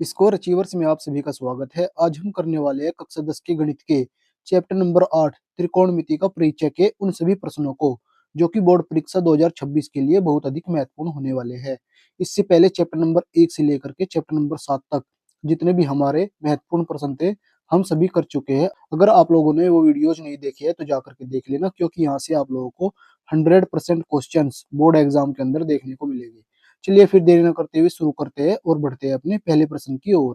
Score achievers में आप सभी का स्वागत है। आज हम करने वाले हैं कक्षा 10 के गणित के चैप्टर नंबर 8 त्रिकोणमिति का परिचय के उन सभी प्रश्नों को जो कि बोर्ड परीक्षा 2026 के लिए बहुत अधिक महत्वपूर्ण होने वाले हैं। इससे पहले चैप्टर नंबर 1 से लेकर के चैप्टर नंबर 7 तक जितने भी हमारे महत्वपूर्ण प्रश्न थे हम सभी कर चुके हैं। अगर आप लोगों ने वो वीडियोज नहीं देखे है तो जाकर के देख लेना, क्योंकि यहाँ से आप लोगों को 100% क्वेश्चन बोर्ड एग्जाम के अंदर देखने को मिलेंगे। चलिए फिर देरी न करते हुए शुरू करते हैं और बढ़ते हैं अपने पहले प्रश्न की ओर।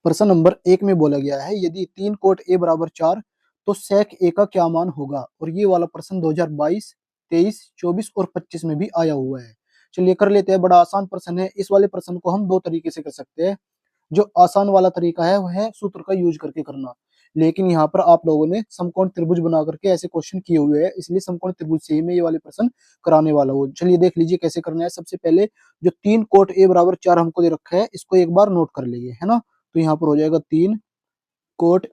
प्रश्न नंबर 1 में बोला गया है, यदि 3 कोट ए बराबर 4 तो सेक ए का क्या मान होगा। और ये वाला प्रश्न 2022, 23, 24 और 25 में भी आया हुआ है। चलिए कर लेते हैं। बड़ा आसान प्रश्न है। इस वाले प्रश्न को हम दो तरीके से कर सकते हैं। जो आसान वाला तरीका है वह है सूत्र का यूज करके करना, लेकिन यहाँ पर आप लोगों ने समकोण त्रिभुज बना करके ऐसे क्वेश्चन किए हुए हैं, इसलिए समकोण त्रिभुज से ही मैं ये वाले प्रश्न कराने वाला हूँ। चलिए देख लीजिए कैसे करना है। सबसे पहले जो 3 कोट ए बराबर 4 हमको दे रखा है इसको एक बार नोट कर लेंगे, है ना। तो यहाँ पर हो जाएगा 3 कोट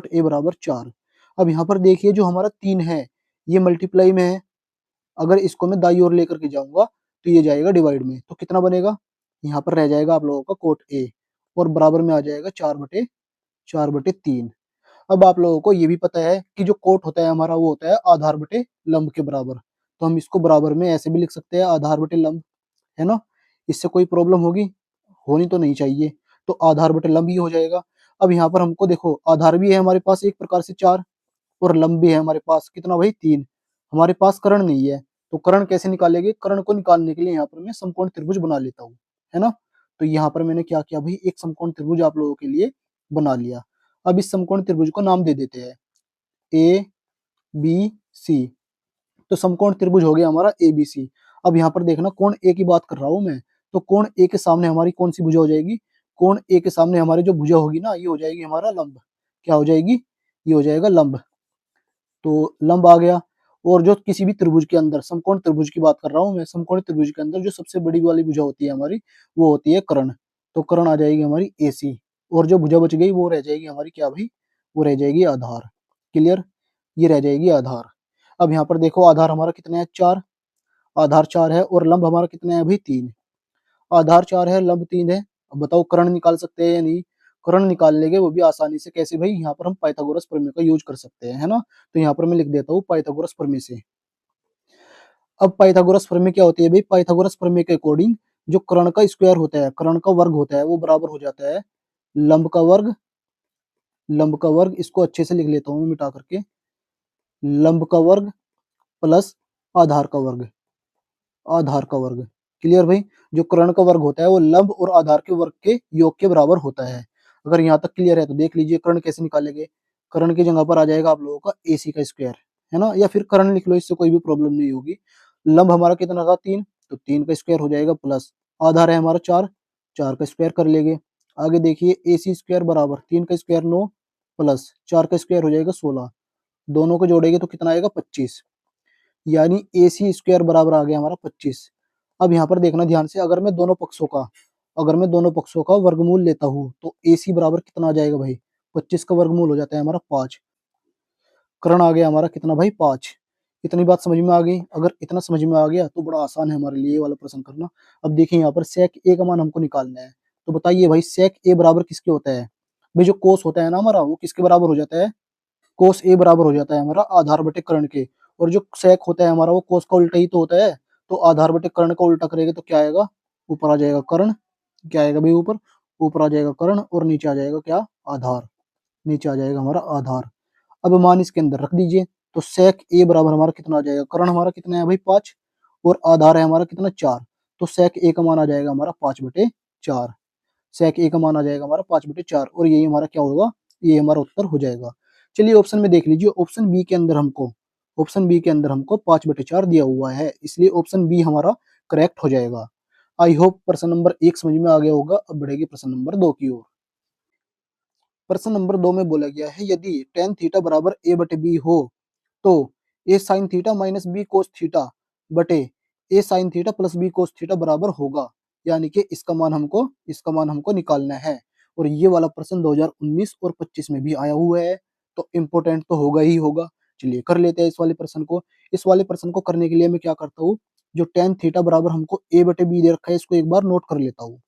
ए बराबर 4। अब यहाँ पर देखिए जो हमारा 3 है ये मल्टीप्लाई में है। अगर इसको मैं दाई ओर लेकर के जाऊंगा तो ये जाएगा डिवाइड में, तो कितना बनेगा। यहाँ पर रह जाएगा आप लोगों का कोट ए और बराबर में आ जाएगा 4/3। अब आप लोगों को ये भी पता है कि जो कोट होता है हमारा वो होता है आधार बटे लंब के बराबर। तो हम इसको बराबर में ऐसे भी लिख सकते हैं, आधार बटे लंब, है ना। इससे कोई प्रॉब्लम होगी, होनी तो नहीं चाहिए। तो आधार बटे लंब ही हो जाएगा। अब यहाँ पर हमको देखो आधार भी है हमारे पास एक प्रकार से 4 और लंब भी है हमारे पास कितना भाई 3। हमारे पास कर्ण नहीं है, तो कर्ण कैसे निकालेंगे। कर्ण को निकालने के लिए यहाँ पर मैं समकोण त्रिभुज बना लेता हूँ, है ना। तो यहाँ पर मैंने क्या किया भाई, एक समकोण त्रिभुज आप लोगों के लिए बना लिया। अब इस समकोण त्रिभुज को नाम दे देते हैं ए बी सी। तो समकोण त्रिभुज हो गया हमारा ए बी सी। अब यहाँ पर देखना कोण ए की बात कर रहा हूं मैं, तो कोण ए के सामने हमारी कौन सी भुजा हो जाएगी। कोण ए के सामने हमारी जो भुजा होगी ना ये हो जाएगी हमारा लंब। क्या हो जाएगी, ये हो जाएगा लंब। तो लंब आ गया। और जो किसी भी त्रिभुज के अंदर, समकोण त्रिभुज की बात कर रहा हूँ मैं, समकोण त्रिभुज के अंदर जो सबसे बड़ी वाली भुजा होती है हमारी वो होती है कर्ण। तो कर्ण आ जाएगी हमारी AC। और जो भुजा बच गई वो रह जाएगी हमारी क्या भाई, वो रह जाएगी आधार। क्लियर, ये रह जाएगी आधार। अब यहाँ पर देखो आधार हमारा कितना है 4, आधार 4 है और लंब हमारा कितना है भाई 3। आधार 4 है लंब 3 है। अब बताओ कर्ण निकाल सकते हैं या नहीं। कर्ण निकाल लेंगे वो भी आसानी से। कैसे भाई, यहाँ पर हम पाइथागोरस प्रमेय का यूज कर सकते हैं, है ना। तो यहाँ पर मैं लिख देता हूँ पाइथागोरस प्रमेय से। अब पाइथागोरस प्रमेय क्या होती है भाई, पाइथागोरस प्रमेय के अकॉर्डिंग जो कर्ण का स्क्वायर होता है, कर्ण का वर्ग होता है वो बराबर हो जाता है लंब का वर्ग। लंब का वर्ग इसको अच्छे से लिख लेता हूँ मिटा करके, लंब का वर्ग प्लस आधार का वर्ग। आधार का वर्ग। क्लियर भाई। जो कर्ण का वर्ग होता है वो लंब और आधार के वर्ग के योग के बराबर होता है। अगर यहाँ तक क्लियर है तो देख लीजिए कर्ण कैसे निकालेंगे। कर्ण की जगह पर आ जाएगा आप लोगों का AC का स्क्वायर, है ना, या फिर कर्ण लिख लो, इससे कोई भी प्रॉब्लम नहीं होगी। लंब हमारा कितना था 3, तो 3 का स्क्वायर हो जाएगा प्लस आधार है हमारा 4, 4 का स्क्वायर कर लेंगे। आगे देखिए AC स्क्वायर बराबर 3 का स्क्वायर 9 प्लस 4 का स्क्वायर हो जाएगा 16। दोनों को जोड़ेंगे तो कितना आएगा 25, यानी AC स्क्वायर बराबर आ गया हमारा 25। अब यहाँ पर देखना ध्यान से, अगर मैं दोनों पक्षों का वर्गमूल लेता हूँ तो AC बराबर कितना आ जाएगा भाई, 25 का वर्गमूल हो जाता है हमारा 5। कर्ण आ गया हमारा कितना भाई 5। इतनी बात समझ में आ गई। अगर इतना समझ में आ गया तो बड़ा आसान है हमारे लिए ये वाला प्रश्न करना। अब देखिए यहाँ पर सेक ए का मान हमको निकालना है। तो बताइए भाई सेक ए बराबर किसके होता है। भाई जो कोस होता है ना हमारा वो किसके बराबर हो जाता है, कोस ए बराबर हो जाता है हमारा आधार बटे कर्ण के। और जो सेक होता है हमारा वो कोस का उल्टा ही तो होता है। तो आधार बटे कर्ण का उल्टा करेंगे तो क्या आएगा, ऊपर आ जाएगा कर्ण। क्या आएगा भाई ऊपर, ऊपर आ जाएगा कर्ण और नीचे आ जाएगा क्या, आधार। नीचे आ जाएगा हमारा आधार। अब मान इसके अंदर रख दीजिए। तो सेक ए बराबर हमारा कितना आ जाएगा, कर्ण हमारा कितना है भाई 5 और आधार है हमारा कितना 4। तो सेक ए का मान आ जाएगा हमारा 5/4। सेक ए का मान आ जाएगा हमारा 5/4 और यही हमारा क्या होगा, ये हमारा उत्तर हो जाएगा। चलिए ऑप्शन में देख लीजिए, ऑप्शन बी के अंदर हमको 5/4 दिया हुआ है, इसलिए ऑप्शन बी हमारा करेक्ट हो जाएगा। आई होप प्रश्न नंबर 1 समझ में आ गया होगा। अब बढ़ेगी प्रश्न नंबर 2 की ओर। प्रश्न नंबर 2 में बोला गया है, यदि tan थीटा बराबर a/b हो तो a sin theta minus b cos theta बटे a sin theta plus b cos theta बराबर होगा। यानी कि इसका मान हमको निकालना है। और ये वाला प्रश्न 2019 और 25 में भी आया हुआ है, तो इम्पोर्टेंट तो होगा ही होगा। चलिए कर लेते हैं इस वाले प्रश्न को। इस वाले प्रश्न को करने के लिए मैं क्या करता हूँ, जो टेन थीटा बराबर हमको ए बटे बी दे रखा है, इसको एक बार नोट कर लेता हूँ।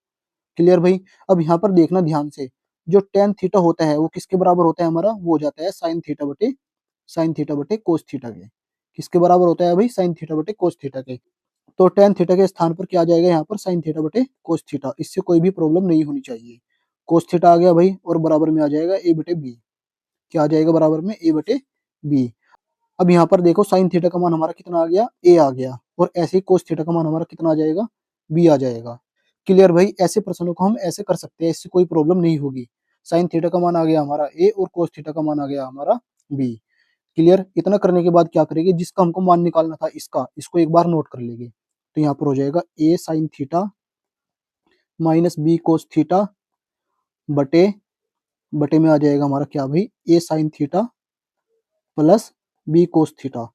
क्लियर भाई। अब यहाँ पर देखना ध्यान से, जो टेन थीटा होता है वो किसके बराबर होता है हमारा, वो हो जाता है साइन थीटा बटे कोस थीटा के। किसके बराबर होता है भाई, साइन थीटा बटे कोस थीटा के। तो टेन थीटा के स्थान पर क्या आ जाएगा यहाँ पर, साइन थीटा बटे कोस थीटा। इससे कोई भी प्रॉब्लम नहीं होनी चाहिए। कोस थीटा आ गया भाई, और बराबर में आ जाएगा ए बटे बी। क्या आ जाएगा बराबर में, ए बटे बी। अब यहाँ पर देखो साइन थीटा का मान हमारा कितना आ गया, ए आ गया, और ऐसे ही कोस थीटा का मान हमारा कितना आ जाएगा, बी आ जाएगा। क्लियर भाई। ऐसे प्रश्नों को हम ऐसे कर सकते हैं, इससे कोई प्रॉब्लम नहीं होगी। साइन थीटा का मान आ गया हमारा ए, और कोस थीटा का मान आ गया हमारा बी। क्लियर। इतना करने के बाद क्या करेंगे, जिसका हमको मान निकालना था इसका, इसको एक बार नोट कर लेंगे। तो यहाँ पर हो जाएगा A sine theta minus B cos theta बटे बटे में आ जाएगा हमारा क्या भाई, A sine theta plus B cos theta.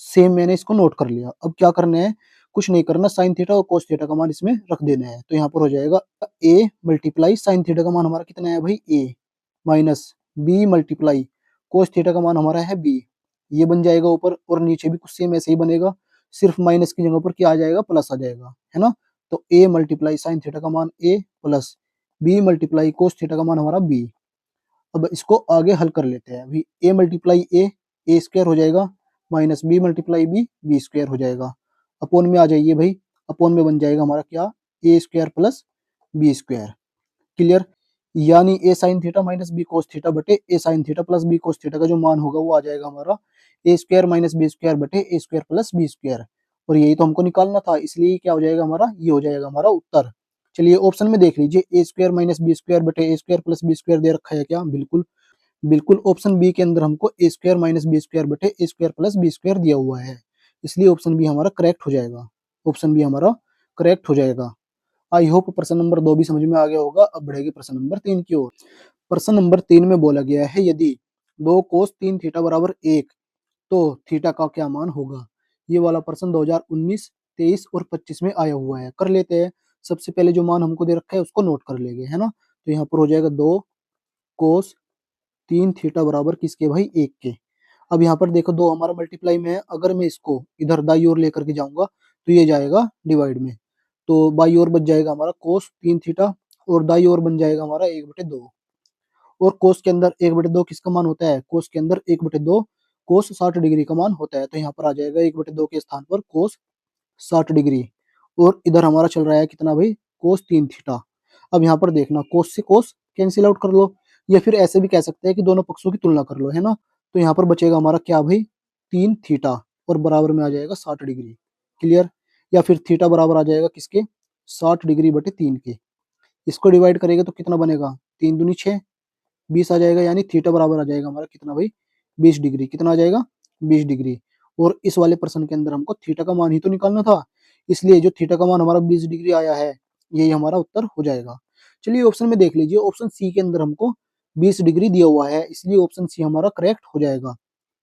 Same मैंने इसको नोट कर लिया। अब क्या करना है, कुछ नहीं करना, साइन थीटा और कोस थीटा का मान इसमें रख देना है। तो यहाँ पर हो जाएगा ए मल्टीप्लाई साइन थीटा का मान हमारा कितना है भाई, A, minus B multiply cos theta का मान हमारा है बी। ये बन जाएगा ऊपर, और नीचे भी कुछ सेम ऐसे ही बनेगा, सिर्फ माइनस की जगह पर क्या आ जाएगा, प्लस आ जाएगा, है ना। तो ए मल्टीप्लाई साइन थीटा का मान A plus B multiply cos theta का मान हमारा बी। अब इसको आगे हल कर लेते हैं। अभी ए मल्टीप्लाई ए स्क्वायर हो जाएगा, minus B multiply B square हो जाएगा। अपोन में आ जाइए भाई, अपोन में बन जाएगा हमारा क्या, A square plus B square. Clear. यानी A sine theta minus B cos theta बटे A sine theta plus B cos theta का जो मान होगा वो आ जाएगा हमारा A square minus B square बटे A square plus B square. और यही तो हमको निकालना था, इसलिए क्या हो जाएगा हमारा, ये हो जाएगा हमारा उत्तर। चलिए ऑप्शन में देख लीजिए, ए स्क्वायर माइनस बी स्क्वायर बटे A square plus B square दे रखा है क्या, बिल्कुल बिल्कुल। ऑप्शन बी के अंदर हमको ए स्क्वायर माइनस बी स्क्वायर बटे A square plus B square दिया हुआ है, इसलिए ऑप्शन बी हमारा करेक्ट हो जाएगा। ऑप्शन बी हमारा करेक्ट हो जाएगा। आई होप प्रश्न नंबर 2 भी समझ में आ गया होगा। अब बढ़ेगी प्रश्न नंबर 3 की ओर। प्रश्न नंबर 3 में बोला गया है, यदि 2 कोस 3 थीटा बराबर 1, तो थीटा का क्या मान होगा। ये वाला प्रश्न 2019, 23 और 25 में आया हुआ है। कर लेते हैं। सबसे पहले जो मान हमको दे रखा है उसको नोट कर लेंगे, है ना। तो यहाँ पर हो जाएगा 2 कोस 3 थीटा बराबर किसके भाई, 1 के। अब यहाँ पर देखो 2 हमारा मल्टीप्लाई में है, अगर मैं इसको इधर दाई ओर लेकर के जाऊंगा तो ये जाएगा डिवाइड में। तो बाई ओर बच जाएगा हमारा कोस 3 थीटा, और दाई ओर बन जाएगा हमारा 1/2। और कोस के अंदर 1/2 किसका मान होता है, कोस के अंदर 1/2 कोस 60 डिग्री का मान होता है। तो यहाँ पर आ जाएगा 1/2 के स्थान पर कोस 60 डिग्री। और इधर हमारा चल रहा है कितना भाई, कोस 3 थीटा। अब यहाँ पर देखना, कोस से कोस कैंसिल आउट कर लो, या फिर ऐसे भी कह सकते हैं कि दोनों पक्षों की तुलना कर लो, है ना। तो यहाँ पर बचेगा हमारा क्या भाई, 3 थीटा, और बराबर में आ जाएगा 60 डिग्री। क्लियर। या फिर थीटा बराबर आ जाएगा किसके, 60 डिग्री बटे 3 के। इसको डिवाइड करेंगे तो कितना बनेगा, 3 दूनी 6, 20 आ जाएगा। यानी थीटा बराबर आ जाएगा हमारा कितना भाई, 20 डिग्री। कितना आ जाएगा, 20 डिग्री। और इस वाले प्रश्न के अंदर हमको थीटा का मान ही तो निकालना था, इसलिए जो थीटा का मान हमारा 20 डिग्री आया है, यही हमारा उत्तर हो जाएगा। चलिए ऑप्शन में देख लीजिए, ऑप्शन सी के अंदर हमको 20 डिग्री दिया हुआ है, इसलिए ऑप्शन सी हमारा करेक्ट हो जाएगा।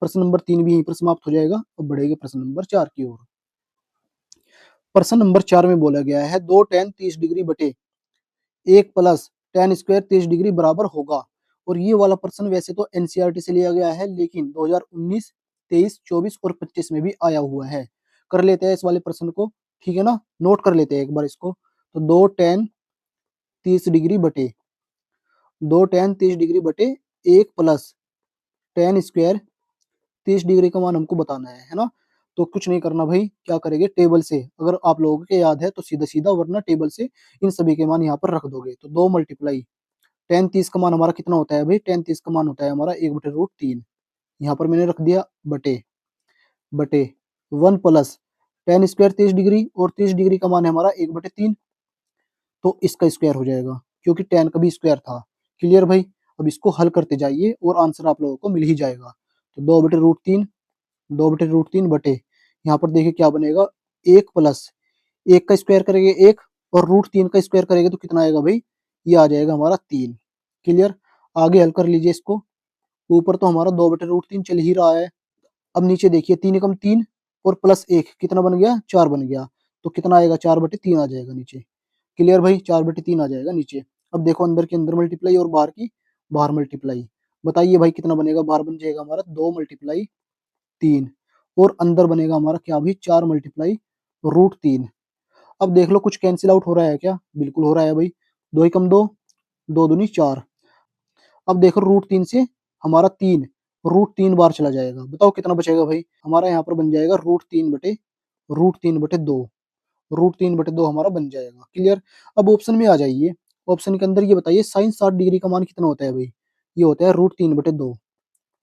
प्रश्न नंबर 3 भी यहीं पर समाप्त हो जाएगा। अब बढ़ेगा प्रश्न नंबर 4 की ओर। प्रश्न नंबर 4 में बोला गया है, 2 tan 30 डिग्री बटे 1 प्लस tan स्क्वायर 30 डिग्री बराबर होगा। और ये वाला प्रश्न वैसे तो एनसीईआरटी से लिया गया है, लेकिन 2019, 23, 24 और 25 में भी आया हुआ है। कर लेते हैं इस वाले प्रश्न को, ठीक है ना, नोट कर लेते हैं एक बार इसको। तो 2 tan 30 डिग्री बटे 1 प्लस tan स्क्वायर 30 डिग्री का मान हमको बताना है ना। तो कुछ नहीं करना भाई, क्या करेंगे, टेबल से, अगर आप लोगों के याद है तो सीधा सीधा, वरना टेबल से इन सभी के मान यहाँ पर रख दोगे। तो 2 मल्टीप्लाई tan 30 का मान हमारा कितना होता है भाई, tan 30 का मान होता है हमारा 1/√3। यहाँ पर मैंने रख दिया बटे बटे 1 प्लस tan स्क्वायर 30 डिग्री, और 30 डिग्री का मान है हमारा 1/3। तो इसका स्क्वायर हो जाएगा, क्योंकि tan का भी स्क्वायर था। क्लियर भाई। अब इसको हल करते जाइए और आंसर आप लोगों को मिल ही जाएगा। तो 2/√3, 2/√3 बटे, यहाँ पर देखिए क्या बनेगा, 1 प्लस 1 का स्क्वायर करेंगे 1, और √3 का स्क्वायर करेंगे तो कितना आएगा भाई, ये आ जाएगा हमारा 3। क्लियर। आगे हल कर लीजिए इसको। ऊपर तो हमारा 2/√3 चल ही रहा है। अब नीचे देखिए, 3 एकम 3 और प्लस 1 कितना बन गया, 4 बन गया। तो कितना आएगा, 4/3 आ जाएगा नीचे। क्लियर भाई, 4/3 आ जाएगा नीचे। अब देखो अंदर की अंदर मल्टीप्लाई, और बाहर की बाहर मल्टीप्लाई। बताइए भाई कितना बनेगा, बाहर बन जाएगा हमारा 2 मल्टीप्लाई 3, और अंदर बनेगा हमारा क्या भाई, 4 मल्टीप्लाई √3। अब देख लो कुछ कैंसिल आउट हो रहा है क्या? बिल्कुल हो रहा है भाई। 2 एकम 2, 2 दूनी 4। अब देखो √3 से हमारा 3, √3 बार चला जाएगा। बताओ कितना बचेगा भाई? हमारा यहाँ पर बन जाएगा √3/2। √3/2 हमारा बन जाएगा। क्लियर? अब ऑप्शन में आ जाइए। ऑप्शन के अंदर ये बताइए साइन 60 डिग्री का मान कितना होता है भाई? ये होता है √3/2।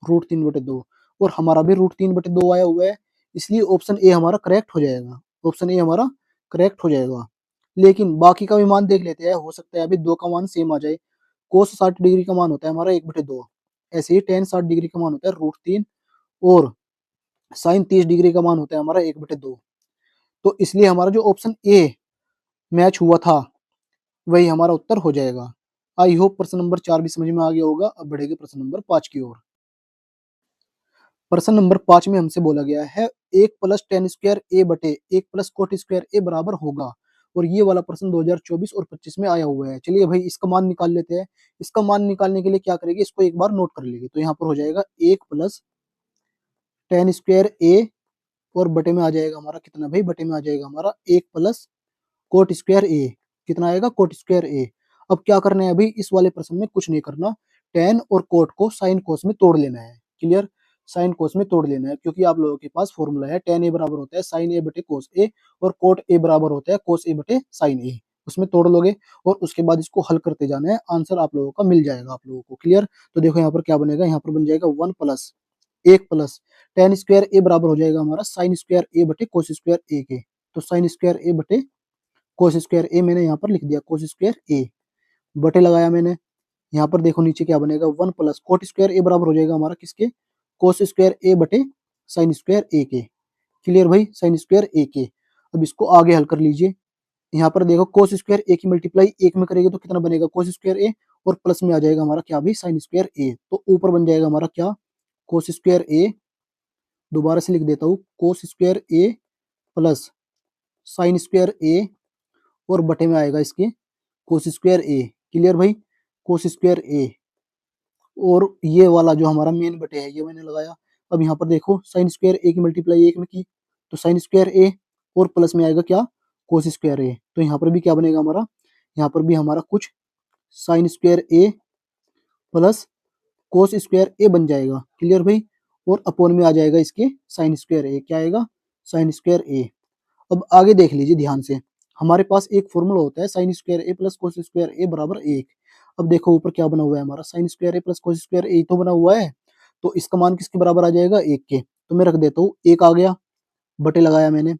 √3/2 और हमारा भी √3/2 आया हुआ है, इसलिए ऑप्शन ए हमारा करेक्ट हो जाएगा। ऑप्शन ए हमारा करेक्ट हो जाएगा। लेकिन बाकी का भी मान देख लेते हैं, हो सकता है अभी 2 का मान सेम आ जाए। कोस 60 डिग्री का मान होता है हमारा 1/2। ऐसे ही टेन 60 डिग्री का मान होता है √3 और साइन 30 डिग्री का मान होता है हमारा 1/2। तो इसलिए हमारा जो ऑप्शन ए मैच हुआ था वही हमारा उत्तर हो जाएगा। आई होप प्रश्न नंबर 4 भी समझ में आ गया होगा। अब बढ़ेगा प्रश्न नंबर 5 की ओर। प्रश्न नंबर 5 में हमसे बोला गया है 1 प्लस टेन स्क्वायर ए बटे 1 प्लस कोट स्क्वायर ए बराबर होगा। और ये वाला प्रश्न 2024 और 25 में आया हुआ है। चलिए भाई इसका मान निकाल लेते हैं। इसका मान निकालने के लिए क्या करेंगे, इसको एक बार नोट कर लेंगे। तो यहाँ पर हो जाएगा 1 प्लस टेन स्क्वायर ए और बटे में आ जाएगा हमारा कितना भाई? बटे में आ जाएगा हमारा 1 प्लस कोट स्क्वायर ए। कितना आएगा? कोट स्क्वायर ए। अब क्या करना है अभी इस वाले प्रश्न में? कुछ नहीं करना। टेन और कोट को साइन कोस में तोड़ लेना है। क्लियर? साइन कोस में तोड़ लेना है, क्योंकि आप लोगों के पास फॉर्मूला है टेन ए बराबर होता है साइन ए बटे कोस ए और कोट ए बराबर होता है कोस ए बटे साइन ए। उसमें तोड़ लोगे और उसके बाद इसको हल करते जाना है। आंसर आप लोगों का मिल जाएगा आप लोगों को। क्लियर? तो देखो यहाँ पर क्या बनेगा, यहाँ पर बन जाएगा 1 प्लस 1 प्लस टेन स्क्वायर ए बराबर हो जाएगा हमारा साइन स्क्वायर ए बटे कोस स्क्वायर ए के। तो साइन स्क्वायर ए बटे कोस स्क्वायर ए मैंने यहाँ पर लिख दिया, कोस स्क्वायर ए बटे लगाया मैंने। यहाँ पर देखो नीचे क्या बनेगा, 1 प्लस कोट स्क्वायर ए बराबर हो जाएगा हमारा किसके? कोस स्क्वायर ए बटे साइन स्क्वायर ए के। क्लियर भाई? साइन स्क्वायर ए के। अब इसको आगे हल कर लीजिए। यहाँ पर देखो कोस स्क्वायर ए की मल्टीप्लाई एक में करेंगे तो कितना बनेगा? कोस स्क्वायर ए और प्लस में आ जाएगा हमारा क्या भी? साइन स्क्वायर ए। तो ऊपर बन जाएगा हमारा क्या? कोस स्क्वायर ए। दोबारा से लिख देता हूँ, कोस स्क्वायर ए प्लस साइन स्क्वायर ए और बटे में आएगा इसके कोस स्क्वायर ए। क्लियर भाई? कोस स्क्वायर ए और ये वाला जो हमारा मेन बटे है ये मैंने लगाया। अब यहाँ पर देखो साइन स्क्वायर ए की मल्टीप्लाई एक में की तो साइन स्क्वायर ए और प्लस में आएगा क्या? कोस स्क्वायर ए। तो यहाँ पर भी क्या बनेगा हमारा? यहाँ पर भी हमारा कुछ साइन स्क्वायर ए प्लस कोस स्क्वायर ए बन जाएगा। क्लियर भाई? और अपॉन में आ जाएगा इसके साइन स्क्वायर ए। क्या आएगा? साइन स्क्वायर ए। अब आगे देख लीजिए ध्यान से। हमारे पास एक फॉर्मूला होता है साइन स्क्वायर ए प्लस कोस स्क्वायर ए बराबर 1। अब देखो ऊपर क्या बना हुआ है हमारा? साइन स्क्वायर ए प्लस कोस स्क्वायर ए तो बना हुआ है, तो इसका मान किसके बराबर आ जाएगा? 1 के। तो मैं रख देता हूँ 1 आ गया, बटे लगाया मैंने।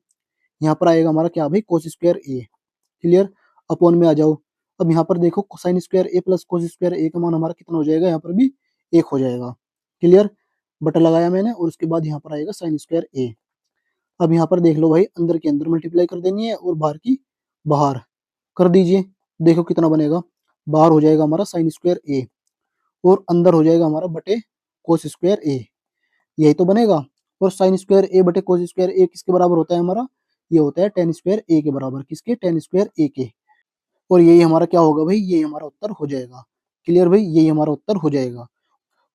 यहाँ पर आएगा हमारा क्या भाई? कोस स्क्वायर ए। क्लियर? अपॉन में आ जाओ। अब यहाँ पर देखो साइन स्क्वायर ए प्लस कोस स्क्वायर ए का मान हमारा कितना हो जाएगा? यहाँ पर भी 1 हो जाएगा। क्लियर? बटा लगाया मैंने और उसके बाद यहाँ पर आएगा साइन स्क्वायर ए। अब यहाँ पर देख लो भाई, अंदर की अंदर मल्टीप्लाई कर देनी है और बाहर की बाहर कर दीजिए। देखो कितना बनेगा। बाहर हो जाएगा हमारा साइन स्क्वायर ए और अंदर हो जाएगा हमारा बटे कोस स्क्वायर ए। यही तो बनेगा। और साइन स्क्वायर ए बटे कोस स्क्वायर ए किसके बराबर होता है हमारा? ये होता है टेन स्क्वायर ए के बराबर। किसके? टेन स्क्वायर ए के। और यही हमारा क्या होगा भाई? यही हमारा उत्तर हो जाएगा। क्लियर भाई? यही हमारा उत्तर हो जाएगा।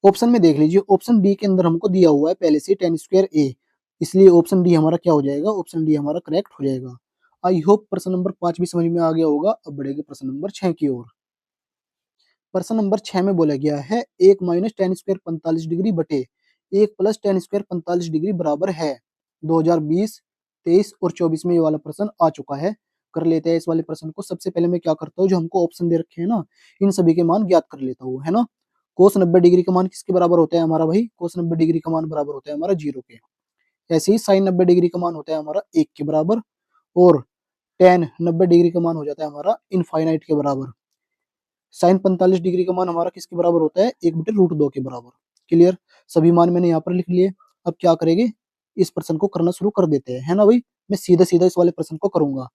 ऑप्शन में देख लीजिए, ऑप्शन डी के अंदर हमको दिया हुआ है पहले से टेन स्क्वायर ए, इसलिए ऑप्शन डी हमारा क्या हो जाएगा? ऑप्शन डी हमारा करेक्ट हो जाएगा। आई होप प्रश्न नंबर 5 भी समझ में आ गया होगा। अब बढ़ेगा प्रश्न नंबर 6 की ओर। प्रश्न नंबर 6 में बोला गया है 1 माइनस टेन स्क्वायर 45 डिग्री बटे 1 प्लस टेन स्क्वायर 45 डिग्री बराबर है। 2020, 23 और 24 में ये वाला प्रश्न आ चुका है। कर लेते हैं इस वाले प्रश्न को। सबसे पहले मैं क्या करता हूँ, जो हमको ऑप्शन दे रखे हैं ना, इन सभी के मान ज्ञात कर लेता हूँ, है ना। कोस 90 डिग्री का मान किसके बराबर होता है हमारा भाई? कोस 90 डिग्री का मान बराबर होता है हमारा 0 के। ऐसे ही साइन 90 डिग्री का मान होता है हमारा 1 के बराबर और टेन 90 डिग्री का मान हो जाता है हमारा इनफाइनाइट के बराबर। साइन 45 डिग्री का मान हमारा किसके बराबर होता है? 1/√2 के बराबर। क्लियर? सभी मान मैंने यहाँ पर लिख लिए। अब क्या करेंगे, इस प्रश्न को करना शुरू कर देते हैं, है ना भाई। मैं सीधा सीधा इस वाले प्रश्न को करूंगा।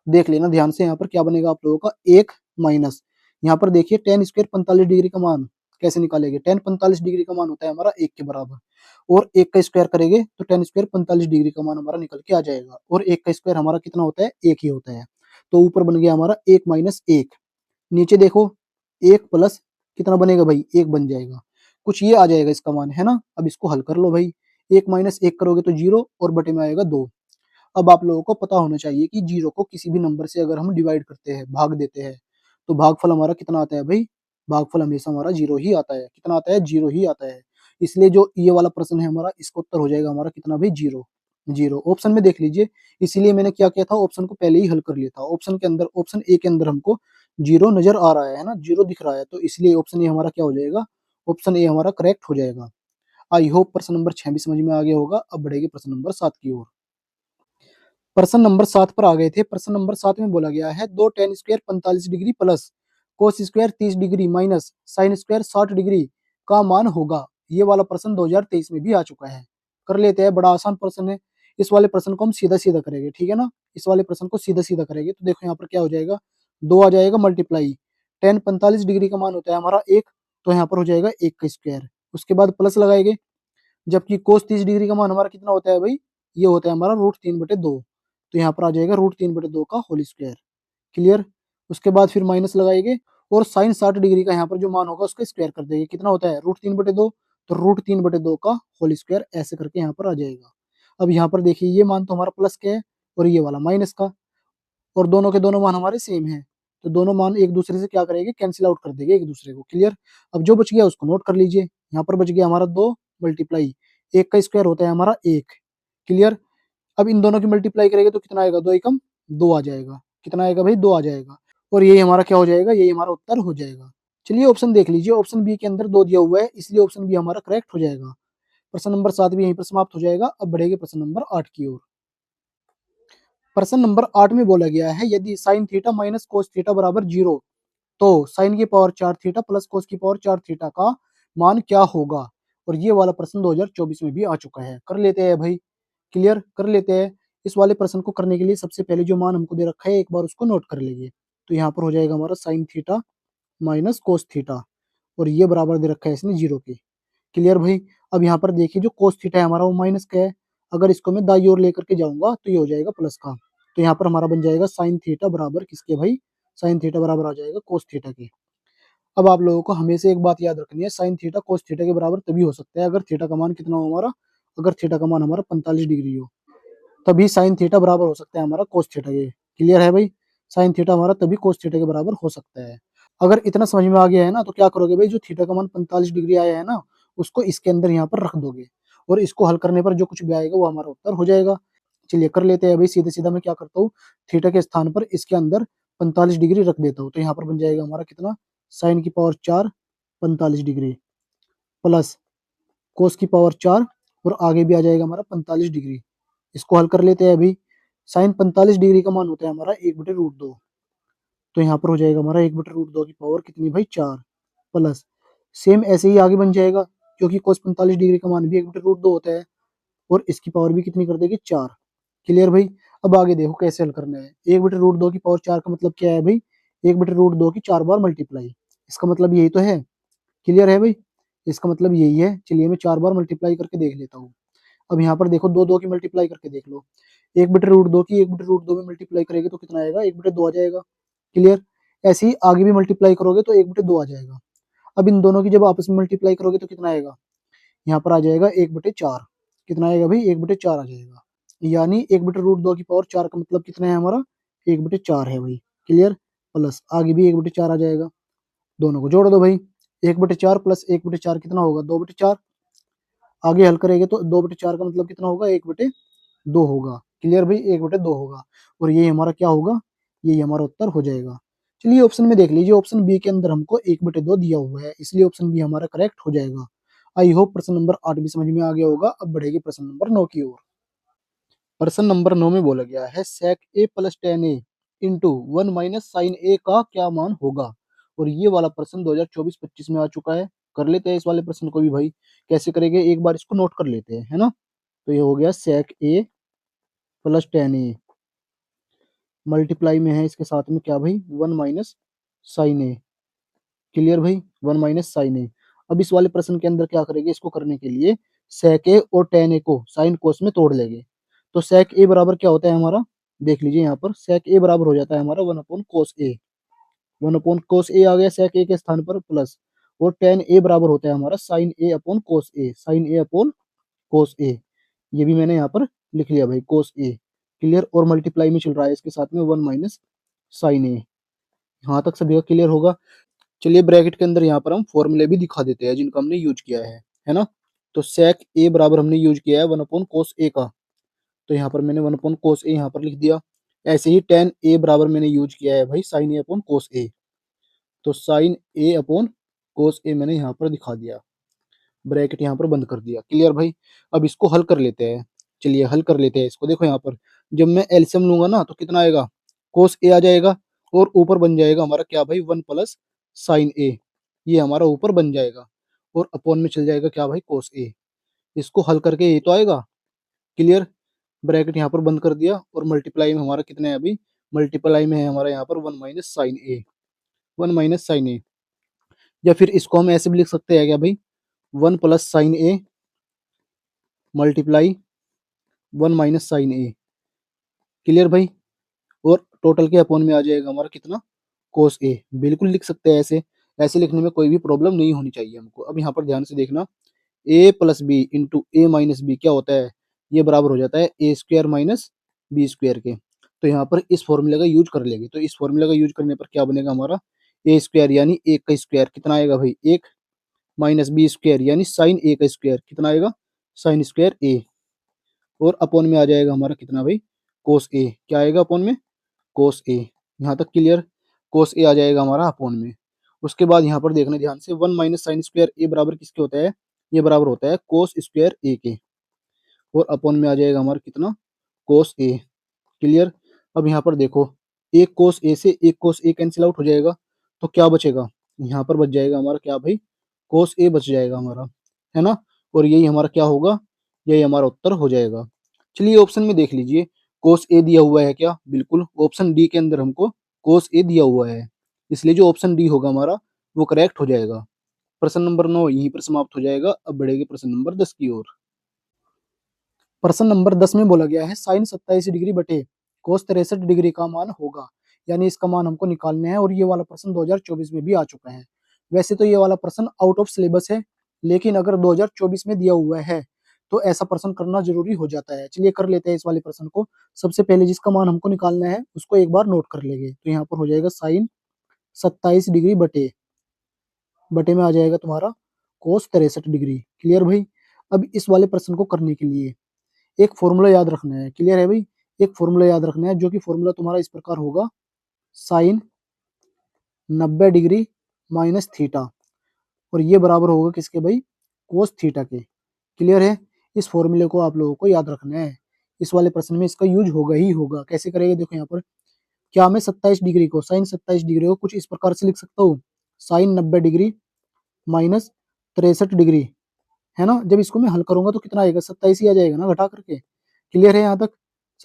देख लेना ध्यान से। यहाँ पर क्या बनेगा आप लोगों का? 1 माइनस, यहाँ पर देखिए टेन स्क्वायर 45 डिग्री का मान कैसे निकालेंगे? टेन 45 डिग्री का मान होता है हमारा 1 के बराबर और 1 का स्क्वायर करेंगे तो टेन स्क्वायर 45 डिग्री का मान हमारा निकल के आ जाएगा। और 1 का स्क्वायर हमारा कितना होता है? 1 ही होता है। तो ऊपर बन गया हमारा 1 माइनस 1। नीचे देखो 1 प्लस कितना बनेगा भाई? 1 बन जाएगा। कुछ ये आ जाएगा इसका मान, है ना। अब इसको हल कर लो भाई। 1 माइनस 1 करोगे तो 0 और बटे में आएगा 2। अब आप लोगों को पता होना चाहिए कि जीरो को किसी भी नंबर से अगर हम डिवाइड करते हैं, भाग देते हैं, तो भागफल हमारा कितना आता है भाई? भागफल हमेशा हमारा जीरो ही आता है। कितना आता है? जीरो ही आता है। इसलिए जो ये वाला प्रश्न है हमारा, इसका उत्तर हो जाएगा हमारा कितना भाई? जीरो। जीरो ऑप्शन में देख लीजिए। इसीलिए मैंने क्या किया था, ऑप्शन को पहले ही हल कर लिया था। ऑप्शन के अंदर, ऑप्शन ए के अंदर हमको जीरो नजर आ रहा है ना, जीरो दिख रहा है, तो इसलिए ऑप्शन ए हमारा क्या हो जाएगा? ऑप्शन ए हमारा करेक्ट हो जाएगा। आई होप प्रश्न नंबर 6 भी समझ में आ गया होगा। अब बढ़ेगी प्रश्न नंबर 7 की ओर। प्रश्न नंबर 7 पर आ गए थे। प्रश्न नंबर 7 में बोला गया है, दो ten square 45 degree plus cos square 30 degree minus sine square 60 degree का मान होगा। ये वाला प्रश्न 2023 में भी आ चुका है। कर लेते हैं, बड़ा आसान प्रश्न है। इस वाले प्रश्न को हम सीधा सीधा करेंगे, ठीक है ना। इस वाले प्रश्न को सीधा सीधा करेंगे तो देखो यहाँ पर क्या हो जाएगा, दो आ जाएगा मल्टीप्लाई, टेन 45 डिग्री का मान होता है हमारा एक, तो यहाँ पर हो जाएगा एक का स्क्वायर, उसके बाद प्लस लगाएंगे। जबकि कोस 30 डिग्री का मान हमारा कितना होता है भाई? ये होता है हमारा √3/2, तो यहाँ पर आ जाएगा √3/2 का होल स्क्वायर। क्लियर। उसके बाद फिर माइनस लगाएंगे और साइन 60 डिग्री का यहाँ पर जो मान होगा उसका स्क्वायर कर देंगे। कितना होता है? √3/2, तो √3/2 का होल स्क्वायर, ऐसे करके यहाँ पर आ जाएगा। अब यहाँ पर देखिए, ये मान तो हमारा प्लस का है और ये वाला माइनस का, और दोनों के दोनों मान हमारे सेम है, तो दोनों मान एक दूसरे से क्या करेंगे? कैंसिल आउट कर देंगे एक दूसरे को। क्लियर। अब जो बच गया उसको नोट कर लीजिए। यहाँ पर बच गया हमारा दो मल्टीप्लाई, एक का स्क्वायर होता है हमारा एक। क्लियर। अब इन दोनों की मल्टीप्लाई करेंगे तो कितना आएगा? दो एकम दो आ जाएगा। कितना आएगा भाई? दो आ जाएगा। और ये हमारा क्या हो जाएगा? ये हमारा उत्तर हो जाएगा। चलिए ऑप्शन देख लीजिए। ऑप्शन बी के अंदर दो दिया हुआ है, इसलिए ऑप्शन बी हमारा करेक्ट हो जाएगा। प्रश्न नंबर 7 भी यहीं पर समाप्त हो जाएगा। अब बढ़ेगा प्रश्न नंबर 8 की ओर। प्रश्न नंबर 8 में बोला गया है, यदि sign theta minus cos theta बराबर 0, तो साइन की पावर 4 थीटा प्लस कोस की पावर 4 थीटा का मान क्या होगा? और ये वाला प्रश्न 2024 में भी आ चुका है। कर लेते हैं भाई। क्लियर, कर लेते हैं। इस वाले प्रश्न को करने के लिए सबसे पहले जो मान हमको दे रखा है, एक बार उसको नोट कर लेंगे। तो यहाँ पर हो जाएगा हमारा sine theta minus cos theta, और ये बराबर दे रखा है इसने 0 के। क्लियर भाई। अब यहाँ पर देखिए, जो कोस थीटा है हमारा वो माइनस का है, अगर इसको मैं दाई ओर लेकर के जाऊंगा तो ये हो जाएगा प्लस का। तो यहाँ पर हमारा बन जाएगा साइन थीटा बराबर किसके भाई? साइन थीटा बराबर आ जाएगा कोस थीटा के। अब आप लोगों को हमेशा एक बात याद रखनी है, साइन थीटा कोस थीटा के बराबर तभी हो सकता है अगर थीटा का मान कितना हो हमारा, अगर थीटा का मान हमारा 45 डिग्री हो, तभी साइन थीटा बराबर हो सकता है हमारा कोस थीटा के। क्लियर है भाई। साइन थीटा हमारा तभी कोस थीटा के बराबर हो सकता है। अगर इतना समझ में आ गया है ना, तो क्या करोगे भाई, जो थीटा का मान 45 डिग्री आया है ना, उसको इसके अंदर यहाँ पर रख दोगे, और इसको हल करने पर जो कुछ भी आएगा वो हमारा उत्तर हो जाएगा। चलिए कर लेते हैं भाई। सीधे सीधा मैं क्या करता हूँ, थीटा के स्थान पर इसके अंदर 45 डिग्री रख देता हूँ, तो यहाँ पर बन जाएगा हमारा कितना? साइन की पावर 4 45 डिग्री प्लस कोस की पावर 4, और आगे भी आ जाएगा हमारा 45 डिग्री। इसको हल कर लेते हैं अभी। साइन 45 डिग्री का मान होता है हमारा 1/√2, तो यहाँ पर हो जाएगा हमारा 1/√2 की पावर कितनी भाई? 4 प्लस, सेम ऐसे ही आगे बन जाएगा, क्योंकि कोस 45 डिग्री का मान भी 1/√2 होता है, और इसकी पावर भी कितनी कर देगी? 4। क्लियर भाई। अब आगे देखो कैसे हल करना है। 1/√2 की पावर 4 का मतलब क्या है भाई? 1/√2 की 4 बार मल्टीप्लाई, इसका मतलब यही तो है। क्लियर है भाई। इसका मतलब यही है। चलिए मैं 4 बार मल्टीप्लाई करके देख लेता हूँ। अब यहाँ पर देखो, दो दो की मल्टीप्लाई करके देख लो। 1/√2 की 1/√2 में मल्टीप्लाई करेंगे तो कितना आएगा? 1/2 आ जाएगा। क्लियर। ऐसे ही आगे भी मल्टीप्लाई करोगे तो 1/2 आ जाएगा। अब इन दोनों की जब आपस में मल्टीप्लाई करोगे तो कितना आएगा? यहाँ पर आ जाएगा 1/4। कितना आएगा भाई? 1/4 आ जाएगा। यानी 1/√2 की पावर 4 का मतलब कितना है हमारा? 1/4 है भाई। क्लियर। प्लस आगे भी 1/4 आ जाएगा। दोनों को जोड़ दो भाई। 1/4 प्लस 1/4 कितना होगा? 2/4। आगे हल करेंगे तो 2/4 का मतलब कितना होगा? 1/2 होगा। क्लियर भाई। 1/2 होगा, और ये हमारा क्या होगा? यही हमारा उत्तर हो जाएगा। चलिए ऑप्शन में देख लीजिए। ऑप्शन बी के अंदर हमको 1/2 दिया हुआ है, इसलिए ऑप्शन बी हमारा करेक्ट हो जाएगा। आई होप प्रश्न नंबर 8 भी समझ में आ गया होगा। अब बढ़ेगी प्रश्न नंबर 9 की ओर। प्रश्न नंबर 9 में बोला गया है, सेक ए प्लस टेन ए इंटू 1 - साइन ए का क्या मान होगा? और ये वाला प्रश्न 2024-25 में आ चुका है। कर लेते हैं इस वाले प्रश्न को भी भाई। कैसे करेंगे, एक बार इसको नोट कर लेते हैं, है ना। तो ये हो गया सेक ए प्लस टेन ए, मल्टीप्लाई में है इसके साथ में क्या भाई? 1 - साइन ए। क्लियर भाई। 1 - साइन ए। अब इस वाले प्रश्न के अंदर क्या करेंगे, इसको करने के लिए सेक ए और टेन ए को साइन कोस में तोड़ लेंगे। तो सेक ए बराबर क्या होता है हमारा? देख लीजिए यहाँ पर, सेक ए बराबर हो जाता है हमारा 1/कोस ए। 1/कोस ए आ गया सेक ए के स्थान पर, प्लस, और टेन ए बराबर होता है हमारा साइन ए अपॉन कोस ए। ये भी मैंने यहाँ पर लिख लिया भाई, कोस ए। क्लियर, और मल्टीप्लाई में चल रहा है इसके साथ में 1 माइनस साइन ए। यहाँ तक सभी का क्लियर होगा। चलिए ब्रैकेट के अंदर यहाँ पर हम फॉर्मूले भी दिखा देते हैं जिनको हमने यूज किया है ना। तो सेक ए बराबर हमने यूज किया है 1/cos ए का, तो यहाँ पर मैंने 1/cos ए यहाँ पर लिख दिया। ऐसे ही tan ए बराबर मैंने यूज किया है भाई sin a अपॉन cos ए, तो sin a अपॉन cos ए मैंने यहाँ पर दिखा दिया, ब्रैकेट यहाँ पर बंद कर दिया। क्लियर भाई। अब इसको हल कर लेते हैं। चलिए हल कर लेते हैं इसको। देखो यहाँ पर जब मैं एलसीएम लूंगा ना तो कितना आएगा, cos ए आ जाएगा, और ऊपर बन जाएगा हमारा क्या भाई 1 प्लस साइन ए, ये हमारा ऊपर बन जाएगा, और अपॉन में चल जाएगा क्या भाई cos ए। इसको हल करके ये तो आएगा। क्लियर। ब्रैकेट यहाँ पर बंद कर दिया, और मल्टीप्लाई में हमारा कितना है अभी, मल्टीप्लाई में है हमारा यहाँ पर 1 माइनस साइन ए, 1 माइनस साइन ए। या फिर इसको हम ऐसे भी लिख सकते हैं क्या भाई, 1 plus sine A multiply 1 minus sine A. Clear भाई। और टोटल के अपॉन में आ जाएगा हमारा कितना, कोस ए। बिल्कुल लिख सकते हैं ऐसे, ऐसे लिखने में कोई भी प्रॉब्लम नहीं होनी चाहिए हमको। अब यहाँ पर ध्यान से देखना, ए प्लस बी इंटू ए माइनस बी क्या होता है, ये बराबर हो जाता है A square minus B square के। तो यहाँ पर इस फॉर्मूले का यूज कर लेंगे, तो इस फॉर्मूले का यूज करने पर क्या बनेगा हमारा, ए स्क्वायर यानी एक का स्क्वायर कितना आएगा भाई एक, माइनस बी स्क्वायर यानी साइन ए का स्क्वायर कितना आएगा, साइन स्क्वायर ए, और अपॉन में आ जाएगा हमारा कितना भाई, कोस ए। क्या आएगा अपॉन में, कोस ए। यहाँ तक क्लियर। कोस ए आ जाएगा हमारा अपॉन में। उसके बाद यहाँ पर देखना ध्यान से, 1 माइनस साइन स्क्वायर ए बराबर किसके होता है, ये बराबर होता है कोस स्क्वायर ए के, और अपॉन में आ जाएगा हमारा कितना, कोस ए। क्लियर। अब यहाँ पर देखो, एक कोस ए से एक कोस ए कैंसिल आउट हो जाएगा, तो क्या बचेगा, यहाँ पर बच जाएगा हमारा क्या भाई, कोस ए बच जाएगा हमारा, है ना। और यही हमारा क्या होगा, यही हमारा उत्तर हो जाएगा। चलिए ऑप्शन में देख लीजिए, कोस ए दिया हुआ है क्या, बिल्कुल ऑप्शन डी के अंदर हमको कोस ए दिया हुआ है, इसलिए जो ऑप्शन डी होगा हमारा वो करेक्ट हो जाएगा। प्रश्न नंबर 9 यहीं पर समाप्त हो जाएगा। अब बढ़ेगा प्रश्न नंबर 10 की ओर। प्रश्न नंबर 10 में बोला गया है साइन 27 डिग्री बटे कोस 63 डिग्री का मान होगा, यानी इसका मान हमको निकालना है। और ये वाला प्रश्न 2024 में भी आ चुका है। वैसे तो ये वाला प्रश्न आउट ऑफ सिलेबस है, लेकिन अगर 2024 में दिया हुआ है तो ऐसा प्रश्न करना जरूरी हो जाता है। चलिए कर लेते हैं इस वाले प्रश्न को। सबसे पहले जिसका मान हमको निकालना है उसको एक बार नोट कर लेंगे। तो यहाँ पर हो जाएगा साइन 27 डिग्री बटे, बटे में आ जाएगा तुम्हारा कोस 63 डिग्री। क्लियर भाई। अब इस वाले प्रश्न को करने के लिए एक फॉर्मूला याद रखना है। क्लियर है भाई। एक फॉर्मूला याद रखना है, जो कि फॉर्मूला तुम्हारा इस प्रकार होगा, साइन 90 डिग्री माइनस थीटा, और ये बराबर होगा किसके भाई, कोस थीटा के। क्लियर है। इस फॉर्मूले को आप लोगों को याद रखना है। इस वाले प्रश्न में इसका यूज होगा ही होगा। कैसे करेंगे देखो यहाँ पर, क्या मैं 27 डिग्री को, साइन 27 डिग्री को कुछ इस प्रकार से लिख सकता हूँ, साइन 90 डिग्री माइनस 63 डिग्री, है ना। जब इसको मैं हल करूंगा तो कितना आएगा, 27 ही आ जाएगा ना घटा करके। क्लियर है यहाँ तक,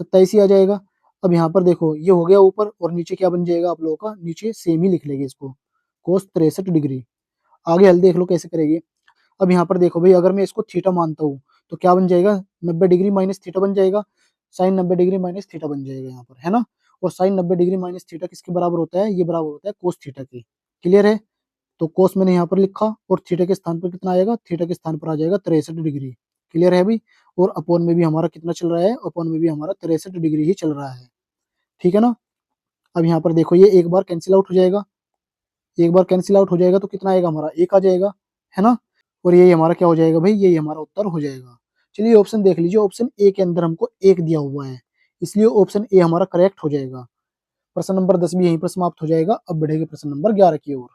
27 ही आ जाएगा। अब यहाँ पर देखो ये हो गया ऊपर, और नीचे क्या बन जाएगा आप लोगों का, नीचे सेम ही लिख लेंगे इसको, कोस 63 डिग्री। आगे हल देख लो कैसे करेंगे। अब यहाँ पर देखो भाई, अगर मैं इसको थीटा मानता हूँ तो क्या बन जाएगा, 90 डिग्री माइनस थीटा बन जाएगा, साइन 90 डिग्री माइनस थीटा बन जाएगा यहाँ पर, है ना। और साइन 90 डिग्री माइनस थीटा किसके बराबर होता है, ये बराबर होता है कोस थीटा के। क्लियर है। तो कोस मैंने यहाँ पर लिखा, और थीटा के स्थान पर कितना आएगा, थीटा के स्थान पर आ जाएगा 63 डिग्री। क्लियर है भाई। और अपॉन में भी हमारा कितना चल रहा है, अपॉन में भी हमारा 63 डिग्री ही चल रहा है। ठीक है ना। अब यहाँ पर देखो ये एक बार कैंसिल आउट हो जाएगा, एक बार कैंसिल आउट हो जाएगा तो कितना आएगा हमारा, एक आ जाएगा, है ना। और यही हमारा क्या हो जाएगा भाई, यही हमारा उत्तर हो जाएगा। चलिए ऑप्शन देख लीजिए, ऑप्शन ए के अंदर हमको एक दिया हुआ है, इसलिए ऑप्शन ए हमारा करेक्ट हो जाएगा। प्रश्न नंबर 10 भी यहीं पर समाप्त हो जाएगा। अब बढ़ेगा प्रश्न नंबर 11 की ओर।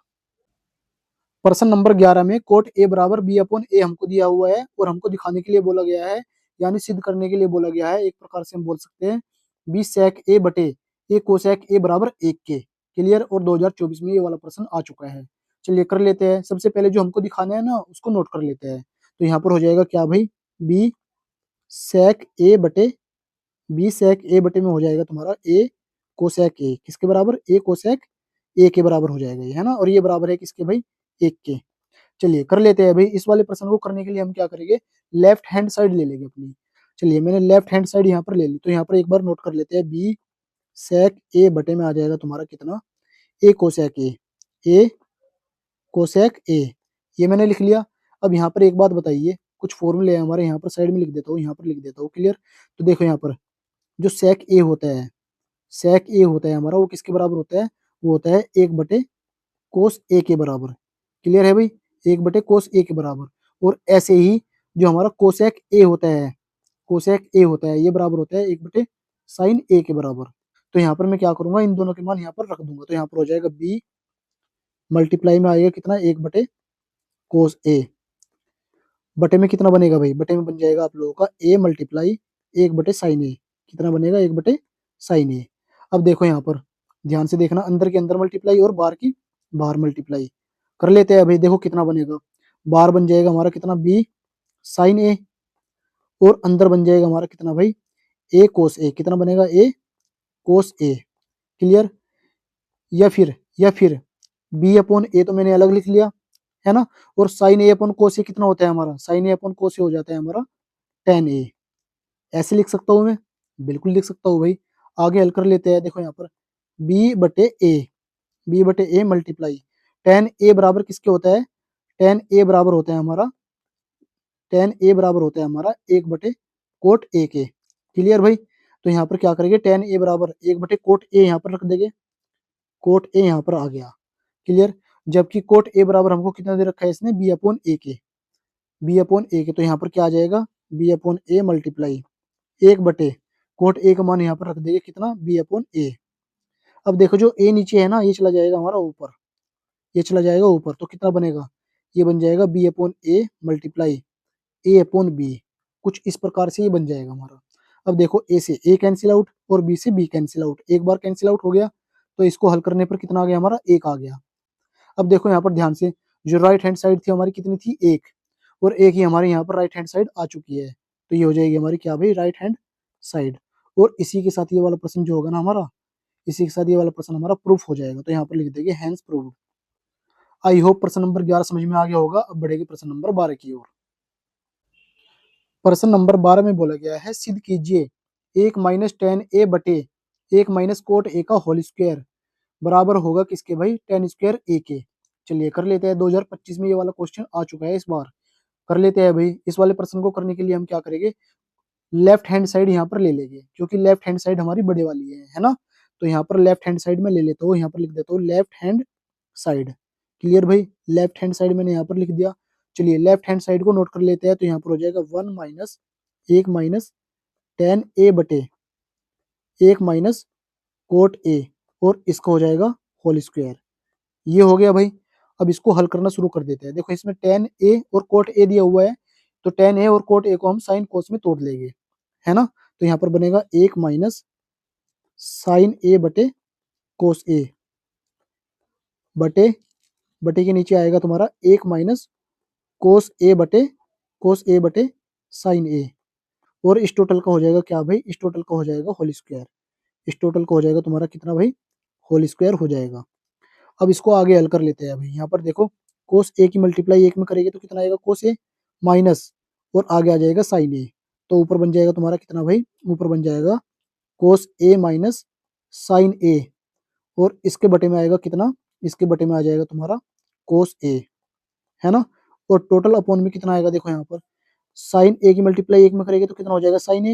प्रश्न नंबर 11 में कोट ए बराबर बी अपॉन ए हमको दिया हुआ है, और हमको दिखाने के लिए बोला गया है, यानी सिद्ध करने के लिए बोला गया है। एक प्रकार से हम बोल सकते हैं बी सेक ए बटे ए कोसेक ए बराबर 1 के। क्लियर। और 2024 में ये वाला प्रश्न आ चुका है। चलिए कर लेते हैं। सबसे पहले जो हमको दिखाना है ना उसको नोट कर लेते हैं। तो यहाँ पर हो जाएगा क्या भाई, बी सेक ए बटे, बी सेक ए बटे में हो जाएगा तुम्हारा ए कोसेक ए, किसके बराबर, ए कोसेक ए के बराबर हो जाएगा ये, है ना। और ये बराबर है किसके भाई, 1 के। चलिए कर लेते हैं भाई। इस वाले प्रश्न को करने के लिए हम क्या करेंगे, लेफ्ट हैंड साइड ले लेंगे अपनी। चलिए मैंने लेफ्ट हैंड साइड यहाँ पर ले ली, तो यहाँ पर एक बार नोट कर लेते हैं, बी सेक ए बटे में आ जाएगा तुम्हारा कितना, ए कोसेक ए कोसेक ए, ये मैंने लिख लिया। अब यहाँ पर एक बात बताइए, कुछ फॉर्मूले हैं हमारे, यहाँ पर साइड में लिख देता हूँ, यहाँ पर लिख देता हूँ। क्लियर। तो देखो यहाँ पर जो sec a होता है, sec a होता है हमारा, वो किसके बराबर होता है? वो होता है 1 बटे cos a के बराबर। क्लियर है भाई? 1 बटे cos a के बराबर। और ऐसे ही जो हमारा cosec a होता है, cosec a होता है, ये बराबर होता है 1 बटे sin a के बराबर। तो यहाँ पर मैं क्या करूंगा, इन दोनों के मान यहाँ पर रख दूंगा। तो यहाँ पर हो जाएगा b मल्टीप्लाई में आएगा कितना, 1 बटे cos a। बटे में कितना बनेगा भाई? बटे में बन जाएगा आप लोगों का a मल्टीप्लाई 1 बटे sin a। कितना बनेगा? 1 बटे sin a। अब देखो यहाँ पर ध्यान से देखना, अंदर के अंदर मल्टीप्लाई और बाहर की बाहर मल्टीप्लाई कर लेते हैं भाई। देखो कितना बनेगा, बाहर बन जाएगा हमारा कितना, b sin a, और अंदर बन जाएगा हमारा कितना भाई, a cos a। कितना बनेगा? a cos a। क्लियर? या फिर b अपॉन a तो मैंने अलग लिख लिया, है ना। और sin a upon cos a कितना होता है हमारा? sin a upon cos a हो जाता है हमारा tan a। ऐसे लिख सकता हूँ मैं? बिल्कुल लिख सकता हूँ भाई। आगे हल कर लेते हैं। देखो यहाँ पर b बटे a मल्टीप्लाई tan a बराबर किसके होता है? tan a बराबर होता है हमारा, tan a बराबर होता है हमारा 1 बटे cot a के। क्लियर भाई? तो यहाँ पर क्या करेंगे, tan a बराबर 1 बटे cot a यहाँ पर रख देंगे। cot a यहाँ पर आ गया। क्लियर? जबकि cot a बराबर हमको कितना दे रखा है इसने, b अपॉन a के। b अपॉन a के, तो यहाँ पर क्या आ जाएगा, b अपॉन a मल्टीप्लाई 1 बटे cot a का मान यहाँ पर रख देंगे कितना, b अपॉन a। अब देखो जो a नीचे है ना, ये चला जाएगा हमारा ऊपर, ये चला जाएगा ऊपर, तो कितना बनेगा, ये बन जाएगा b upon a multiply a upon b। कुछ इस प्रकार से ये बन जाएगा हमारा। अब देखो a से a कैंसिल आउट और b से b कैंसिल आउट, एक बार कैंसिल आउट हो गया, तो इसको हल करने पर कितना आ गया हमारा, 1 आ गया। अब देखो यहाँ पर ध्यान से, जो राइट हैंड साइड थी हमारी कितनी थी, 1, और 1 ही हमारे यहाँ पर राइट हैंड साइड आ चुकी है। तो ये हो जाएगी हमारी क्या भाई, राइट हैंड साइड। और इसी के साथ ये वाला प्रश्न जो होगा ना हमारा, इसी के साथ ये वाला प्रश्न हमारा प्रूफ हो जाएगा। तो यहाँ पर लिख देंगे हैंस प्रूव्ड। आई होप प्रश्न नंबर 11 समझ में आ गया होगा। अब बढ़ेगी प्रश्न नंबर 12 की ओर। प्रश्न नंबर 12 में बोला गया है, सिद्ध कीजिए 1 - tan a बटे 1 - cot a का होल स्क्वायर बराबर होगा किसके भाई, tan स्क्वायर a के। चलिए कर लेते हैं, 2025 में ये वाला क्वेश्चन आ चुका है इस बार। कर लेते हैं भाई। इस वाले प्रश्न को करने के लिए हम क्या करेंगे, लेफ्ट हैंड साइड यहाँ पर ले लेंगे, क्योंकि लेफ्ट हैंड साइड हमारी बड़े वाली है ना। तो यहाँ पर लेफ्ट हैंड साइड में ले लेता हूँ, यहाँ पर लिख देता हूँ लेफ्ट हैंड साइड। क्लियर भाई? लेफ्ट हैंड साइड मैंने यहाँ पर लिख दिया। चलिए लेफ्ट हैंड साइड को नोट कर लेते हैं। तो यहाँ पर हो जाएगा 1 - 1 - tan a बटे 1 - cot a, और इसका हो जाएगा होल स्क्वायर। ये हो गया भाई। अब इसको हल करना शुरू कर देते हैं। देखो इसमें tan a और cot a दिया हुआ है, तो tan a और cot a को हम साइन कोस में तोड़ लेंगे, है ना। तो यहाँ पर बनेगा 1 - साइन a बटे कोस a बटे, बटे के नीचे आएगा तुम्हारा 1 - कोस a बटे साइन a। और इस टोटल का हो जाएगा क्या भाई, इस टोटल का हो जाएगा होल स्क्वायर। इस टोटल का हो जाएगा तुम्हारा कितना भाई, होल स्क्वायर हो जाएगा। अब इसको आगे हल कर लेते हैं भाई। यहाँ पर देखो कोस ए की मल्टीप्लाई 1 में करेंगे तो कितना आएगा, कोस ए माइनस, और आगे आ जाएगा साइन ए। तो ऊपर बन जाएगा तुम्हारा कितना भाई, ऊपर बन जाएगा कोस ए माइनस साइन ए, और इसके बटे में आएगा कितना, इसके बटे में आ जाएगा तुम्हारा कोस ए, है ना। और टोटल अपॉन में कितना आएगा, देखो यहाँ पर साइन ए की मल्टीप्लाई 1 में करेंगे तो कितना हो जाएगा, साइन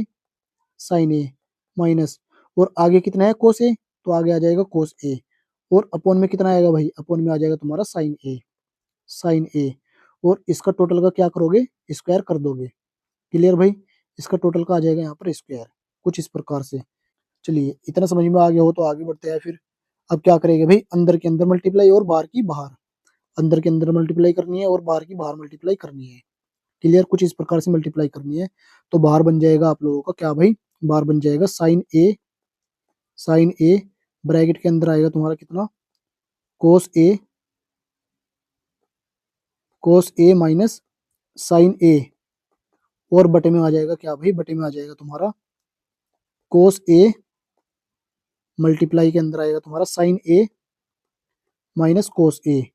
ए माइनस, और आगे कितना है कोस ए, तो आगे आ जाएगा कोस ए, और अपॉन में कितना आएगा भाई, अपॉन में आ जाएगा तुम्हारा साइन ए, और इसका टोटल का क्या करोगे, स्क्वायर कर दोगे। क्लियर भाई? इसका टोटल का आ जाएगा यहाँ पर स्क्वायर, कुछ इस प्रकार से। चलिए इतना समझ में आ गया हो तो आगे बढ़ते हैं फिर। अब क्या करेंगे भाई, अंदर के अंदर मल्टीप्लाई और बाहर की बाहर, अंदर के अंदर मल्टीप्लाई करनी है और बाहर की बाहर मल्टीप्लाई करनी है। क्लियर? कुछ इस प्रकार से मल्टीप्लाई करनी है। तो बाहर बन जाएगा आप लोगों का क्या भाई, बाहर बन जाएगा साइन ए ब्रैकेट के अंदर आएगा तुम्हारा कितना, कोस ए माइनस साइन ए, और बटे में आ जाएगा क्या भाई, बटे में आ जाएगा तुम्हारा कोस ए मल्टीप्लाई के अंदर आएगा तुम्हारा साइन ए माइनस कोस ए,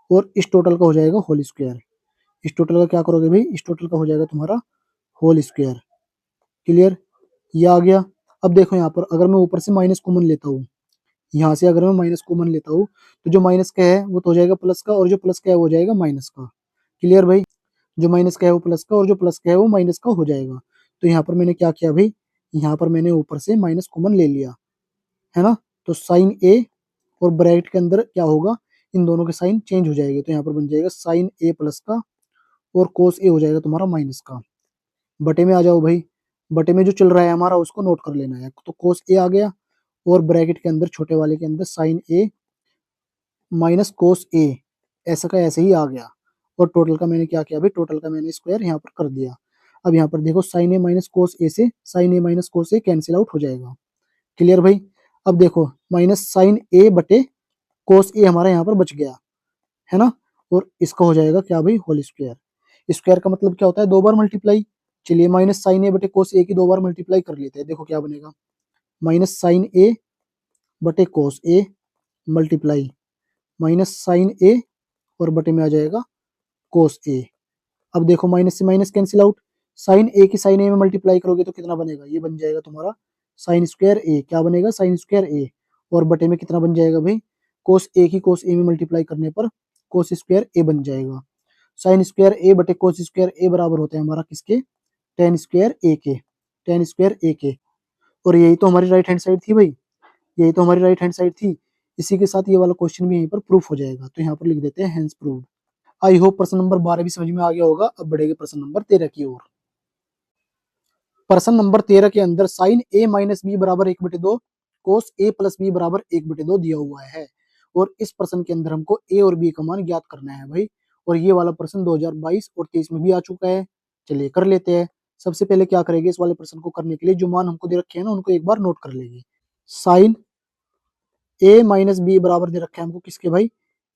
और इस टोटल का हो जाएगा होल स्क्वायर। इस टोटल का क्या करोगे भाई, इस टोटल का हो जाएगा तुम्हारा होल स्क्वायर। क्लियर? ये आ गया। अब देखो यहाँ पर अगर मैं ऊपर से माइनस कॉमन लेता हूँ, यहाँ से अगर मैं माइनस कॉमन लेता हूँ, तो जो माइनस का है वो तो हो जाएगा प्लस का, और जो प्लस का है वो हो जाएगा माइनस का। क्लियर भाई? जो माइनस का है वो प्लस का, और जो प्लस का है वो माइनस का हो जाएगा। तो यहाँ पर मैंने क्या किया भाई, यहाँ पर मैंने ऊपर से माइनस कॉमन ले लिया, है ना। तो साइन ए और ब्रैकेट के अंदर क्या होगा, इन दोनों के साइन चेंज हो जाएंगे, तो यहाँ पर बन जाएगा साइन ए प्लस का और कोस ए हो जाएगा तुम्हारा माइनस का। बटे में आ जाओ भाई, बटे में जो चल रहा है हमारा उसको नोट कर लेना है। तो कोस ए आ गया और ब्रैकेट के अंदर छोटे वाले के अंदर साइन ए माइनस कोस ए, ऐसा का ऐसे ही आ गया। और टोटल का मैंने क्या किया भाई, टोटल का मैंने स्क्वायर यहाँ पर कर दिया। अब यहाँ पर देखो साइन ए माइनस कोस ए से sign A minus cos A cancel out हो जाएगा। क्लियर भाई। अब देखो माइनस साइन ए बटे कोस ए हमारा यहाँ पर बच गया, है ना। और इसका हो जाएगा क्या भाई, होल स्क्वायर। स्क्वायर का मतलब क्या होता है, दो बार मल्टीप्लाई। चलिए माइनस साइन ए बटे कोस ए की दो बार मल्टीप्लाई कर लेते हैं, देखो क्या बनेगा। माइनस साइन ए बटे कोस ए मल्टीप्लाई माइनस साइन ए और बटे में आ जाएगा कोस ए। अब देखो माइनस से माइनस कैंसिल आउट, साइन ए की साइन ए में मल्टीप्लाई करोगे तो कितना बनेगा, ये बन जाएगा तुम्हारा साइन स्क्वायर ए। क्या बनेगा, साइन स्क्वायर ए। और बटे में कितना बन जाएगा भाई, कोस ए की कोस ए में मल्टीप्लाई करने पर कोस स्क्वायर ए बन जाएगा। साइन स्क्वायर ए बटे कोस स्क्वायर ए बराबर होता है हमारा किसके, टेन स्क्वायर ए के, टेन स्क्वायर ए के। और यही तो हमारी राइट हैंड साइड थी भाई, यही तो हमारी राइट हैंड साइड थी। इसी के साथ ये वाला क्वेश्चन भी यहीं पर प्रूफ हो जाएगा, तो यहाँ पर लिख देते हैं हेंस प्रूव्ड। आई होप प्रश्न नंबर 12 भी समझ में आ गया होगा। अब बढ़ेगा प्रश्न नंबर 13 की ओर। प्रश्न नंबर 13 के अंदर साइन ए माइनस बी बराबर 1/2 कोस ए प्लस बी बराबर 1/2 दिया हुआ है। और इस प्रश्न के अंदर हमको ए और बी का मान ज्ञात करना है भाई। और ये वाला प्रश्न 2022 और 23 में भी आ चुका है। चलिए कर लेते हैं। सबसे पहले क्या करेंगे, इस वाले प्रश्न को करने के लिए जो मान हमको दे रखे हैं ना उनको एक बार नोट कर लेंगे। साइन ए माइनस बी बराबर दे रखा है हमको किसके भाई,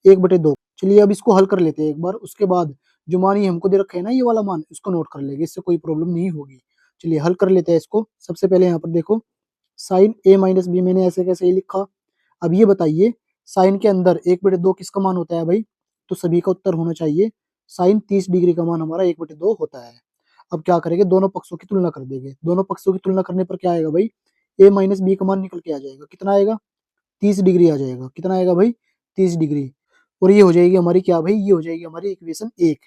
1/2। चलिए अब इसको हल कर लेते हैं एक बार, उसके बाद जो मान ये हमको दे रखा है ना ये वाला मान, इसको नोट कर लेंगे, इससे कोई प्रॉब्लम नहीं होगी। चलिए हल कर लेते हैं इसको। सबसे पहले यहाँ पर देखो साइन ए माइनस बी मैंने ऐसे कैसे ही लिखा। अब ये बताइए साइन के अंदर 1/2 किसका मान होता है भाई, तो सभी का उत्तर होना चाहिए साइन 30 डिग्री का मान हमारा 1/2 होता है। अब क्या करेंगे, दोनों पक्षों की तुलना कर देंगे। दोनों पक्षों की तुलना करने पर क्या आएगा भाई, ए माइनस बी का मान निकल के आ जाएगा, कितना आएगा 30 डिग्री आ जाएगा। कितना आएगा भाई, 30 डिग्री। और ये हो जाएगी हमारी क्या भाई, ये हो जाएगी हमारी इक्वेशन 1।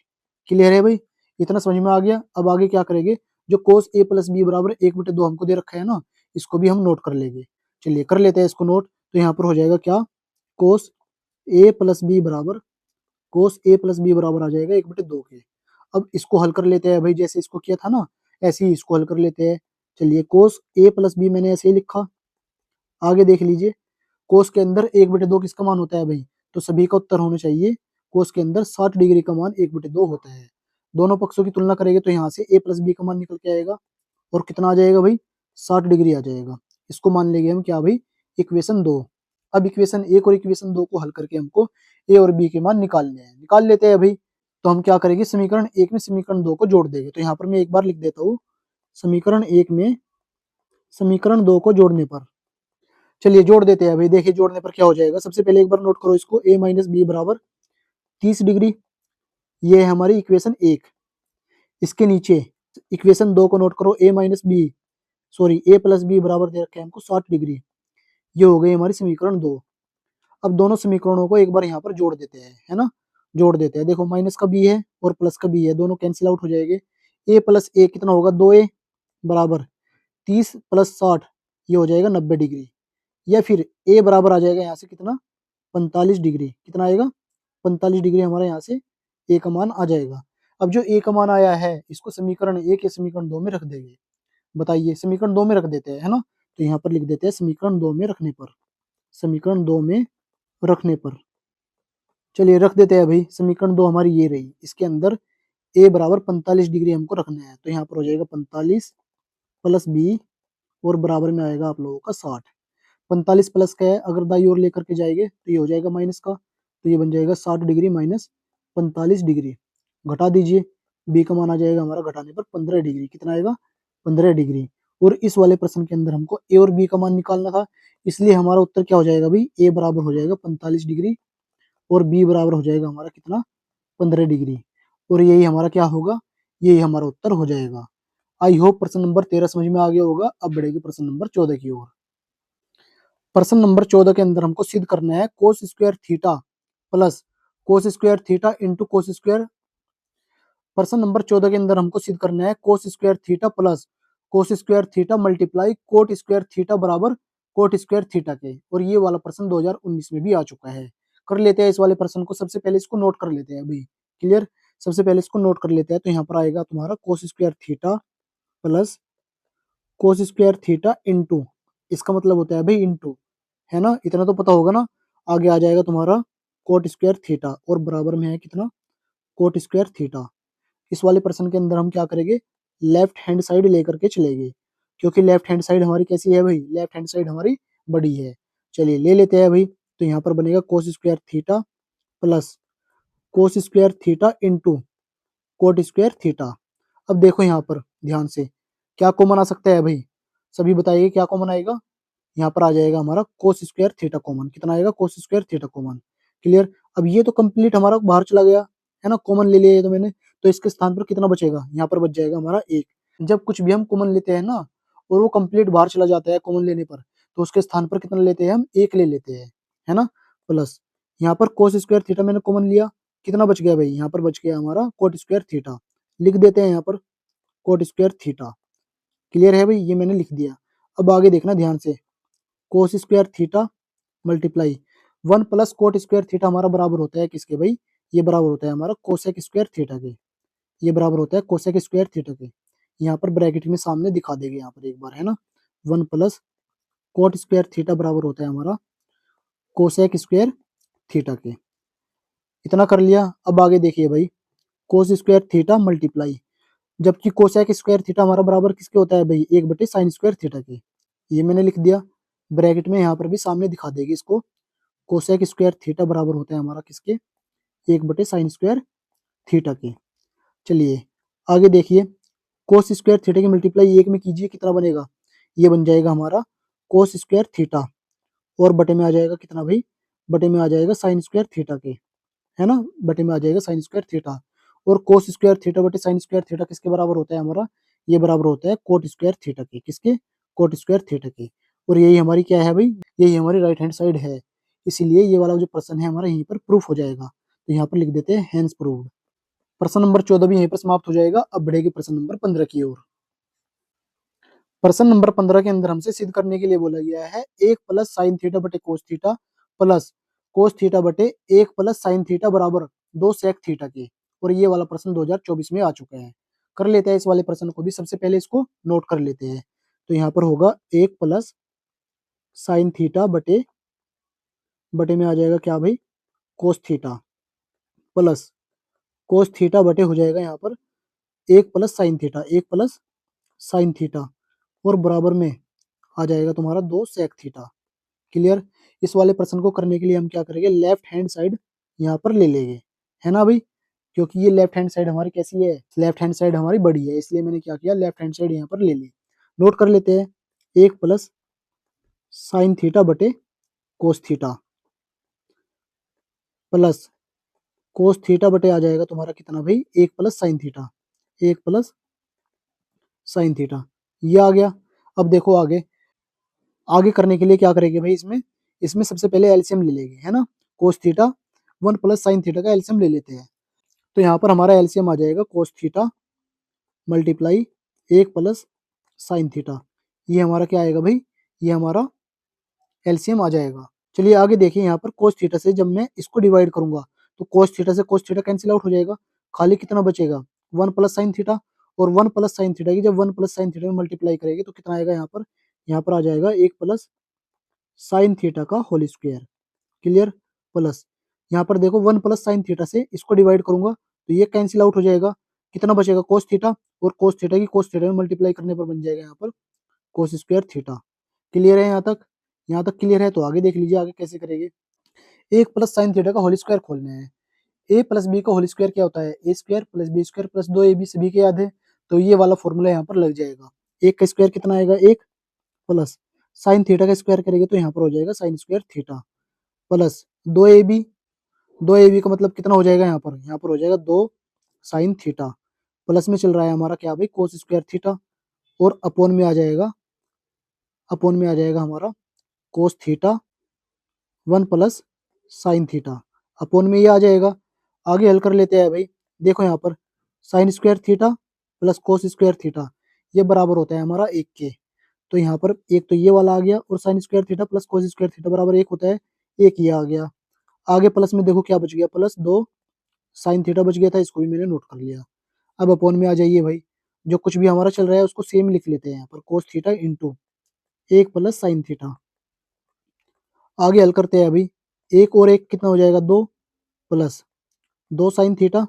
क्लियर है भाई, इतना समझ में आ गया। अब आगे क्या करेंगे, जो कोस ए प्लस बी बराबर 1/2 हमको दे रखा है ना, इसको भी हम नोट कर लेंगे। चलिए कर लेते हैं इसको नोट। तो यहाँ पर हो जाएगा क्या, कोस ए प्लस बी बराबर, कोस ए प्लस बी बराबर आ जाएगा 1/2 के। अब इसको हल कर लेते हैं भाई, जैसे इसको किया था ना ऐसे ही इसको हल कर लेते हैं। चलिए कोस ए प्लस बी मैंने ऐसे ही लिखा। आगे देख लीजिए, कोस के अंदर 1/2 किसका मान होता है भाई, तो सभी का उत्तर होना चाहिए कोस के अंदर 60 डिग्री का मान 1/2 होता है। दोनों पक्षों की तुलना करेंगे तो यहाँ से ए प्लस बी का मान निकल के आएगा और कितना आ जाएगा भाई, 60 डिग्री आ जाएगा। इसको मान लेंगे हम क्या भाई, इक्वेशन 2। अब इक्वेशन 1 और इक्वेशन 2 को हल करके हमको ए और बी के मान निकालने हैं, निकाल लेते हैं भाई। तो हम क्या करेंगे, समीकरण 1 में समीकरण 2 को जोड़ देंगे। तो यहाँ पर मैं एक बार लिख देता हूँ, समीकरण 1 में समीकरण 2 को जोड़ने पर, चलिए जोड़ देते हैं भाई। देखिए जोड़ने पर क्या हो जाएगा, सबसे पहले एक बार नोट करो इसको, ए माइनस बी बराबर 30 डिग्री, ये है हमारी इक्वेशन 1। इसके नीचे इक्वेशन 2 को नोट करो, ए माइनस बी, सॉरी ए प्लस बी बराबर दे रखे हैं हमको 60 डिग्री, ये हो गई हमारी समीकरण 2। अब दोनों समीकरणों को एक बार यहाँ पर जोड़ देते हैं, है ना। जोड़ देते हैं, देखो माइनस का बी है और प्लस का बी है, दोनों कैंसिल आउट हो जाएंगे। ए प्लस ए कितना होगा, 2a बराबर 30 प्लस 60, ये हो जाएगा 90 डिग्री। या फिर ए बराबर आ जाएगा यहाँ से कितना, 45 डिग्री। कितना आएगा, 45 डिग्री हमारा यहाँ से ए का मान आ जाएगा। अब जो ए का मान आया है इसको समीकरण 1 या समीकरण 2 में रख देंगे। बताइए, समीकरण 2 में रख देते हैं, है ना। तो यहाँ पर लिख देते हैं समीकरण 2 में रखने पर, समीकरण 2 में रखने पर। चलिए रख देते हैं भाई, समीकरण 2 हमारी ये रही। इसके अंदर ए बराबर 45 डिग्री हमको रखना है, तो यहाँ पर हो जाएगा 45 प्लस बी और बराबर में आएगा आप लोगों का 60। 45 प्लस का है, अगर दाई ओर लेकर के जाएंगे तो ये हो जाएगा माइनस का, तो ये बन जाएगा 60 डिग्री माइनस 45 डिग्री। घटा दीजिए, बी का मान आ जाएगा हमारा घटाने पर 15 डिग्री। कितना आएगा, 15 डिग्री। और इस वाले प्रश्न के अंदर हमको ए और बी का मान निकालना था, इसलिए हमारा उत्तर क्या हो जाएगा भाई, ए बराबर हो जाएगा 45 डिग्री और बी बराबर हो जाएगा हमारा कितना, 15 डिग्री। और यही हमारा क्या होगा, यही हमारा उत्तर हो जाएगा। आई होप प्रश्न नंबर 13 समझ में आ गया होगा। अब बढ़ेगी प्रश्न नंबर 14 की ओर। प्रश्न नंबर 14 के अंदर हमको सिद्ध करना है कोस square theta plus cos square theta into cos square. प्रश्न नंबर 14 के अंदर हमको सिद्ध करना है कोस square theta plus cos square theta multiply cot square theta बराबर कोट स्क्वायर थीटा के। और ये वाला प्रश्न 2019 में भी आ चुका है। कर लेते हैं इस वाले प्रश्न को, सबसे पहले इसको नोट कर लेते हैं अभी। क्लियर, सबसे पहले इसको नोट कर लेते हैं। तो यहाँ पर आएगा तुम्हारा कोस square theta plus cos square theta into, इसका मतलब होता है भाई इंटू, है ना, इतना तो पता होगा ना। आगे आ जाएगा तुम्हारा कोट स्क्वायर थीटा और बराबर में है कितना, कोट स्क्वायर थीटा। इस वाले प्रश्न के अंदर हम क्या करेंगे, लेफ्ट हैंड साइड लेकर के चलेंगे, क्योंकि लेफ्ट हैंड साइड हमारी कैसी है भाई, लेफ्ट हैंड साइड हमारी बड़ी है। चलिए ले लेते हैं भाई। तो यहाँ पर बनेगा कोस square theta plus cos square theta into coat square theta. अब देखो यहाँ पर ध्यान से क्या कॉमन आ सकता है भाई, सभी बताइए क्या कॉमन आएगा। यहाँ पर आ जाएगा हमारा कोस स्क्वायर थीटा कॉमन, कितना आएगा, कोस स्क्वायर थीटा कॉमन। क्लियर, अब ये तो कंप्लीट हमारा बाहर चला गया, है ना, कॉमन ले लिया ये तो मैंने। तो इसके स्थान पर कितना बचेगा, यहाँ पर बच जाएगा हमारा एक। जब कुछ भी हम कॉमन लेते हैं ना और वो कंप्लीट बाहर चला जाता है कॉमन लेने पर, तो उसके स्थान पर कितना लेते हैं हम, एक ले लेते हैं, है ना। प्लस यहाँ पर कोस स्क्वायर थीटा मैंने कॉमन लिया, कितना बच गया भाई, यहाँ पर बच गया हमारा कोट स्क्वायर थीटा। लिख देते हैं यहाँ पर कोट स्क्वायर थीटा। क्लियर है भाई, ये मैंने लिख दिया। अब आगे देखना ध्यान से, कोस square theta multiply 1 plus cot square theta हमारा बराबर होता है किसके भाई, ये बराबर होता है हमारा कोसेक स्क्वायर थीटा के। ये बराबर होता है कोसेक स्क्वायर थीटा के। यहाँ पर ब्रैकेट में सामने दिखा देंगे यहाँ पर एक बार, है ना। 1 प्लस कोट स्क्वायर थीटा बराबर होता है हमारा कोसेक स्क्वायर थीटा के। इतना कर लिया। अब आगे देखिए भाई, कोस स्क्वायर थीटा मल्टीप्लाई, जबकि कोसेक स्क्वायर थीटा हमारा बराबर किसके होता है भाई, 1 बटे साइन स्क्वायर थीटा के। ये मैंने लिख दिया, ब्रैकेट में यहाँ पर भी सामने दिखा देगी इसको। कोसेक स्क्वायर थीटा बराबर होता है हमारा किसके, 1 बटे साइन स्क्वायर थीटा के। चलिए आगे देखिए, कोस स्क्वायर थीटा की मल्टीप्लाई 1 में कीजिए, कितना बनेगा, ये बन जाएगा हमारा कोस स्क्वायर थीटा, और बटे में आ जाएगा कितना भाई, बटे में आ जाएगा साइन स्क्वायर थीटा के, है ना, बटे में आ जाएगा साइन स्क्वायर थीटा। और कोस स्क्वायर थीटा बटे साइन स्क्वायर थीटा किसके बराबर होता है हमारा, ये बराबर होता है कोट स्क्वायर थीटा के, किसके, कोट स्क्वायर थीटा के। और यही हमारी क्या है भाई, यही हमारी राइट हैंड साइड है। इसीलिए ये वाला जो प्रश्न है हमारा यहीं पर प्रूफ हो जाएगा। तो यहाँ पर लिख देते हैं हैंस प्रूव्ड। प्रश्न नंबर 14 भी यहीं पर समाप्त हो जाएगा। अब बढ़ेगी प्रश्न नंबर 15 की ओर। प्रश्न नंबर 15 के अंदर हमसे सिद्ध करने के लिए बोला गया है 1 प्लस साइन थीटा बटे cos theta plus cos theta बटे 1 प्लस साइन थीटा बराबर 2 सेक थीटा के। और ये वाला प्रश्न 2024 में आ चुका है। कर लेते हैं इस वाले प्रश्न को भी, सबसे पहले इसको नोट कर लेते हैं। तो यहाँ पर होगा 1 प्लस साइन थीटा बटे बटे में आ जाएगा क्या भाई, cos theta plus cos theta बटे हो जाएगा यहाँ पर 1 plus sine theta, 1 plus sine theta, और बराबर में आ जाएगा तुम्हारा 2 सेक थीटा। क्लियर, इस वाले प्रश्न को करने के लिए हम क्या करेंगे, लेफ्ट हैंड साइड यहाँ पर ले लेंगे, है ना भाई, क्योंकि ये लेफ्ट हैंड साइड हमारी कैसी है, लेफ्ट हैंड साइड हमारी बड़ी है, इसलिए मैंने क्या किया, लेफ्ट हैंड साइड यहाँ पर ले ली। नोट कर लेते हैं, 1 प्लस साइन थीटा बटे cos theta plus cos theta बटे आ जाएगा तुम्हारा कितना भाई, 1 plus sine theta, 1 plus sine theta, ये आ गया। अब देखो आगे, आगे करने के लिए क्या करेंगे भाई, इसमें इसमें सबसे पहले एलसीएम ले लेंगे, है ना। Cos theta 1 plus sine theta का एलसीएम ले लेते हैं। तो यहाँ पर हमारा एलसीएम आ जाएगा cos theta multiply 1 plus sine theta. ये हमारा क्या आएगा भाई, ये हमारा एलसीएम आ जाएगा। चलिए आगे देखिए, यहाँ पर कोस थीटा से जब मैं इसको डिवाइड करूंगा तो कोस थीटा से कोस थीटा कैंसिल आउट हो जाएगा, खाली कितना बचेगा, 1 प्लस साइन थीटा। और 1 प्लस साइन थीटा की जब 1 प्लस साइन थीटा में मल्टीप्लाई करेंगे तो कितना आएगा यहाँ पर आ जाएगा 1 प्लस साइन थीटा का होल स्क्वायर। क्लियर, प्लस यहाँ पर देखो 1 प्लस साइन थीटा से इसको डिवाइड करूंगा तो ये कैंसिल आउट हो जाएगा, कितना बचेगा, कोस थीटा, और कोस थीटा की कोस थीटा में मल्टीप्लाई करने पर बन जाएगा यहाँ पर कोस स्क्वायर थीटा। क्लियर है यहाँ तक, यहाँ तक क्लियर है। तो आगे देख लीजिए आगे कैसे करेंगे। 1 प्लस साइन थीटा का होल स्क्वायर खोलना है। ए प्लस बी का होल स्क्वायर क्या होता है, A square plus B square plus 2ab, सभी के याद है। तो ये वाला फॉर्मूला यहाँ पर लग जाएगा। एक का स्क्वायर कितना आएगा, 1 प्लस साइन थीटा का स्क्वायर करेंगे तो यहाँ पर हो जाएगा sign square theta plus 2ab, 2ab का मतलब कितना हो जाएगा, यहाँ पर हो जाएगा 2 साइन थीटा, प्लस में चल रहा है हमारा क्या भाई, कोस स्क्वायर थीटा, और अपोन में आ जाएगा हमारा cos theta 1 plus sine theta, upon में ये आ जाएगा। आगे हल कर लेते हैं भाई। देखो यहाँ पर sign square theta plus cos square theta, ये बराबर होता है हमारा 1 के। तो यहाँ पर एक तो ये वाला आ गया और sign square theta plus cos square theta बराबर 1 होता है, एक ये आ गया। आगे प्लस में देखो क्या बच गया, प्लस 2 साइन थीटा बच गया था, इसको भी मैंने नोट कर लिया। अब अपॉन में आ जाइए भाई, जो कुछ भी हमारा चल रहा है उसको सेम लिख लेते हैं यहाँ पर, कोस theta into 1 plus sine theta. आगे हल करते हैं अभी, एक और एक कितना हो जाएगा, 2 प्लस 2 साइन थीटा,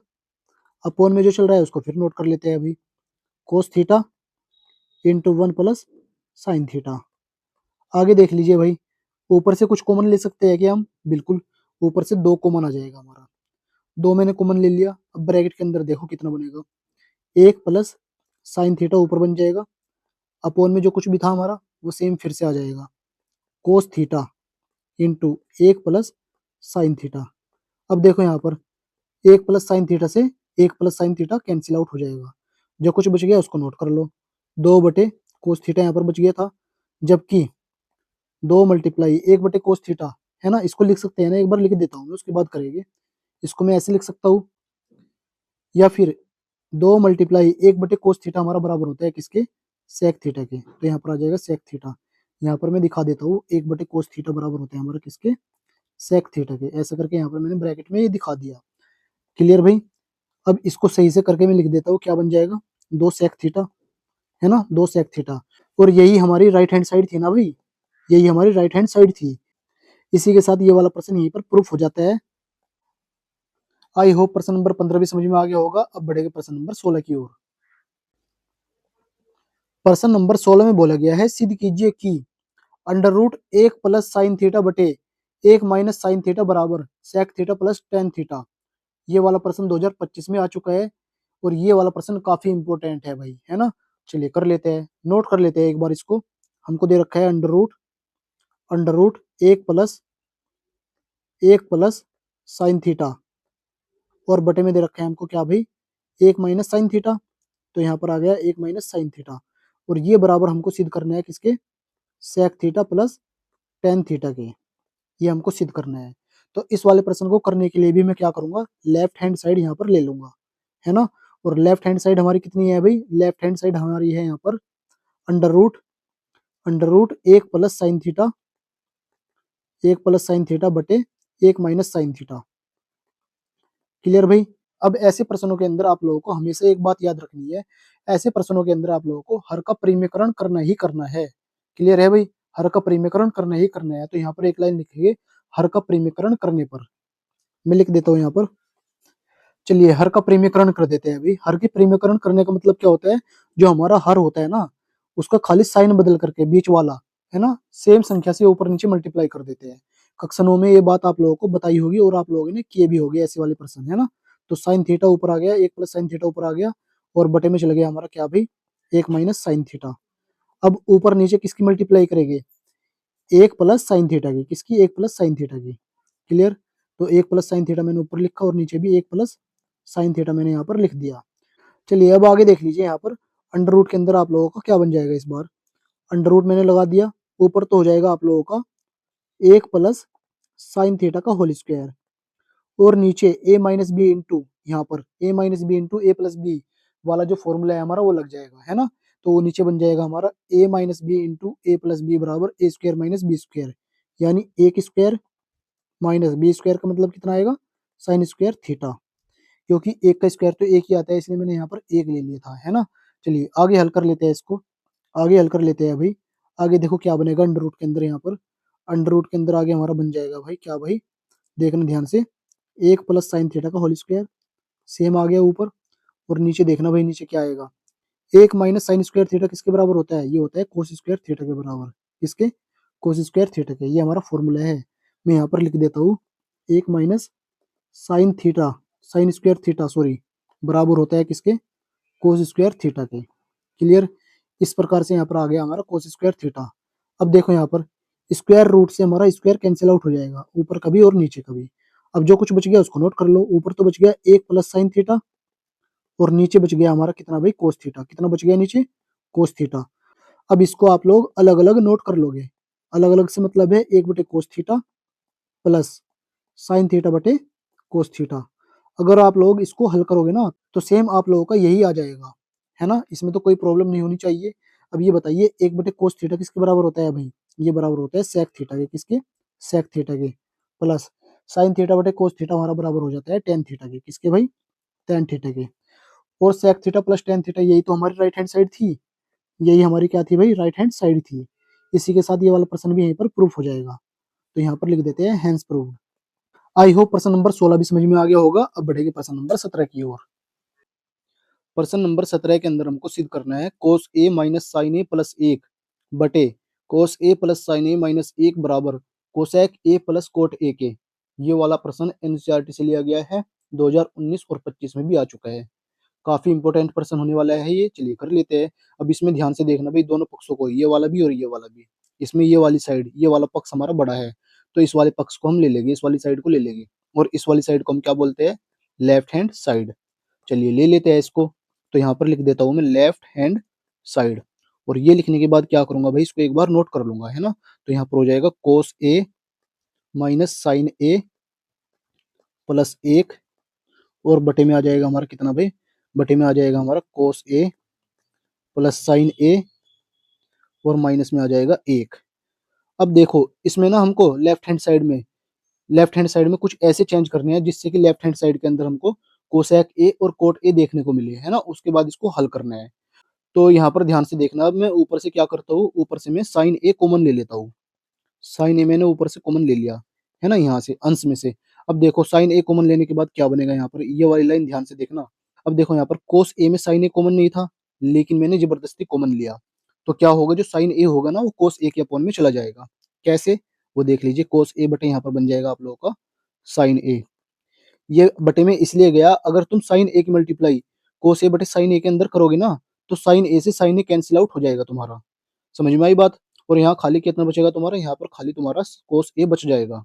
अपॉन में जो चल रहा है उसको फिर नोट कर लेते हैं अभी, कोस theta into 1 plus sine theta. आगे देख लीजिए भाई, ऊपर से कुछ कॉमन ले सकते हैं क्या हम, बिल्कुल, ऊपर से 2 कॉमन आ जाएगा हमारा, 2 मैंने कॉमन ले लिया। अब ब्रैकेट के अंदर देखो कितना बनेगा, 1 प्लस साइन थीटा ऊपर बन जाएगा, अपॉन में जो कुछ भी था हमारा वो सेम फिर से आ जाएगा, कोस theta into 1 plus sine theta. अब देखो यहाँ पर 1 प्लस साइन थीटा से 1 plus sine theta cancel out हो जाएगा, जो कुछ बच गया उसको नोट कर लो, 2 बटे कोस थीटा यहाँ पर बच गया था, जबकि 2 मल्टीप्लाई 1 बटे कोस थीटा है ना, इसको लिख सकते हैं ना, एक बार लिख देता हूँ मैं उसके बाद करेंगे। इसको मैं ऐसे लिख सकता हूँ, या फिर 2 मल्टीप्लाई 1 बटे कोस थीटा हमारा बराबर होता है किसके, सेक थीटा के। तो यहाँ पर आ जाएगा सेक थीटा, यहाँ पर मैं दिखा देता हूँ, 1 बटे कोस थीटा बराबर होता है हमारा किसके, सेक थीटा के। ऐसा करके यहाँ पर मैंने ब्रैकेट में ये दिखा दिया। क्लियर भाई। अब इसको सही से करके मैं लिख देता हूँ, क्या बन जाएगा, 2 सेक थीटा, है ना, 2 सेक थीटा। और यही हमारी राइट हैंड साइड थी ना भाई, यही हमारी राइट हैंड साइड थी। इसी के साथ ये वाला प्रश्न यहीं पर प्रूफ हो जाता है। आई होप प्रश्न नंबर 15 भी समझ में आ गया होगा। अब बढ़ेगा प्रश्न नंबर 16 की ओर। प्रश्न नंबर 16 में बोला गया है, सिद्ध कीजिए कि under root 1 plus sine theta बटे 1 माइनस साइन थीटा बराबर sec theta plus tan theta. ये वाला प्रश्न 2025 में आ चुका है, और ये वाला प्रश्न काफी इंपॉर्टेंट है भाई, है ना। चलिए कर लेते हैं, नोट कर लेते हैं एक बार इसको। हमको दे रखा है under root 1 plus sine theta, और बटे में दे रखा है हमको क्या भाई, 1 माइनस साइन थीटा। तो यहाँ पर आ गया 1 माइनस साइन थीटा, और ये बराबर हमको सिद्ध करना है किसके, sec theta plus tan theta के। ये हमको सिद्ध करना है। तो इस वाले प्रश्न को करने के लिए भी मैं क्या करूंगा, लेफ्ट हैंड साइड यहाँ पर ले लूंगा, है ना। और लेफ्ट हैंड साइड हमारी कितनी है भाई, लेफ्ट हैंड साइड हमारी है यहाँ पर under root 1 plus sine theta बटे 1 माइनस साइन थीटा। क्लियर भाई। अब ऐसे प्रश्नों के अंदर आप लोगों को हमेशा एक बात याद रखनी है, ऐसे प्रश्नों के अंदर आप लोगों को हर का परिमेयकरण करना ही करना है। क्लियर है भाई, हर का परिमेयकरण करना ही करना है। तो यहाँ पर एक लाइन लिखिए, हर का परिमेयकरण करने पर, मैं लिख देता हूँ यहाँ पर। चलिए हर का परिमेयकरण कर देते हैं अभी। हर की परिमेयकरण करने का मतलब क्या होता है, जो हमारा हर होता है ना, उसका खाली साइन बदल करके बीच वाला, है ना, सेम संख्या से ऊपर नीचे मल्टीप्लाई कर देते हैं। कक्षाओं में ये बात आप लोगों को बताई होगी और आप लोगों ने किए भी होगी ऐसे वाले प्रश्न, है ना। तो साइन थीटा ऊपर आ गया, 1 प्लस साइन थीटा ऊपर आ गया, और बटे में चल गया हमारा क्या भाई, 1 माइनस साइन थीटा। अब ऊपर नीचे किसकी मल्टीप्लाई करेंगे, 1 प्लस साइन थीटा की, किसकी, 1 प्लस साइन थीटा की। क्लियर। तो 1 प्लस साइन थीटा मैंने ऊपर लिखा, और नीचे भी 1 प्लस साइन थीटा मैंने यहाँ पर लिख दिया। चलिए अब आगे देख लीजिए, यहाँ पर अंडर रूट के अंदर आप लोगों का क्या बन जाएगा इस बार, अंडर रूट मैंने लगा दिया, ऊपर तो हो जाएगा आप लोगों का 1 प्लस साइन थीटा का होल स्क्वायर, और नीचे ए माइनस बी इंटू, यहाँ पर ए minus B into A plus B वाला जो फॉर्मूला है हमारा वो लग जाएगा, है ना। तो वो नीचे बन जाएगा हमारा ए minus B into A plus B बराबर ए स्क्वायर माइनस बी स्क्वायर, यानी एक स्क्वायर माइनस बी स्क्वायर का मतलब कितना आएगा, साइन स्क्वायर थीटा। क्योंकि एक का स्क्वायर तो एक ही आता है, इसलिए मैंने यहाँ पर एक ले लिया था, है ना। चलिए आगे हल कर लेते हैं इसको, आगे हल कर लेते हैं अभी। आगे देखो क्या बनेगा अंडर रूट के अंदर, यहाँ पर अंडर रूट के अंदर आगे हमारा बन जाएगा भाई क्या भाई, देखना ध्यान से, 1 प्लस साइन थीटा का होल स्क्वायर, सेम आ गया ऊपर, और नीचे देखना भाई नीचे क्या आएगा, 1 माइनस साइन स्क्वायर थीटा किसके बराबर होता है, ये होता है कोस स्क्वायर थीटा के बराबर, किसके, कोस स्क्वायर थीटा के। ये हमारा फॉर्मूला है, मैं यहाँ पर लिख देता हूँ, 1 minus sine theta, sign square theta sorry, बराबर होता है किसके, कोस स्क्वायर थीटा के। क्लियर। इस प्रकार से यहाँ पर आ गया हमारा कोस स्क्वायर थीटा। अब देखो यहाँ पर स्क्वायर रूट से हमारा स्क्वायर कैंसिल आउट हो जाएगा, ऊपर कभी और नीचे कभी। अब जो कुछ बच गया उसको नोट कर लो, ऊपर तो बच गया 1 प्लस साइन थीटा, और नीचे बच गया हमारा कितना भाई, कोस थीटा। कितना बच गया नीचे, कोस थीटा। अब इसको आप लोग अलग अलग नोट कर लोगे, अलग अलग से मतलब है 1 बटे cos theta plus sine theta बटे कोस थीटा। अगर आप लोग इसको हल करोगे ना, तो सेम आप लोगों का यही आ जाएगा, है ना, इसमें तो कोई प्रॉब्लम नहीं होनी चाहिए। अब ये बताइए 1/cos थीटा किसके बराबर होता है भाई? ये बराबर होता है sec थीटा के, किसके? sec थीटा के, प्लस sin थीटा बटे cos थीटा हमारा बराबर हो जाता है tan थीटा के, किसके भाई? tan थीटा के। और sec theta plus tan theta यही तो हमारी राइट हैंड साइड थी, यही हमारी क्या थी भाई? राइट हैंड साइड थी। इसी के साथ ये वाला प्रश्न भी यहीं पर प्रूफ हो जाएगा, तो यहाँ पर लिख देते हैं हैंस प्रूव्ड। आई होप प्रश्न नंबर 16 भी समझ में आ गया होगा। अब बढ़ेगी प्रश्न नंबर 17 की ओर। प्रश्न नंबर 17 के अंदर हमको सिद्ध करना है cos a minus sine A plus एक बटे cos a plus sine A minus एक बराबर cosec a plus cot a के। ये वाला प्रश्न एनसीईआरटी से लिया गया है, 2019 और 25 में भी आ चुका है। काफी इंपॉर्टेंट प्रश्न होने वाला है ये, चलिए कर लेते हैं। अब इसमें ध्यान से देखना भाई, दोनों पक्षों को, ये वाला भी और ये वाला भी। इसमें ये वाली साइड, ये वाला पक्ष हमारा बड़ा है, तो इस वाले पक्ष को हम ले लेंगे, इस वाली साइड को ले लेंगे, और इस वाली साइड को हम क्या बोलते हैं? Left hand side. चलिए ले लेते हैं इसको। तो यहाँ पर लिख देता हूँ मैं लेफ्ट हैंड साइड, और ये लिखने के बाद क्या करूंगा भाई? इसको एक बार नोट कर लूंगा, है ना। तो यहाँ पर हो जाएगा कोस ए माइनस साइन ए प्लस एक, और बटे में आ जाएगा हमारा कितना भाई? बटे में आ जाएगा हमारा कोस ए प्लस साइन ए, और माइनस में आ जाएगा एक। अब देखो इसमें ना हमको लेफ्ट हैंड साइड में कुछ ऐसे चेंज करने हैं जिससे कि लेफ्ट हैंड साइड के अंदर हमको कोसेक ए और कोट ए देखने को मिले, है ना। उसके बाद इसको हल करना है। तो यहाँ पर ध्यान से देखना, अब मैं ऊपर से क्या करता हूँ? ऊपर से मैं साइन ए कॉमन ले लेता हूँ। साइन ए मैंने ऊपर से कॉमन ले लिया, है ना, यहाँ से अंश में से। अब देखो साइन ए कॉमन लेने के बाद क्या बनेगा? यहाँ पर ये वाली लाइन ध्यान से देखना। अब देखो यहाँ पर कोस ए में साइन ए कॉमन नहीं था, लेकिन मैंने जबरदस्ती कॉमन लिया, तो क्या होगा? जो साइन ए होगा ना वो कोस ए के अपॉन में चला जाएगा। कैसे? वो देख लीजिए, कोस ए बटे यहाँ पर बन जाएगा आप लोगों का साइन ए। ये बटे में इसलिए गया, अगर तुम साइन ए की मल्टीप्लाई कोस ए बटे साइन ए के अंदर करोगे ना, तो साइन ए से साइन ए कैंसिल आउट हो जाएगा तुम्हारा। समझ में आई बात? और यहाँ खाली कितना बचेगा तुम्हारा? यहाँ पर खाली तुम्हारा कोस ए बच जाएगा,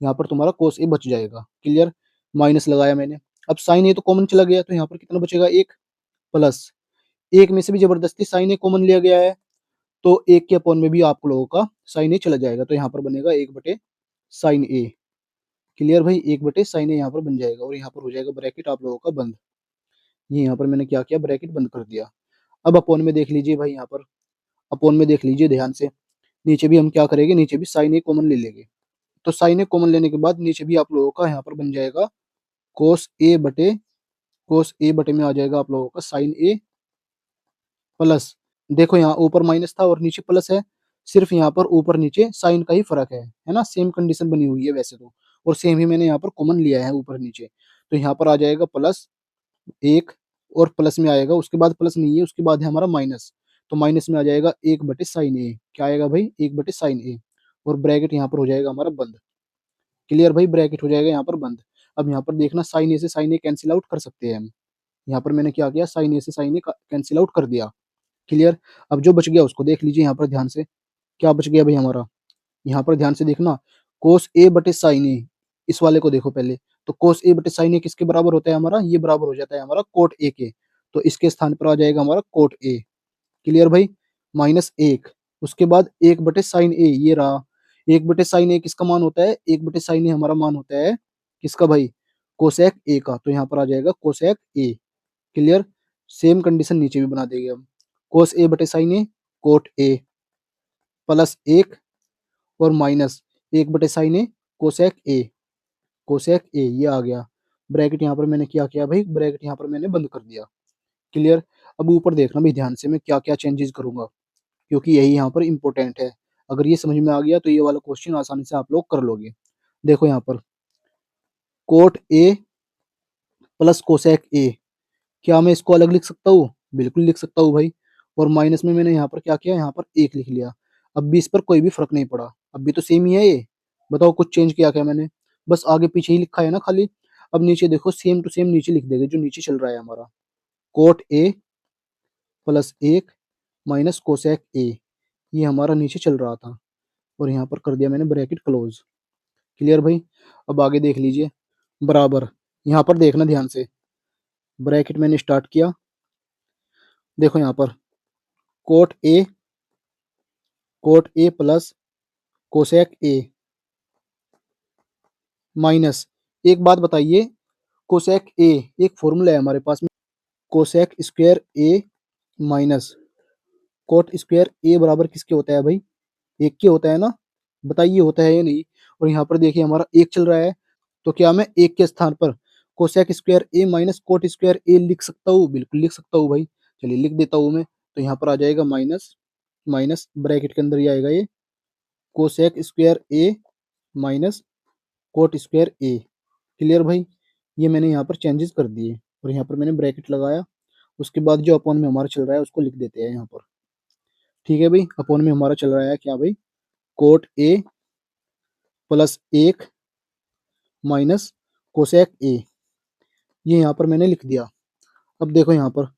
यहाँ पर तुम्हारा कोस ए बच जाएगा। क्लियर? माइनस लगाया मैंने। अब साइन ए तो कॉमन चला गया, तो यहाँ पर कितना बचेगा? एक, प्लस एक में से भी जबरदस्ती साइन ए कॉमन लिया गया है, तो एक के अपॉन में भी आप लोगों का साइन ए चला जाएगा, तो यहाँ पर बनेगा एक बटे साइन ए। क्लियर भाई? एक बटे साइन ए यहाँ पर बन जाएगा, और यहाँ पर हो जाएगा ब्रैकेट आप लोगों का बंद। ये यहाँ पर मैंने क्या किया? ब्रैकेट बंद कर दिया। अब अपॉन में देख लीजिए भाई, यहाँ पर अपॉन में देख लीजिए ध्यान से। नीचे भी हम क्या करेंगे? नीचे भी साइन ए कॉमन ले लेंगे। तो साइन ए कॉमन लेने के बाद नीचे भी आप लोगों का यहाँ पर बन जाएगा कोस ए बटे में आ जाएगा आप लोगों का साइन ए प्लस, देखो यहाँ ऊपर माइनस था और नीचे प्लस है, सिर्फ यहाँ पर ऊपर नीचे साइन का ही फर्क है ना। सेम कंडीशन बनी हुई है वैसे तो, और सेम ही मैंने यहाँ पर कॉमन लिया है ऊपर नीचे। तो यहाँ पर आ जाएगा प्लस एक, और प्लस में आएगा, उसके बाद प्लस नहीं है, उसके बाद है हमारा माइनस। तो माइनस में आ जाएगा एक बटे साइन ए। क्या आएगा भाई? एक बटे साइन ए, और ब्रैकेट यहाँ पर हो जाएगा हमारा बंद। क्लियर भाई? ब्रैकेट हो जाएगा यहाँ पर बंद। अब यहाँ पर देखना, साइन ए से साइन ए कैंसिल आउट कर सकते हैं हम। यहाँ पर मैंने क्या किया? साइन ए से साइन ए कैंसिल आउट कर दिया। क्लियर? अब जो बच गया उसको देख लीजिए यहाँ पर ध्यान से। क्या बच गया भाई हमारा? यहाँ पर ध्यान से देखना, कोस ए बटे साइन ए, इस वाले को देखो पहले। तो कोस ए बटे साइन ए किसके बराबर होता है हमारा? ये बराबर हो जाता है हमारा कोट ए के। तो इसके स्थान पर आ जाएगा हमारा कोट ए। क्लियर भाई? माइनस एक, उसके बाद एक बटे साइन ए, ये रहा। एक बटे साइन ए किसका मान होता है? एक बटे साइन ए हमारा मान होता है किसका भाई? कोसेक ए का। तो यहाँ पर आ जाएगा cosec A. Clear? Same condition नीचे भी बना देंगे हम। कोस ए बटे sine A, cot A, plus एक, और माइनस एक बटे sine A cosec A. Cosec A ये आ गया। ब्रैकेट यहाँ पर मैंने क्या किया भाई? ब्रैकेट यहाँ पर मैंने बंद कर दिया। क्लियर? अब ऊपर देखना भाई ध्यान से, मैं क्या क्या चेंजेस करूंगा, क्योंकि यही यहाँ पर इंपॉर्टेंट है। अगर ये समझ में आ गया तो ये वाला क्वेश्चन आसानी से आप लोग कर लोगे। देखो यहाँ पर कोट ए प्लस कोसेक ए, क्या मैं इसको अलग लिख सकता हूँ? बिल्कुल लिख सकता हूँ भाई। और माइनस में मैंने यहाँ पर क्या किया? यहाँ पर एक लिख लिया। अब भी इस पर कोई भी फर्क नहीं पड़ा, अब भी तो सेम ही है ये। बताओ कुछ चेंज किया क्या मैंने? बस आगे पीछे ही लिखा है ना खाली। अब नीचे देखो, सेम टू सेम नीचे लिख देंगे जो नीचे चल रहा है हमारा। कोट ए प्लस एक माइनस कोसेक ए, ये हमारा नीचे चल रहा था, और यहाँ पर कर दिया मैंने ब्रैकेट क्लोज। क्लियर भाई? अब आगे देख लीजिए, बराबर यहाँ पर देखना ध्यान से। ब्रैकेट मैंने स्टार्ट किया, देखो यहाँ पर coat A plus cosec A minus, एक बात बताइए, कोसेक ए एक फॉर्मूला है हमारे पास में, cosec square A minus cot square ए बराबर किसके होता है भाई, एक के होता है ना, बताइए होता है या नहीं। और यहाँ पर देखिए हमारा एक चल रहा है, तो क्या मैं एक के स्थान पर cosec square A minus cot square ए लिख सकता हूँ, बिल्कुल लिख सकता हूँ भाई। चलिए लिख देता हूँ मैं। तो यहाँ पर आ जाएगा माइनस माइनस ब्रैकेट के अंदर ही आएगा ये cosec square A minus cot square A. Clear भाई, ये मैंने यहाँ पर चेंजेस कर दिए और यहाँ पर मैंने ब्रैकेट लगाया। उसके बाद जो अपॉन में हमारा चल रहा है उसको लिख देते हैं यहाँ पर। ठीक है भाई, अपॉन में हमारा चल रहा है क्या भाई, कोट ए प्लस एक माइनस कोसेक ए, ये यहाँ पर मैंने लिख दिया। अब देखो यहाँ पर,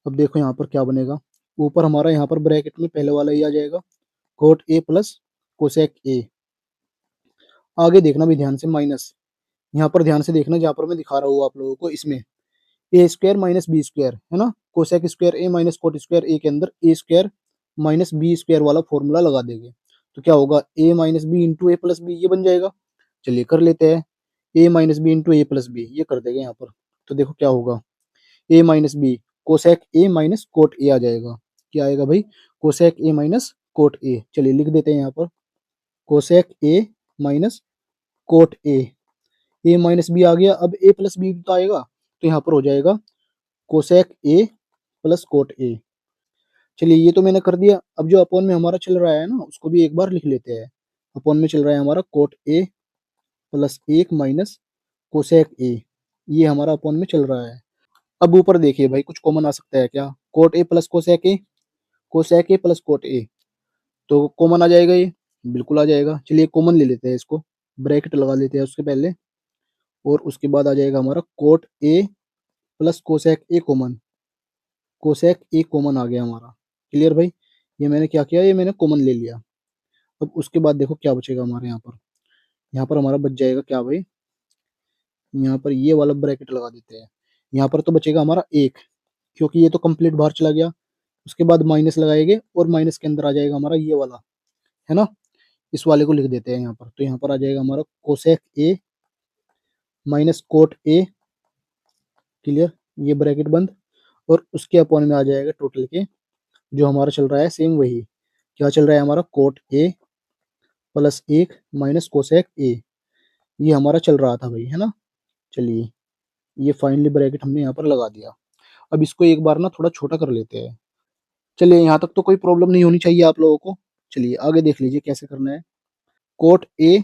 अब देखो यहाँ पर क्या बनेगा, ऊपर हमारा यहाँ पर ब्रैकेट में पहले वाला ही आ जाएगा कोट ए प्लस कोसेक ए। आगे देखना भी ध्यान से, माइनस यहाँ पर ध्यान से देखना जहाँ पर मैं दिखा रहा हूँ आप लोगों को, इसमें A square minus B square है ना, cosec square A minus cot square A के अंदर A square minus B square वाला फॉर्मूला लगा देंगे। तो क्या होगा, A minus B into A plus B, ये बन जाएगा। चलिए कर लेते हैं, A minus B into A plus B, ये कर देंगे यहाँ पर। तो देखो क्या होगा, A minus B cosec A minus cot ए आ जाएगा। क्या आएगा भाई, cosec A minus cot A. चलिए लिख देते हैं यहाँ पर, cosec A minus cot A minus B आ गया। अब ए प्लस बी तो आएगा, तो यहाँ पर हो जाएगा cosec A plus coat A. चलिए ये तो मैंने कर दिया। अब जो अपॉन में हमारा चल रहा है ना उसको भी एक बार लिख लेते हैं। अपॉन में चल रहा है हमारा कोट ए प्लस एक माइनस कोसेक ए, ये हमारा अपॉन में चल रहा है। अब ऊपर देखिए भाई कुछ कॉमन आ सकता है क्या, coat A plus cosec A, cosec A plus cot A, तो कॉमन आ जाएगा ये, बिल्कुल आ जाएगा। चलिए कॉमन ले लेते हैं इसको, ब्रैकेट लगा लेते हैं उसके पहले, और उसके बाद आ जाएगा हमारा cot A plus cosec A common, cosec A common आ गया हमारा। क्लियर भाई, ये मैंने क्या किया, ये मैंने कॉमन ले लिया। अब उसके बाद देखो क्या बचेगा हमारे यहाँ पर, यहाँ पर हमारा बच जाएगा क्या भाई, यहाँ पर ये वाला ब्रैकेट लगा देते हैं। यहाँ पर तो बचेगा हमारा एक, क्योंकि ये तो कंप्लीट बाहर चला गया। उसके बाद माइनस लगाएंगे और माइनस के अंदर आ जाएगा हमारा ये वाला, है ना, इस वाले को लिख देते हैं यहाँ पर। तो यहाँ पर आ जाएगा हमारा cosec A minus cot A. Clear, ये ब्रैकेट बंद, और उसके अपॉन में आ जाएगा टोटल के, जो हमारा चल रहा है सेम वही, क्या चल रहा है हमारा, कोट ए प्लस एक माइनस कोसेक ए, ये हमारा चल रहा था भाई, है ना। चलिए ये फाइनली ब्रैकेट हमने यहाँ पर लगा दिया। अब इसको एक बार ना थोड़ा छोटा कर लेते हैं। चलिए यहाँ तक तो कोई प्रॉब्लम नहीं होनी चाहिए आप लोगों को। चलिए आगे देख लीजिए कैसे करना है। Coat A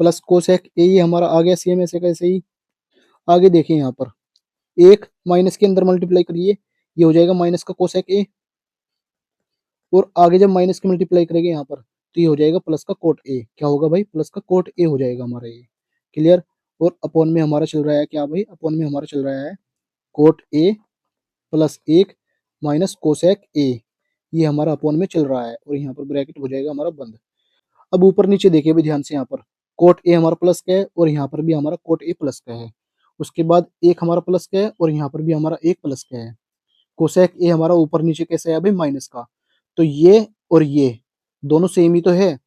plus cosec A, ये हमारा आ गया सेम ऐसे कैसे ही। आगे देखिए यहाँ पर एक माइनस के अंदर मल्टीप्लाई करिए, ये हो जाएगा माइनस का कोसेक ए, और आगे जब माइनस की मल्टीप्लाई करेंगे यहाँ पर तो ये हो जाएगा प्लस का कोट ए। क्या होगा भाई, प्लस का कोट ए हो जाएगा हमारा ये। क्लियर, और अपॉन में हमारा चल रहा है क्या भाई, अपॉन में हमारा चल रहा है कोट ए प्लस एक माइनस कोसेक ए, ये हमारा अपॉन में चल रहा है, और यहाँ पर ब्रैकेट हो जाएगा हमारा बंद। अब ऊपर नीचे देखिए भी ध्यान से, यहाँ पर कोट ए हमारा प्लस का है और यहाँ पर भी हमारा कोट ए प्लस का है। उसके बाद एक हमारा प्लस का है और यहाँ पर भी हमारा एक प्लस का है। कोसेक ए हमारा ऊपर नीचे कैसे है भाई, माइनस का। तो ये और ये दोनों सेम ही तो है,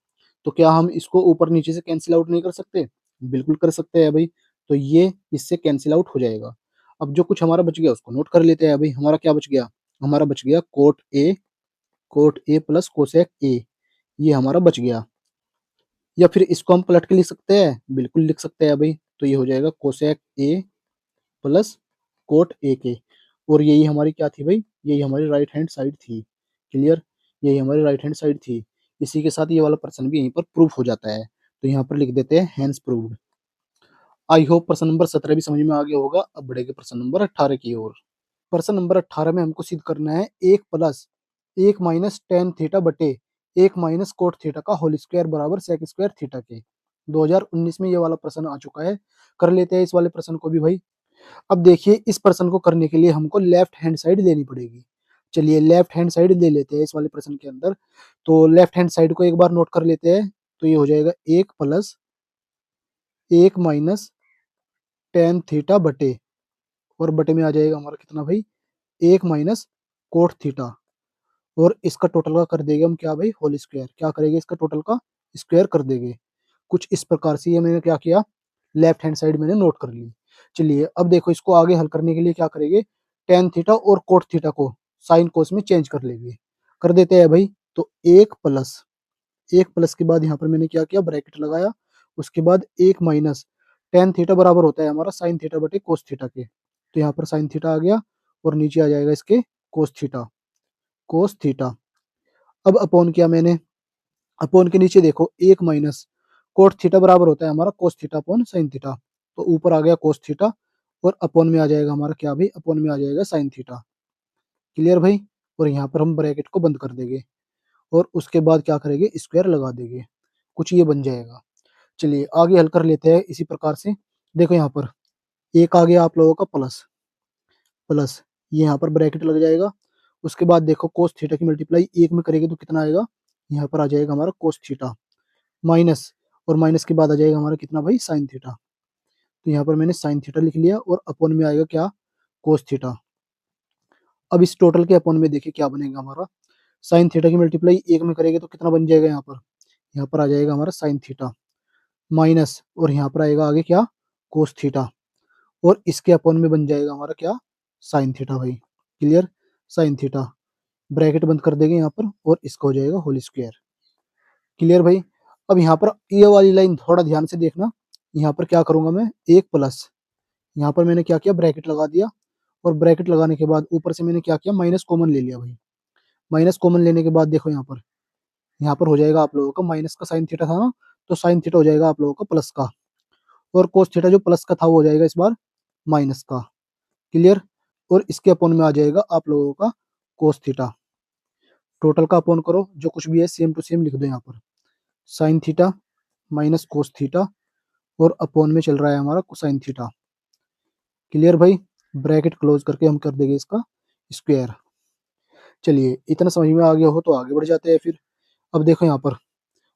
तो क्या हम इसको ऊपर नीचे से कैंसिल आउट नहीं कर सकते, बिल्कुल कर सकते हैं भाई। तो ये इससे कैंसिल आउट हो जाएगा। अब जो कुछ हमारा बच गया उसको नोट कर लेते हैं भाई। हमारा क्या बच गया, हमारा बच गया coat A plus cosec A, ये हमारा बच गया। या फिर इसको हम पलट के लिख सकते हैं, बिल्कुल लिख सकते हैं भाई। तो ये हो जाएगा cosec A plus cot A के, और यही हमारी क्या थी भाई, यही हमारी राइट हैंड साइड थी। क्लियर, यही हमारी राइट हैंड साइड थी। इसी के साथ ये वाला प्रश्न भी यहीं पर प्रूफ हो जाता है। तो यहाँ पर लिख देते हैं हैंस प्रूव्ड। आई होप प्रश्न नंबर 17 भी समझ में आ गया होगा। अब बढ़ेगा प्रश्न नंबर 18 की ओर। प्रश्न नंबर 18 में हमको सिद्ध करना है एक प्लस एक माइनस टेन थीटा बटे एक माइनस कोट थीटा का होल स्क्वायर बराबर सेक स्क्वायर थीटा के। 2019 में ये वाला प्रश्न आ चुका है। कर लेते हैं इस वाले प्रश्न को भी भाई। अब देखिए इस प्रश्न को करने के लिए हमको लेफ्ट हैंड साइड लेनी पड़ेगी। चलिए लेफ्ट हैंड साइड ले लेते हैं इस वाले प्रश्न के अंदर। तो लेफ्ट हैंड साइड को एक बार नोट कर लेते हैं। तो ये हो जाएगा एक प्लस एक माइनस टेन थीटा बटे, और बटे में आ जाएगा हमारा कितना भाई, एक माइनस कोट थीटा, और इसका टोटल का कर देंगे हम क्या भाई, होल स्क्वायर। क्या करेंगे, इसका टोटल का स्क्वायर कर देंगे। कुछ इस प्रकार से ये मैंने क्या किया, लेफ्ट हैंड साइड मैंने नोट कर ली। चलिए अब देखो इसको आगे हल करने के लिए क्या करेंगे, टेन थीटा और कोट थीटा को साइन कोस में चेंज कर लेंगे। कर देते हैं भाई। तो एक प्लस के बाद यहाँ पर मैंने क्या किया, ब्रैकेट लगाया। उसके बाद एक माइनस टेन थीटा बराबर होता है हमारा साइन थीटा बटे कोस थीटा के। तो यहाँ पर साइन थीटा आ गया और नीचे आ जाएगा इसके कोस थीटा। अब अपॉन किया मैंने, अपॉन के नीचे देखो एक माइनस कोट थीटा बराबर होता है हमारा cos theta upon sine theta. तो ऊपर आ गया कोस थीटा और अपॉन में आ जाएगा हमारा क्या भाई, अपॉन में आ जाएगा साइन थीटा। क्लियर भाई। और यहाँ पर हम ब्रैकेट को बंद कर देंगे और उसके बाद क्या करेंगे, स्क्वायर लगा देंगे। कुछ ये बन जाएगा। चलिए आगे हल कर लेते हैं इसी प्रकार से। देखो यहाँ पर एक आ गया आप लोगों का प्लस प्लस, ये यहाँ पर ब्रैकेट लग जाएगा। उसके बाद देखो कोस थीटा की मल्टीप्लाई एक में करेंगे तो कितना आएगा, यहाँ पर आ जाएगा हमारा कोस थीटा माइनस, और माइनस के बाद आ जाएगा हमारा कितना भाई, साइन थीटा। तो यहाँ पर मैंने साइन थीटा लिख लिया और अपॉन में आएगा क्या, कोस थीटा। अब इस टोटल के अपॉन में देखिए क्या बनेगा हमारा, साइन थीटा की मल्टीप्लाई एक में करेंगे तो कितना बन जाएगा, यहाँ पर आ जाएगा हमारा साइन थीटा माइनस, और यहाँ पर आएगा आगे क्या, कोस थीटा, और इसके अपॉन में बन जाएगा हमारा क्या, साइन थीटा भाई। क्लियर। साइन थीटा, ब्रैकेट बंद कर देंगे यहाँ पर और इसका हो जाएगा होल स्क्वायर। क्लियर भाई। अब यहाँ पर ये वाली लाइन थोड़ा ध्यान से देखना। यहाँ पर क्या करूंगा मैं, एक प्लस, यहाँ पर मैंने क्या किया, ब्रैकेट लगा दिया, और ब्रैकेट लगाने के बाद ऊपर से मैंने क्या किया, माइनस कॉमन ले लिया भाई। माइनस कॉमन लेने के बाद देखो यहाँ पर हो जाएगा आप लोगों का, माइनस का साइन थीटा था ना, तो साइन थीटा हो जाएगा आप लोगों का प्लस का, और कोस थीटा जो प्लस का था वो हो जाएगा इस बार माइनस का। क्लियर। और इसके अपॉन में आ जाएगा आप लोगों का कोस थीटा। टोटल का अपॉन करो, जो कुछ भी है सेम टू सेम लिख दो यहाँ पर, sign theta minus cos theta, और अपॉन में चल रहा है हमारा कोसाइन थीटा। क्लियर भाई। ब्रैकेट क्लोज करके हम कर देंगे इसका स्क्वायर। चलिए इतना समझ में आ गया हो तो आगे बढ़ जाते हैं फिर। अब देखो यहाँ पर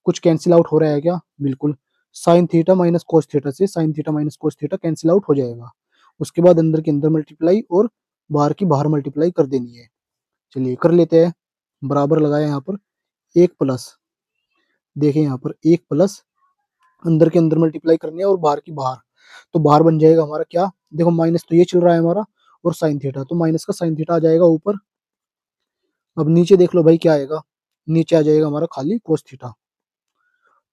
कुछ कैंसिल आउट हो रहा है क्या, बिल्कुल। Sine theta minus cos theta से sine theta minus cos theta cancel out हो जाएगा। उसके बाद अंदर के अंदर मल्टीप्लाई और बाहर की बाहर मल्टीप्लाई कर देनी है। चलिए कर लेते हैं। बराबर लगाया यहाँ पर, एक प्लस, देखिए यहाँ पर एक प्लस, अंदर के अंदर मल्टीप्लाई करनी है और बाहर की बाहर। तो बाहर बन जाएगा हमारा क्या, देखो माइनस तो ये चल रहा है हमारा, और साइन थीटा, तो माइनस का साइन थीटा आ जाएगा ऊपर। अब नीचे देख लो भाई क्या आएगा, नीचे आ जाएगा हमारा खाली कोस थीटा,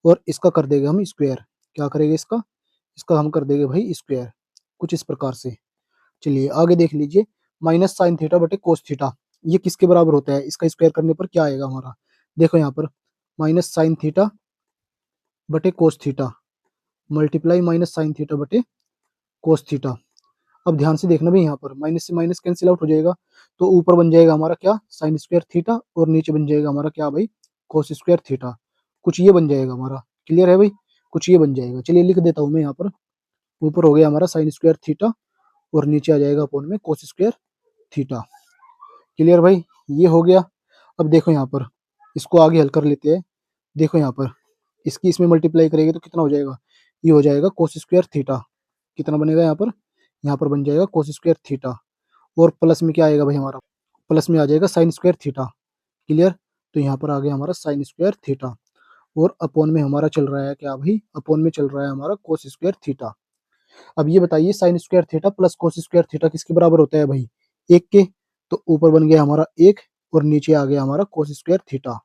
और इसका कर देंगे हम स्क्वायर। क्या करेंगे इसका, इसका हम कर देंगे भाई स्क्वायर, कुछ इस प्रकार से। चलिए आगे देख लीजिए, माइनस साइन थीटा बटे कोस थीटा, ये किसके बराबर होता है, इसका स्क्वायर करने पर क्या आएगा हमारा, देखो यहाँ पर माइनस साइन थीटा बटे cos theta multiply minus sine theta बटे कोस थीटा। अब ध्यान से देखना भाई, यहाँ पर माइनस से माइनस कैंसिल आउट हो जाएगा, तो ऊपर बन जाएगा हमारा क्या, साइन स्क्वायर थीटा, और नीचे बन जाएगा हमारा क्या भाई, कोस स्क्वायर थीटा। कुछ ये बन जाएगा हमारा। क्लियर है भाई। कुछ ये बन जाएगा। चलिए लिख देता हूँ मैं यहाँ पर, ऊपर हो गया हमारा साइन स्क्वायर थीटा, और नीचे आ जाएगा अपॉन में कोस स्क्वायर थीटा। क्लियर भाई। ये हो गया। अब देखो यहाँ पर, इसको आगे हल कर लेते हैं। देखो यहाँ पर इसकी इसमें मल्टीप्लाई करेंगे तो कितना हो जाएगा, ये हो जाएगा कोस स्क्वायर थीटा। कितना बनेगा यहाँ पर बन जाएगा कोस स्क्वायर थीटा, और प्लस में क्या आएगा भाई हमारा, प्लस में आ जाएगा साइन स्क्वायर थीटा। क्लियर। तो यहाँ पर आ गया हमारा साइन स्क्वायर थीटा, और अपॉन में हमारा चल रहा है क्या भाई, अपॉन में चल रहा है हमारा कोस स्क्वायर थीटा। अब ये बताइए sign square theta plus cos square theta किसके बराबर होता है भाई, एक के। तो ऊपर बन गया हमारा एक, और नीचे आ गया हमारा कोस स्क्वायर थीटा।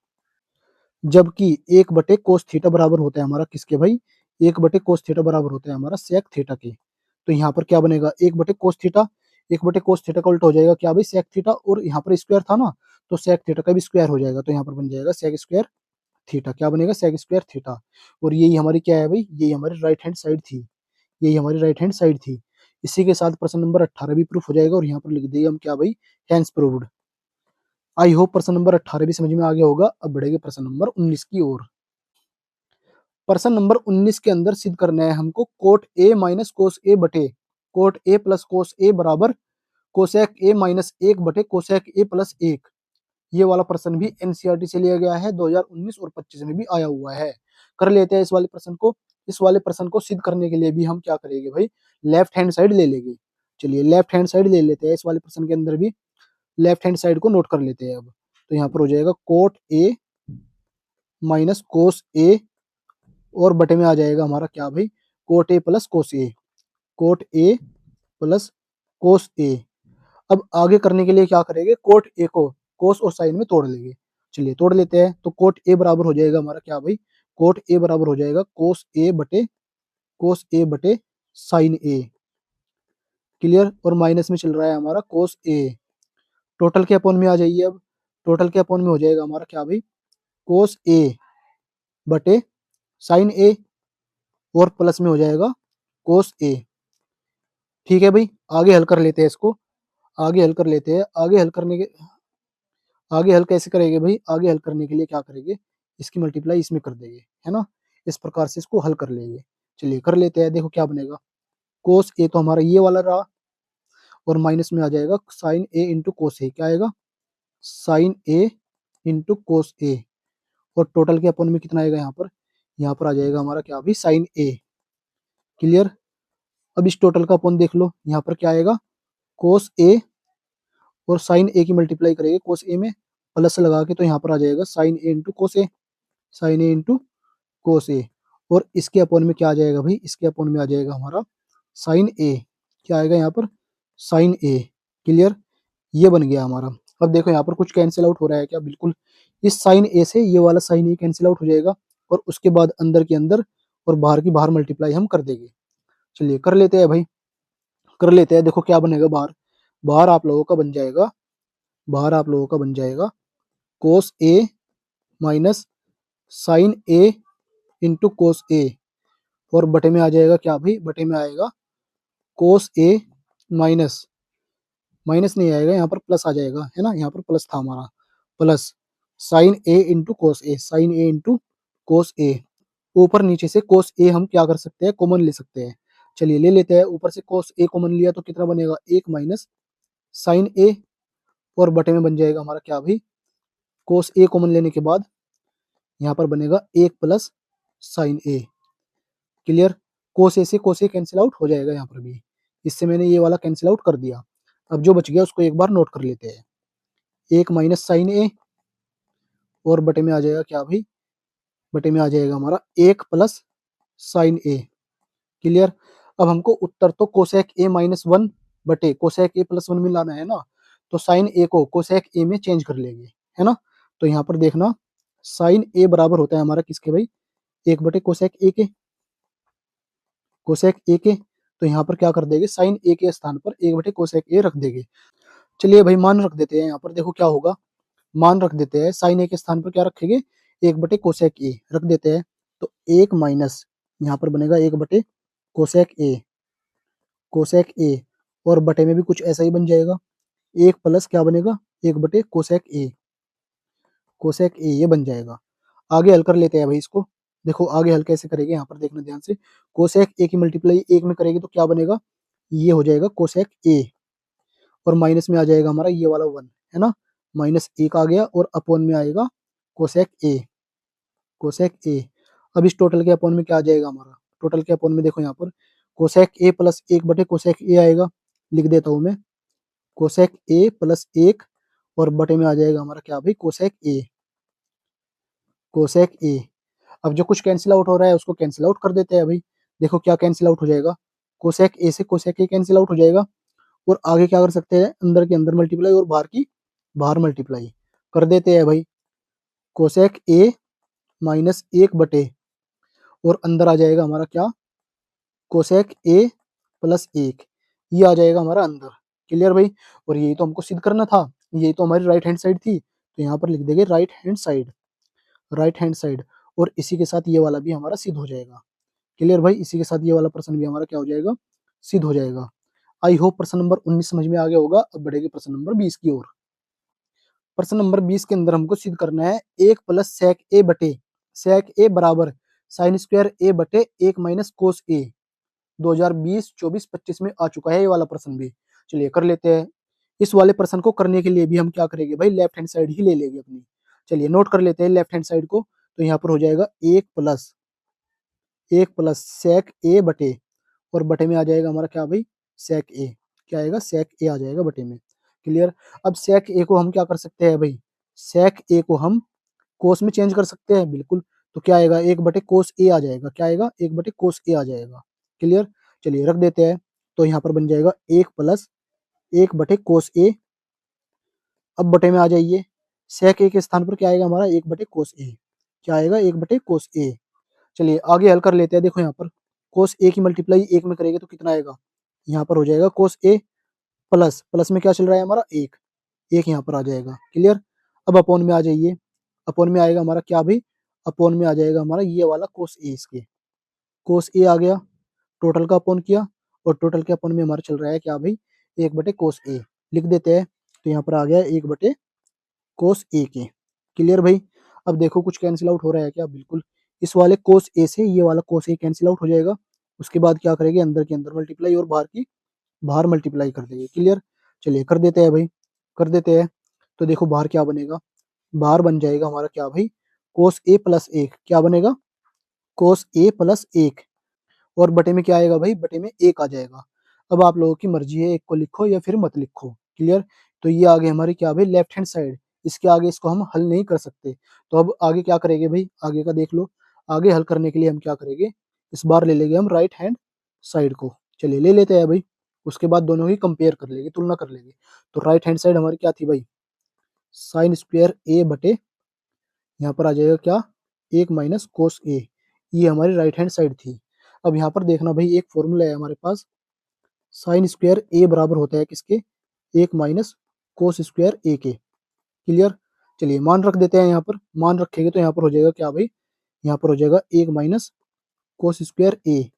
जबकि एक बटे कोस थीटा बराबर होता है हमारा किसके भाई, एक बटे कोस थीटा बराबर होता है हमारा सेक थीटा के। तो यहाँ पर क्या बनेगा, एक बटे कोस थीटा, एक बटे कोस थीटा का उल्टा हो जाएगा क्या भाई, सेक थीटा, और यहाँ पर स्क्वायर था ना, तो सेक थीटा का भी स्क्वायर हो जाएगा, तो यहाँ पर बन जाएगा सेक स्क्वायर थीटा। क्या बनेगा, सेक स्क्वायर थीटा। और यही हमारी क्या है भाई, यही हमारी राइट हैंड साइड थी, यही हमारी राइट हैंड साइड थी। इसी के साथ प्रश्न नंबर 18 भी प्रूफ हो जाएगा, और यहाँ पर लिख देंगे हम क्या भाई, हैंस प्रूव्ड। आई होप प्रश्न नंबर 18 भी समझ में आ गया होगा। अब बढ़ेगा प्रश्न नंबर 19 की ओर। प्रश्न नंबर 19 के अंदर सिद्ध करना है हमको, coat A minus cos A बटे कोट ए प्लस कोस ए बराबर कोसेक ए माइनस एक बटे कोसेक ए प्लस एक। ये वाला प्रश्न भी एनसीईआरटी से लिया गया है, 2019 और 25 में भी आया हुआ है। कर लेते हैं इस वाले प्रश्न को। इस वाले प्रश्न को सिद्ध करने के लिए भी हम क्या करेंगे भाई, लेफ्ट हैंड साइड ले लेंगे। चलिए लेफ्ट हैंड साइड ले लेते हैं, इस वाले प्रश्न के अंदर भी लेफ्ट हैंड साइड को नोट कर लेते हैं। अब तो यहाँ पर हो जाएगा कोट ए माइनस कोस ए, और बटे में आ जाएगा हमारा क्या भाई, cot A plus cos A, cot A plus cos A. अब आगे करने के लिए क्या करेंगे, कोट ए को कोस और साइन में तोड़ लेंगे। चलिए तोड़ लेते हैं। तो कोट ए बराबर हो जाएगा हमारा क्या भाई, कोट ए बराबर हो जाएगा कोस ए बटे साइन ए। क्लियर। और माइनस में चल रहा है हमारा कोस ए। टोटल के अपॉन में आ जाइए। अब टोटल के अपॉन में हो जाएगा हमारा क्या भाई, कोस ए बटे साइन ए और प्लस में हो जाएगा कोस ए। ठीक है भाई, आगे हल कर लेते हैं इसको। आगे हल कर लेते हैं। आगे हल कैसे करेंगे भाई, आगे हल करने के लिए क्या करेंगे, इसकी मल्टीप्लाई इसमें कर देंगे, है ना। इस प्रकार से इसको हल कर लेंगे। चलिए कर लेते हैं। देखो क्या बनेगा, कोस ए तो हमारा ये वाला रहा और माइनस में आ जाएगा साइन ए इंटू कोस ए। क्या आएगा, साइन ए इंटू कोस ए। और टोटल के अपन में कितना आएगा यहाँ पर आ जाएगा हमारा क्या भी, साइन ए। क्लियर। अब इस टोटल का अपन देख लो, यहाँ पर क्या आएगा, कोस ए और साइन ए की मल्टीप्लाई करेंगे कोस ए में, प्लस लगा के तो यहाँ पर आ जाएगा साइन ए इंटू कोस ए, साइन ए इंटू कोस ए। और इसके अपॉन में क्या आ जाएगा भाई, इसके अपॉन में आ जाएगा हमारा साइन ए। क्या आएगा यहाँ पर, साइन ए। क्लियर। ये बन गया हमारा। अब देखो यहाँ पर कुछ कैंसिल आउट हो रहा है क्या, बिल्कुल। इस साइन ए से ये वाला साइन ए कैंसिल आउट हो जाएगा और उसके बाद अंदर के अंदर और बाहर की बाहर मल्टीप्लाई हम कर देंगे। चलिए कर लेते हैं भाई, कर लेते हैं। देखो क्या बनेगा, बाहर बाहर आप लोगों का बन जाएगा, बाहर आप लोगों का बन जाएगा कोस ए माइनस साइन ए इंटू कोस ए। और बटे में आ जाएगा क्या भाई, बटे में आएगा कोस ए माइनस, माइनस नहीं आएगा यहाँ पर, प्लस आ जाएगा, है ना। यहाँ पर प्लस था हमारा, प्लस साइन ए इंटू कोस ए, साइन ए इंटू कोस ए। ऊपर नीचे से कोस ए हम क्या कर सकते हैं, कॉमन ले सकते हैं। चलिए ले लेते हैं। ऊपर से कोस ए कॉमन लिया तो कितना बनेगा, एक माइनस साइन ए। और बटे में बन जाएगा हमारा क्या भाई, कोस ए कॉमन लेने के बाद यहाँ पर बनेगा एक प्लस साइन ए। क्लियर। कोस ए से कोस ए कैंसिल आउट हो जाएगा यहाँ पर भी, इससे मैंने ये वाला कैंसिल आउट कर दिया। अब जो बच गया उसको एक बार नोट कर लेते हैं, एक माइनस साइन ए और बटे में आ जाएगा क्या भाई, बटे में आ जाएगा हमारा एक प्लस साइन ए। क्लियर। अब हमको उत्तर तो कोसेक ए माइनस वन बटे कोसेक ए प्लस वन में लाना है ना, तो साइन ए को कोसेक ए में चेंज कर लेंगे, है ना। तो यहाँ पर देखना, साइन ए बराबर होता है हमारा किसके भाई, एक बटे कोसेक ए के, कोसेक ए के। तो यहाँ पर क्या कर देंगे, साइन ए के स्थान पर एक बटे कोसेक ए रख देंगे। चलिए भाई मान रख देते हैं। यहाँ पर देखो क्या होगा, मान रख देते हैं, साइन ए के स्थान पर क्या रखेंगे, एक बटे कोसेक ए रख देते हैं। तो एक माइनस यहाँ पर बनेगा एक बटे कोसेक ए, कोसेक ए। और बटे में भी कुछ ऐसा ही बन जाएगा, एक प्लस क्या बनेगा, एक बटे कोसेक ए, कोसेक ए ये बन जाएगा। आगे हल कर लेते हैं भाई इसको। देखो आगे हल कैसे करेंगे, यहाँ पर देखना ध्यान से। कोसेक ए की मल्टीप्लाई एक में करेंगे तो क्या बनेगा, ये हो जाएगा कोसेक ए। और माइनस में आ जाएगा हमारा ये वाला वन, है ना। माइनस एक आ गया और अपॉन में आएगा कोसेक ए, कोसेक ए। अब इस टोटल के अपॉन में क्या आ जाएगा हमारा, टोटल के अपॉन में देखो यहाँ पर कोसेक ए प्लस एक बटे कोसेक ए आएगा। लिख देता हूँ मैं, कोसेक ए प्लस एक और बटे में आ जाएगा हमारा क्या भाई, कोसेक ए, कोसेक ए। अब जो कुछ कैंसिल आउट हो रहा है उसको कैंसिल आउट कर देते हैं भाई। देखो क्या कैंसिल आउट हो जाएगा, कोसेक ए से कोसेक ए कैंसिल आउट हो जाएगा। और आगे क्या कर सकते हैं, अंदर के अंदर मल्टीप्लाई और बाहर की बाहर मल्टीप्लाई कर देते हैं भाई। कोसेक ए माइनस एक बटे और अंदर आ जाएगा हमारा क्या, कोसेक ए प्लस एक, ये आ जाएगा हमारा अंदर। क्लियर भाई। और यही तो हमको सिद्ध करना था, यही तो हमारी राइट हैंड साइड थी, तो यहाँ पर लिख देंगे right hand side, right hand side. और इसी के साथ ये वाला भी हमारा सिद्ध हो जाएगा। क्लियर भाई, इसी के साथ ये वाला प्रश्न भी हमारा क्या हो जाएगा, सिद्ध हो जाएगा। आई होप प्रश्न नंबर 19 समझ में आ गया होगा। अब बढ़ेगी प्रश्न नंबर 20 की ओर। प्रश्न नंबर 20 के अंदर हमको सिद्ध करना है एक प्लस सेक ए बटे सेक ए बराबर साइन स्क्वायर ए बटे एक माइनस कोस ए। 2020 24 25 में आ चुका है ये वाला प्रश्न भी। चलिए कर लेते हैं। इस वाले प्रश्न को करने के लिए भी हम क्या करेंगे भाई, लेफ्ट हैंड साइड ही ले लेंगे अपनी। चलिए नोट कर लेते हैं लेफ्ट हैंड साइड को। तो यहाँ पर हो जाएगा एक प्लस सेक ए बटे और बटे में आ जाएगा हमारा क्या भाई, सेक ए। क्या आएगा, सेक ए आ जाएगा बटे में। क्लियर। अब सेक ए को हम क्या कर सकते हैं भाई, सेक ए को हम कोस में चेंज कर सकते हैं, बिल्कुल। तो क्या आएगा, एक बटे कोस ए आ जाएगा। क्या आएगा, एक बटे कोस ए आ जाएगा। क्लियर। चलिए रख देते हैं। तो यहाँ पर बन जाएगा एक प्लस 1 बटे कोस ए। अब बटे में आ जाइए, सेक ए के स्थान पर क्या आएगा हमारा, 1 बटे कोस ए। क्या आएगा, 1 बटे कोस ए। चलिए आगे हल कर लेते हैं। देखो यहाँ पर कोस ए की मल्टीप्लाई 1 में करेंगे तो कितना आएगा, यहाँ पर हो जाएगा कोस ए प्लस प्लस में क्या चल रहा है हमारा, 1। 1 यहाँ पर आ जाएगा, क्लियर। अब अपोन में आ जाइए, अपोन में आएगा हमारा क्या भाई, अपोन में आ जाएगा हमारा ये वाला कोस ए। इसके कोस ए आ गया, टोटल का अपोन किया, और टोटल के अपोन में हमारा चल रहा है क्या भाई, 1 बटे कोस ए। लिख देते हैं, तो यहाँ पर आ गया 1 बटे कोस ए के। क्लियर भाई। अब देखो कुछ कैंसिल आउट हो रहा है क्या, बिल्कुल। इस वाले कोस ए से ये वाला कोस ए कैंसिल आउट हो जाएगा। उसके बाद क्या करेंगे, अंदर के अंदर मल्टीप्लाई और बाहर की बाहर मल्टीप्लाई कर देंगे। क्लियर। चलिए कर देते हैं भाई, कर देते हैं। तो देखो बाहर क्या बनेगा, बाहर बन जाएगा हमारा क्या भाई, कोस ए प्लस 1। क्या बनेगा, कोस ए प्लस 1। और बटे में क्या आएगा भाई, बटे में 1 आ जाएगा। अब आप लोगों की मर्जी है, 1 को लिखो या फिर मत लिखो। क्लियर। तो ये आगे हमारी क्या भाई, लेफ्ट हैंड साइड। इसके आगे इसको हम हल नहीं कर सकते। तो अब आगे क्या करेंगे भाई, आगे का देख लो। आगे हल करने के लिए हम क्या करेंगे, इस बार ले लेंगे हम राइट हैंड साइड को। चलिए ले लेते हैं भाई। उसके बाद दोनों ही कंपेयर कर लेंगे, तुलना कर लेंगे। तो राइट हैंड साइड हमारी क्या थी भाई, साइन स्क्वायर ए बटे, यहाँ पर आ जाएगा क्या, 1 माइनस कोस ए। ये हमारी राइट हैंड साइड थी। अब यहाँ पर देखना भाई, एक फॉर्मूला है हमारे पास, साइन स्क्वायर ए बराबर होता है किसके, 1 माइनस कोस स्क्वायर ए के। क्लियर। चलिए मान रख देते हैं, यहाँ पर मान रखेंगे तो यहाँ पर हो जाएगा क्या भाई, यहाँ पर हो जाएगा 1 माइनस कोस स्क्वायर ए।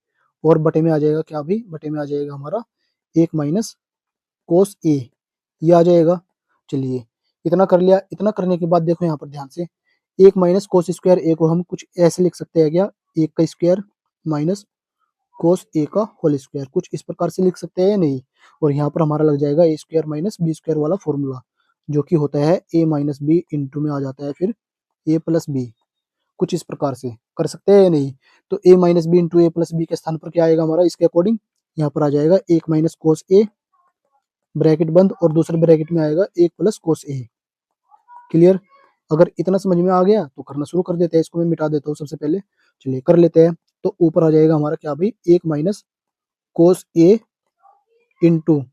और बटे में आ जाएगा क्या भाई, बटे में आ जाएगा हमारा 1 माइनस कोस ए। ये आ जाएगा। चलिए इतना कर लिया। इतना करने के बाद देखो यहाँ पर ध्यान से, 1 माइनस कोस स्क्वायर ए को हम कुछ ऐसे लिख सकते हैं क्या, 1 का स्क्वायर माइनस कोस ए का होल स्क्वायर, कुछ इस प्रकार से लिख सकते हैं या नहीं। और यहाँ पर हमारा लग जाएगा ए स्क्वायर माइनस बी स्क्वायर वाला फॉर्मूला, जो कि होता है ए माइनस बी इंटू में आ जाता है फिर ए प्लस बी। कुछ इस प्रकार से कर सकते हैं या नहीं। तो ए minus B into A plus B के स्थान पर क्या आएगा हमारा, इसके अकॉर्डिंग यहाँ पर आ जाएगा 1 माइनस कोस ए ब्रैकेट बंद, और दूसरे ब्रैकेट में आएगा 1 प्लस कोस ए। क्लियर। अगर इतना समझ में आ गया तो करना शुरू कर देते हैं। इसको मैं मिटा देता हूँ सबसे पहले। चलिए कर लेते हैं। तो ऊपर आ जाएगा हमारा क्या भाई, 1 माइनस कोस ए इंटू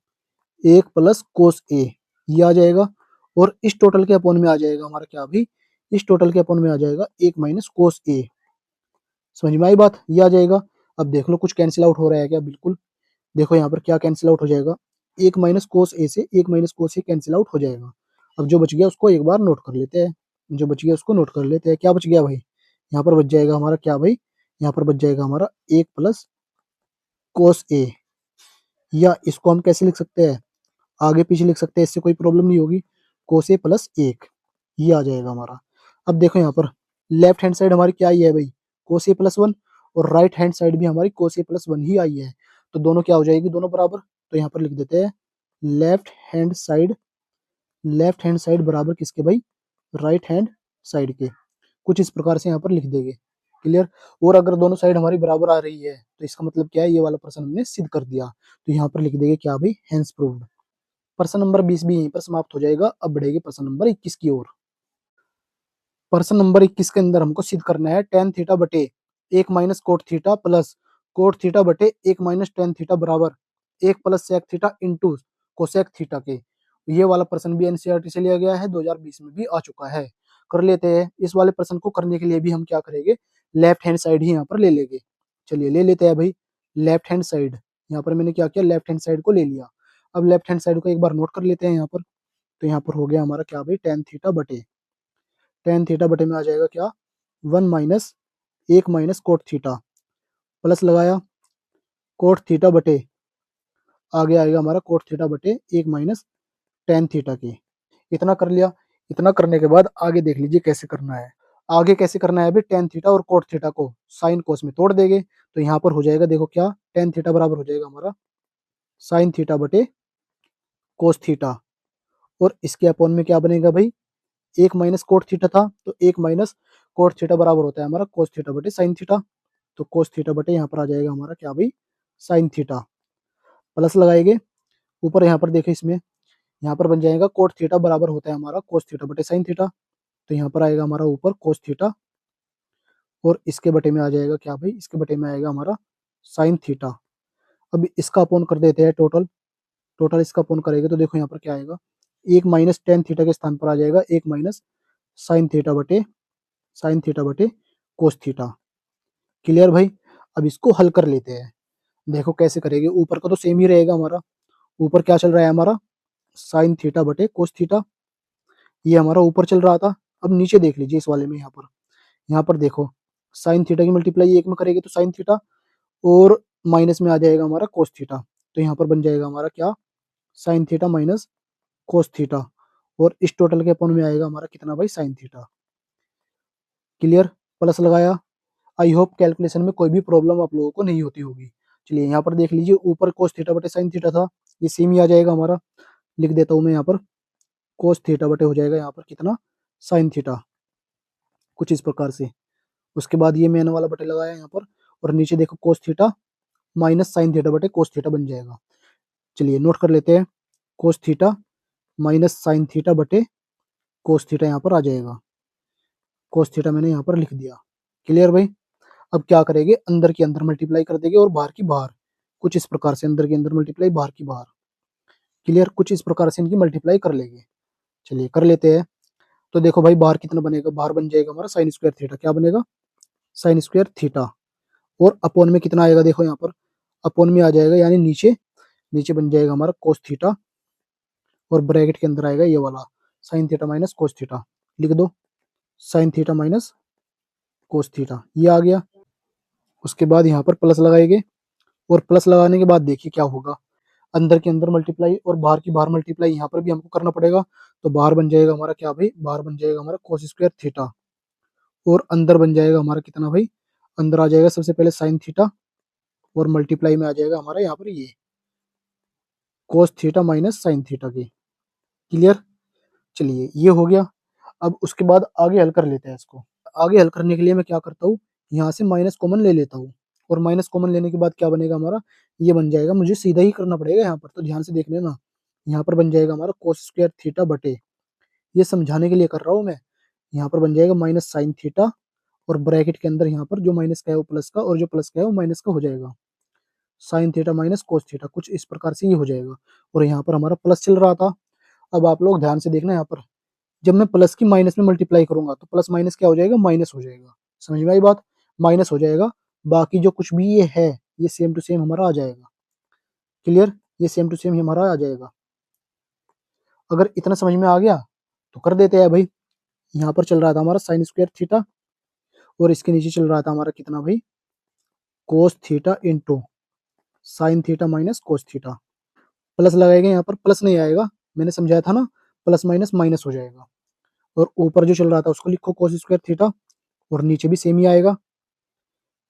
1 प्लस कोस ए। ये आ जाएगा। और इस टोटल के अपॉन में आ जाएगा हमारा क्या भाई, इस टोटल के अपॉन में आ जाएगा 1 माइनस कोस ए। समझ में आई बात, ये आ जाएगा। अब देख लो कुछ कैंसिल आउट हो रहा है क्या, बिल्कुल। देखो यहाँ पर क्या कैंसिल आउट हो जाएगा, 1 माइनस कोस ए से 1 माइनस कोस ए कैंसिल आउट हो जाएगा। अब जो बच गया उसको एक बार नोट कर लेते हैं। जो बच गया उसको नोट कर लेते हैं। क्या बच गया भाई, यहाँ पर बच जाएगा हमारा क्या भाई, यहाँ पर बच जाएगा हमारा 1 प्लस कोस ए। या इसको हम कैसे लिख सकते हैं, आगे पीछे लिख सकते हैं, इससे कोई प्रॉब्लम नहीं होगी। कोस ए प्लस 1, ये आ जाएगा हमारा। अब देखो यहाँ पर लेफ्ट हैंड साइड हमारी क्या आई है भाई, कोस ए प्लस 1, और राइट हैंड साइड भी हमारी कोस ए प्लस 1 ही आई है। तो दोनों क्या हो जाएगी, दोनों बराबर। तो यहाँ पर लिख देते हैं left hand side, left hand side बराबर किसके भाई, राइट हैंड साइड के। कुछ इस प्रकार से यहाँ पर लिख देंगे। क्लियर। और अगर दोनों साइड हमारी बराबर आ रही है तो इसका मतलब क्या है, ये वाला प्रश्न हमने सिद्ध कर दिया। तो यहाँ पर लिख देंगे क्या भाई, हेंस प्रूव्ड। प्रश्न नंबर 20 भी यहीं पर समाप्त हो जाएगा। अब बढ़ेगी प्रश्न नंबर 21 की ओर। प्रश्न नंबर 21 के अंदर हमको सिद्ध करना है टेन थीटा बटे 1 minus cot theta plus cot theta बटे 1 माइनस टेन थीटा बराबर 1 plus sec theta into cosec theta के। ये वाला प्रश्न भी एनसीईआरटी से लिया गया है, 2020 में भी आ चुका है। कर लेते हैं। इस वाले प्रश्न को करने के लिए भी हम क्या करेंगे, लेफ्ट हैंड साइड ही यहाँ पर ले लेंगे। चलिए ले लेते हैं भाई लेफ्ट हैंड साइड। यहाँ पर मैंने क्या किया, लेफ्ट हैंड साइड को ले लिया। अब लेफ्ट हैंड साइड को एक बार नोट कर लेते हैं यहाँ पर। तो यहाँ पर हो गया हमारा क्या भाई, टेन थीटा बटे में आ जाएगा क्या, 1 minus 1 minus cot theta, plus लगाया कोट थीटा बटे, आगे आएगा हमारा कोट थीटा बटे 1 माइनस टेन थीटा की। इतना कर लिया। इतना करने के बाद आगे देख लीजिए कैसे करना है। आगे कैसे करना है अभी, टेन थीटा और कोट थीटा को साइन कोस में तोड़ देंगे। तो यहाँ पर हो जाएगा, देखो क्या, टेन थीटा बराबर हो जाएगा हमारा साइन थीटा बटे कोस थीटा। और इसके अपॉन में क्या बनेगा भाई, 1 माइनस कोट थीटा था, तो 1 माइनस कोट थीटा बराबर होता है हमारा कोस थीटा बटे साइन थीटा। तो कोस थीटा बटे यहाँ पर आ जाएगा हमारा क्या भाई, साइन थीटा। प्लस लगाएंगे ऊपर, यहाँ पर देखें इसमें, यहाँ पर बन जाएगा कोट थीटा बराबर होता है हमारा कोस थीटा बटे साइन थीटा। तो यहाँ पर आएगा हमारा ऊपर कोस थीटा, और इसके बटे में आ जाएगा क्या भाई, इसके बटे में आएगा हमारा साइन थीटा। अब इसका अपॉन कर देते हैं टोटल। टोटल इसका अपोन करेंगे तो देखो यहाँ पर क्या आएगा, एक माइनस टेन थीटा के स्थान पर आ जाएगा एक माइनस साइन थीटा बटे कोस थीटा। क्लियर भाई। अब इसको हल कर लेते हैं। देखो कैसे करेंगे, ऊपर का तो सेम ही रहेगा हमारा, ऊपर क्या चल रहा है हमारा, साइन थीटा बटे कोस थीटा, ये हमारा ऊपर चल रहा था। अब नीचे देख लीजिए इस वाले में, यहाँ पर देखो साइन थीटा की मल्टीप्लाई एक में करेंगे तो साइन थीटा, और माइनस में आ जाएगा हमारा कोस थीटा, तो यहाँ पर बन जाएगा हमारा क्या, sign theta minus cos theta, और इस टोटल के अपन में आएगा हमारा कितना भाई, साइन थीटा। क्लियर, प्लस लगाया। आई होप कैलकुलेशन में कोई भी प्रॉब्लम आप लोगों को नहीं होती होगी। चलिए यहाँ पर देख लीजिए, ऊपर कोस थीटा बटे साइन थीटा था, ये सेम ही आ जाएगा हमारा, लिख देता हूँ मैं यहाँ पर, कोस थीटा बटे हो जाएगा यहाँ पर कितना, साइन थीटा, कुछ इस प्रकार से। उसके बाद ये मैंने वाला बटे लगाया यहाँ पर, और नीचे देखो cos theta minus sine theta बटे कोस थीटा बन जाएगा। चलिए नोट कर लेते हैं, cos theta minus sine theta बटे कोस थीटा यहाँ पर आ जाएगा, कोस थीटा मैंने यहाँ पर लिख दिया। क्लियर भाई। अब क्या करेंगे, अंदर के अंदर मल्टीप्लाई कर देंगे और बाहर की बाहर, कुछ इस प्रकार से अंदर के अंदर मल्टीप्लाई बाहर की बाहर। क्लियर, कुछ इस प्रकार से इनकी मल्टीप्लाई कर लेंगे। चलिए कर लेते हैं। तो देखो भाई बाहर कितना बनेगा, बाहर बन जाएगा हमारा साइन स्क्वायर थीटा, क्या बनेगा, साइन स्क्वायर थीटा, और अपोन में कितना आएगा, देखो यहाँ पर अपोन में आ जाएगा, यानी नीचे, नीचे बन जाएगा हमारा कोस थीटा, और ब्रैकेट के अंदर आएगा ये वाला sign theta minus cos theta, लिख दो sign theta minus cos theta, ये आ गया। उसके बाद यहाँ पर प्लस लगाएंगे, और प्लस लगाने के बाद देखिए क्या होगा, अंदर के अंदर मल्टीप्लाई और बाहर की बाहर मल्टीप्लाई यहाँ पर भी हमको करना पड़ेगा। तो बाहर बन जाएगा हमारा क्या भाई, बाहर बन जाएगा हमारा कोस स्क्वायर थीटा, और अंदर बन जाएगा हमारा कितना भाई, अंदर आ जाएगा सबसे पहले साइन थीटा, और मल्टीप्लाई में आ जाएगा हमारा यहाँ पर ये cos theta minus sine theta की। क्लियर। चलिए ये हो गया। अब उसके बाद आगे हल कर लेते हैं इसको। आगे हल करने के लिए मैं क्या करता हूँ, यहाँ से माइनस कॉमन ले लेता हूँ, और माइनस कॉमन लेने के बाद क्या बनेगा हमारा, ये बन जाएगा, मुझे सीधा ही करना पड़ेगा यहाँ पर, तो ध्यान से देख लेना। यहाँ पर बन जाएगा हमारा कोस स्क्वायर थीटा बटे, ये समझाने के लिए कर रहा हूँ मैं, यहाँ पर बन जाएगा माइनस साइन थीटा, और ब्रैकेट के अंदर यहाँ पर जो माइनस का है वो प्लस का, और जो प्लस का है वो माइनस का हो जाएगा, sine theta minus cos theta, कुछ इस प्रकार से ये हो जाएगा। और यहाँ पर हमारा प्लस चल रहा था। अब आप लोग ध्यान से देखना, यहाँ पर जब मैं प्लस की माइनस में मल्टीप्लाई करूंगा तो प्लस माइनस क्या हो जाएगा, माइनस हो जाएगा। समझ में आई बात, माइनस हो जाएगा, बाकी जो कुछ भी ये है ये सेम टू सेम हमारा आ जाएगा। क्लियर, ये सेम टू सेम हमारा आ जाएगा। अगर इतना समझ में आ गया तो कर देते हैं भाई। यहाँ पर चल रहा था हमारा साइन स्क्वायर थीटा, और इसके नीचे चल रहा था हमारा कितना भाई, cos theta into sine theta minus cos theta. Plus लगाएंगे, यहाँ पर प्लस नहीं आएगा, मैंने समझाया था ना, प्लस माइनस माइनस हो जाएगा। और ऊपर जो चल रहा था उसको लिखो कोस स्क्वायर थीटा, और नीचे भी सेम ही आएगा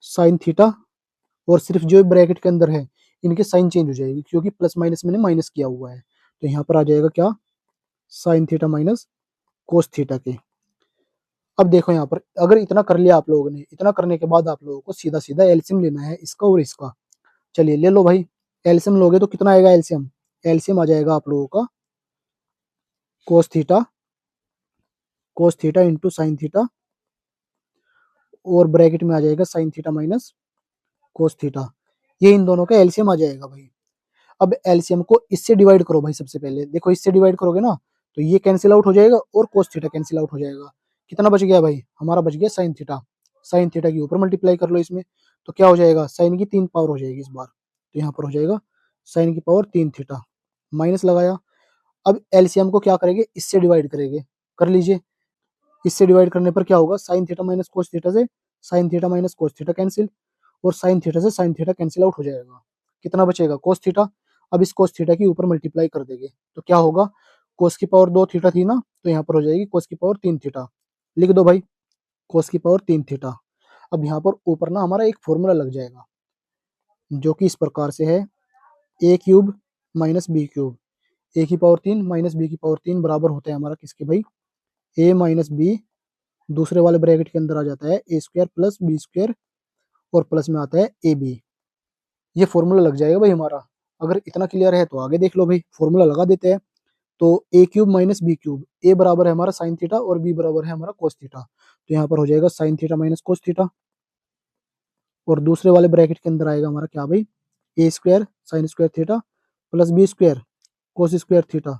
साइन थीटा, और सिर्फ जो ब्रैकेट के अंदर है इनके साइन चेंज हो जाएगी, क्योंकि प्लस माइनस मैंने माइनस किया हुआ है। तो यहाँ पर आ जाएगा क्या, sign theta minus cos theta के। अब देखो यहाँ पर अगर इतना कर लिया आप लोगों ने, इतना करने के बाद आप लोगों को सीधा सीधा एलसीएम लेना है इसका और इसका। चलिए ले लो भाई, एलसीएम लोगे तो कितना आएगा एलसीएम, एलसीएम आ जाएगा आप लोगों का कोस थीटा इंटू साइन थीटा, और ब्रैकेट में आ जाएगा sine theta minus cos theta, ये इन दोनों का एलसीएम आ जाएगा भाई। अब एलसीएम को इससे डिवाइड करो भाई, सबसे पहले देखो इससे डिवाइड करोगे ना तो ये कैंसिल आउट हो जाएगा और कोस थीटा कैंसिल आउट हो जाएगा। कितना बच गया भाई, हमारा बच गया साइन थीटा। साइन थीटा के ऊपर मल्टीप्लाई कर लो इसमें, तो क्या हो जाएगा, साइन की 3 पावर हो जाएगी इस बार, तो यहाँ पर हो जाएगा साइन की पावर 3 थीटा, माइनस लगाया। अब एलसीएम को क्या करेंगे, इससे डिवाइड करेंगे, कर लीजिए। इससे डिवाइड करने पर क्या होगा, sine theta minus cos theta से sine theta minus cos theta cancel, और साइन थीटा से साइन थीटा कैंसिल आउट हो जाएगा। कितना बचेगा, कोस थीटा। अब इस कोस थीटा के ऊपर मल्टीप्लाई कर देंगे तो क्या होगा, कोस की पावर 2 थीटा थी ना, तो यहाँ पर हो जाएगी कोस की पावर 3 थीटा, लिख दो भाई कोस की पावर 3 थीटा। अब यहाँ पर ऊपर ना हमारा एक फॉर्मूला लग जाएगा जो कि इस प्रकार से है, ए क्यूब माइनस बी क्यूब, ए की पावर 3 माइनस बी की पावर 3 बराबर होता है हमारा किसके भाई, ए माइनस बी, दूसरे वाले ब्रैकेट के अंदर आ जाता है A square plus B square, और प्लस में आता है ए बी। ये फॉर्मूला लग जाएगा भाई हमारा। अगर इतना क्लियर है तो आगे देख लो भाई, फॉर्मूला लगा देते हैं। तो ए क्यूब माइनस बी क्यूब, ए बराबर है हमारा साइन थीटा और बी बराबर है हमारा कोस थीटा, तो यहाँ पर हो जाएगा sine theta minus cos theta, और दूसरे वाले ब्रैकेट के अंदर आएगा हमारा क्या भाई, A square sine square theta plus B square cos square theta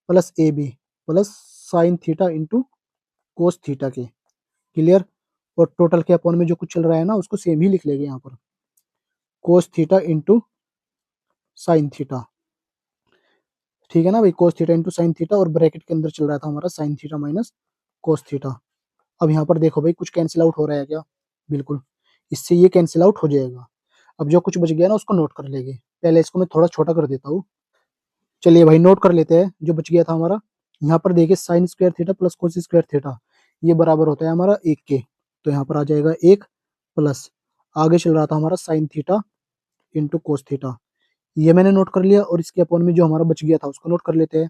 plus A B plus sine theta into cos theta के। क्लियर। और टोटल के अपॉन में जो कुछ चल रहा है ना उसको सेम ही लिख लेंगे यहाँ पर, कोस थीटा इंटू साइन थीटा। ठीक है ना भाई, cos theta into sine theta, और ब्रैकेट के अंदर चल रहा था हमारा sine theta minus cos theta. अब यहाँ पर देखो भाई कुछ कैंसिल आउट हो रहा है क्या? बिल्कुल, इससे ये कैंसिल आउट हो जाएगा। अब जो कुछ बच गया ना उसको नोट कर लेंगे। पहले इसको मैं थोड़ा छोटा कर देता हूँ। चलिए भाई नोट कर लेते हैं जो बच गया था हमारा। यहाँ पर देखिए sign square theta plus cos square theta ये बराबर होता है हमारा 1 के। तो यहाँ पर आ जाएगा 1 प्लस, आगे चल रहा था हमारा sine theta into cos theta, ये मैंने नोट कर लिया। और इसके अपॉन में जो हमारा बच गया था उसको नोट कर लेते हैं,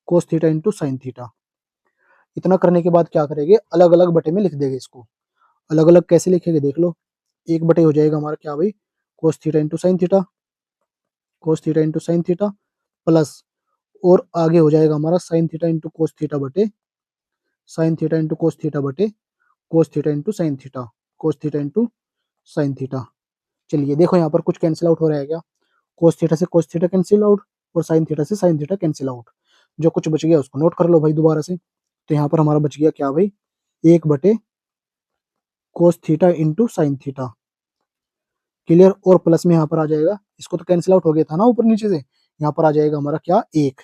कोस थीटा इंटू साइन थीटा। इतना करने के बाद क्या करेंगे, अलग अलग बटे में लिख देंगे इसको। अलग अलग कैसे लिखेंगे देख लो। एक बटे हो जाएगा हमारा क्या भाई, cos theta into sine theta, cos theta into sine theta plus, और आगे हो जाएगा हमारा sine theta into cos theta बटे sine theta into cos theta बटे cos theta into sine theta, cos theta into sine theta. चलिए देखो यहाँ पर कुछ कैंसिल आउट हो रहा है क्या? कोस थीटा से कोस थीटा कैंसिल आउट, और साइन थीटा से साइन थीटा कैंसिल आउट। जो कुछ बच गया उसको नोट कर लो भाई दोबारा से। तो यहाँ पर हमारा बच गया क्या भाई, 1 बटे cos theta into sine theta. Clear. और प्लस में यहाँ पर आ जाएगा, इसको तो कैंसिल आउट हो गया था ना ऊपर नीचे से, यहाँ पर आ जाएगा हमारा क्या, 1।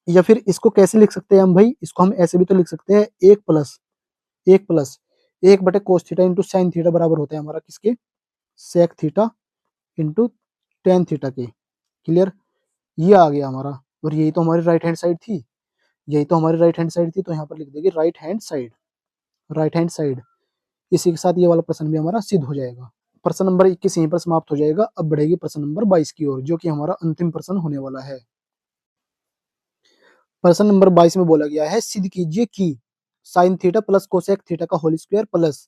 या फिर इसको कैसे लिख सकते हैं हम भाई, इसको हम ऐसे भी तो लिख सकते हैं, 1 प्लस 1 बटे cos theta into sine theta बराबर होता है हमारा किसके, sec theta into tan theta के। क्लियर। ये आ गया हमारा, और यही तो हमारी राइट हैंड साइड थी, यही तो हमारी राइट हैंड साइड थी। तो यहाँ पर लिख देंगे right hand side, right hand side. इसी के साथ ये वाला प्रश्न भी हमारा सिद्ध हो जाएगा। प्रश्न नंबर 21 यहीं पर समाप्त हो जाएगा। अब बढ़ेगी प्रश्न नंबर 22 की ओर, जो कि हमारा अंतिम प्रश्न होने वाला है। प्रश्न नंबर 22 में बोला गया है, सिद्ध कीजिए कि sine theta plus cosec theta का whole square plus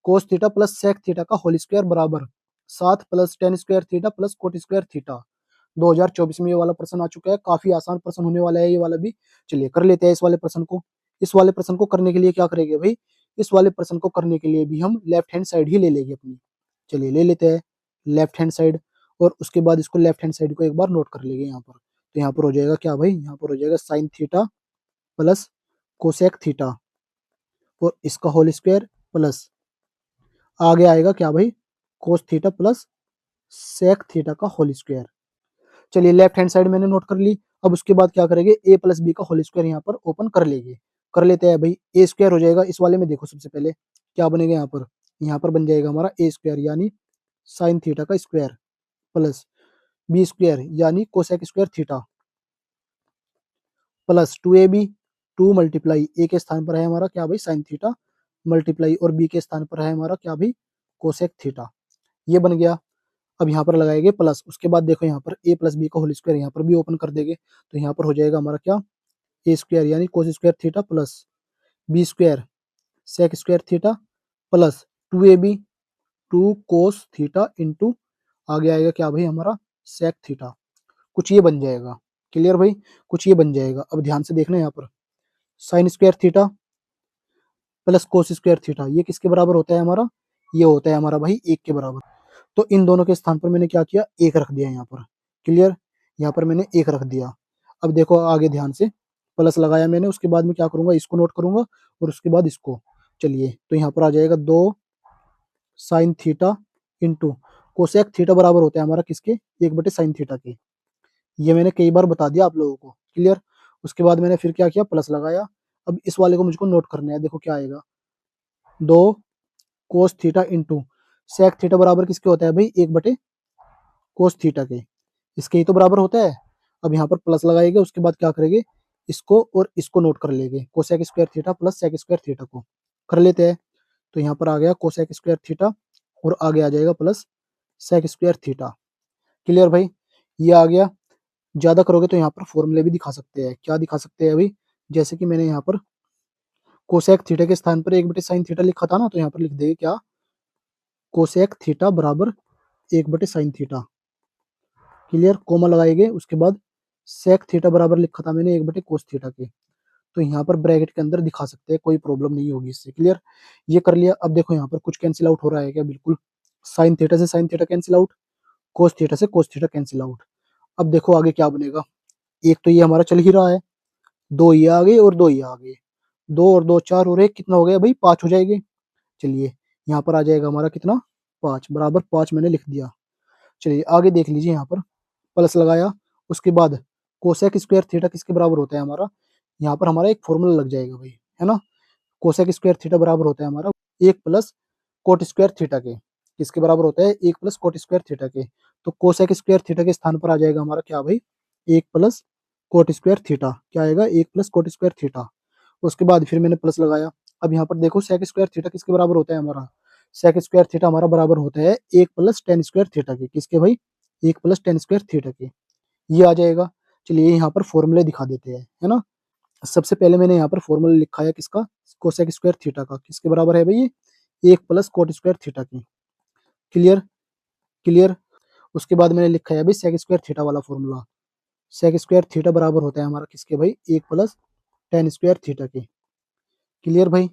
cos theta plus sec theta का होल स्क्वायर बराबर 7 plus ten square theta plus cot square theta. 2024 में ये वाला प्रश्न आ चुका है, काफी आसान प्रश्न होने वाला है ये वाला भी। चलिए कर लेते हैं इस वाले प्रश्न को। इस वाले प्रश्न को करने के लिए क्या करेंगे भाई, इस वाले प्रश्न को करने के लिए भी हम लेफ्ट हैंड साइड ही ले लेंगे अपनी। चलिए ले लेते हैं लेफ्ट हैंड साइड, और उसके बाद इसको लेफ्ट हैंड साइड को एक बार नोट कर लेंगे यहाँ पर। तो यहाँ पर हो जाएगा क्या भाई, यहाँ पर हो जाएगा sine theta plus cosec theta और इसका होल स्क्वायर प्लस, आगे आएगा क्या भाई, cos theta plus sec theta का होल स्क्वायर। चलिए लेफ्ट हैंड साइड मैंने नोट कर ली। अब उसके बाद क्या करेंगे, ए प्लस बी का होल स्क्वायर यहाँ पर ओपन कर लेंगे। कर लेते हैं भाई, ए स्क्वायर हो जाएगा इस वाले में। देखो सबसे पहले क्या बनेगा यहाँ पर बन जाएगा हमारा ए स्क्वायर यानी साइन थीटा का स्क्वायर प्लस बी स्क्वायर यानी cosec square theta plus 2ab, 2 multiply A के स्थान पर है हमारा क्या भाई साइन थीटा, मल्टीप्लाई और बी के स्थान पर है हमारा क्या भाई कोसेक थीटा। ये बन गया। अब यहाँ पर लगाएंगे प्लस, उसके बाद देखो यहाँ पर ए प्लस बी का होल स्क्वायर यहाँ पर भी ओपन कर देंगे। तो यहाँ पर हो जाएगा हमारा क्या, ए स्क्वायर यानी cos square theta plus B square sec square theta plus 2ab, 2 cos theta into आगे आएगा क्या भाई हमारा सेक थीटा। कुछ ये बन जाएगा। क्लियर भाई, कुछ ये बन जाएगा। अब ध्यान से देखना यहाँ पर, sign square theta plus cos square theta ये किसके बराबर होता है हमारा, ये होता है हमारा भाई 1 के बराबर। तो इन दोनों के स्थान पर मैंने क्या किया, 1 रख दिया यहाँ पर। क्लियर। यहाँ पर मैंने 1 रख दिया। अब देखो आगे ध्यान से, प्लस लगाया मैंने, उसके बाद में क्या करूंगा, इसको नोट करूंगा और उसके बाद इसको। चलिए तो यहाँ पर आ जाएगा 2 sign theta into cosec theta बराबर होता है हमारा किसके, 1 बटे साइन थीटा के। ये मैंने कई बार बता दिया आप लोगों को। क्लियर। उसके बाद मैंने फिर क्या किया, प्लस लगाया। अब इस वाले को मुझको नोट करना है। देखो क्या आएगा, 2 cos theta into sec theta बराबर किसके होता है भाई, 1 बटे कोस थीटा के। इसके ही तो बराबर होता है। अब यहाँ पर प्लस लगाएंगे, उसके बाद क्या करेंगे, इसको और इसको नोट कर लेंगे, cosec square theta plus sec square theta को कर लेते हैं। तो यहाँ पर आ गया कोसेक स्क्वायर थीटा और आगे आ जाएगा plus sec square theta. Clear भाई, ये आ गया। ज्यादा करोगे तो यहाँ पर फॉर्मूले भी दिखा सकते हैं। क्या दिखा सकते हैं अभी, जैसे कि मैंने यहाँ पर कोसेक थीटा के स्थान पर 1 बटे साइन थीटा लिखा था ना, तो यहाँ पर लिख देंगे क्या, कोसेक थीटा बराबर 1 बटे साइन थीटा। क्लियर। कोमा लगाएंगे, उसके बाद सेक थीटा बराबर लिखा था मैंने 1 बटे कोस थीटा के। तो यहाँ पर ब्रैकेट के अंदर दिखा सकते हैं, कोई प्रॉब्लम नहीं होगी इससे। क्लियर। ये कर लिया। अब देखो यहाँ पर कुछ कैंसिल आउट हो रहा है क्या, बिल्कुल। साइन थीटा से साइन थीटा कैंसिल आउट, कोस थीटा से कोस थीटा कैंसिल आउट। अब देखो आगे क्या बनेगा, एक तो ये हमारा चल ही रहा है, 2 ये आ गए और 2 ये आ गए। 2 और 2 4 और 1 कितना हो गया भाई? 5 हो जाएंगे। चलिए यहाँ पर आ जाएगा हमारा कितना? 5 बराबर 5 मैंने लिख दिया। चलिए आगे देख लीजिए, यहाँ पर प्लस लगाया, उसके बाद कोसेक स्क्वायर थीटा किसके बराबर होता है हमारा? यहाँ पर हमारा एक फॉर्मूला लग जाएगा भाई, है ना? कोसेक स्क्वायर थीटा बराबर होता है हमारा 1 प्लस कोट स्क्वायर थीटा के। किसके बराबर होता है? 1 प्लस कोट स्क्वायर थीटा के। तो कोसेक स्क्वायर थीटा के स्थान पर आ जाएगा हमारा क्या भाई? 1 प्लस कोट स्क्वायर थीटा। क्या आएगा? 1 प्लस कोट स्क्वायर थीटा। उसके बाद फिर मैंने प्लस लगाया। अब यहाँ पर देखो सेक स्क्वायर थीटा किसके बराबर होता है हमारा? सेक स्क्वायर थीटा हमारा बराबर होता है 1 प्लस टेन स्क्वायर थीटा के। किसके भाई? 1 प्लस टेन स्क्वायर थीटा के। ये आ जाएगा। चलिए यहाँ पर फॉर्मूले दिखा देते हैं, है ना? सबसे पहले मैंने यहाँ पर फॉर्मूला लिखा है किसका? कोसेक स्क्वायर थीटा का। किसके बराबर है भाई ये? 1 प्लस कोट स्क्वायर थीटा की। क्लियर? क्लियर? उसके बाद मैंने लिखा है भाई सेक स्क्वायर थीटा वाला फॉर्मूला। सेक स्क्वायर थीटा बराबर होता है हमारा किसके भाई? 1 प्लस टेन स्क्वायर थीटा के। क्लियर भाई?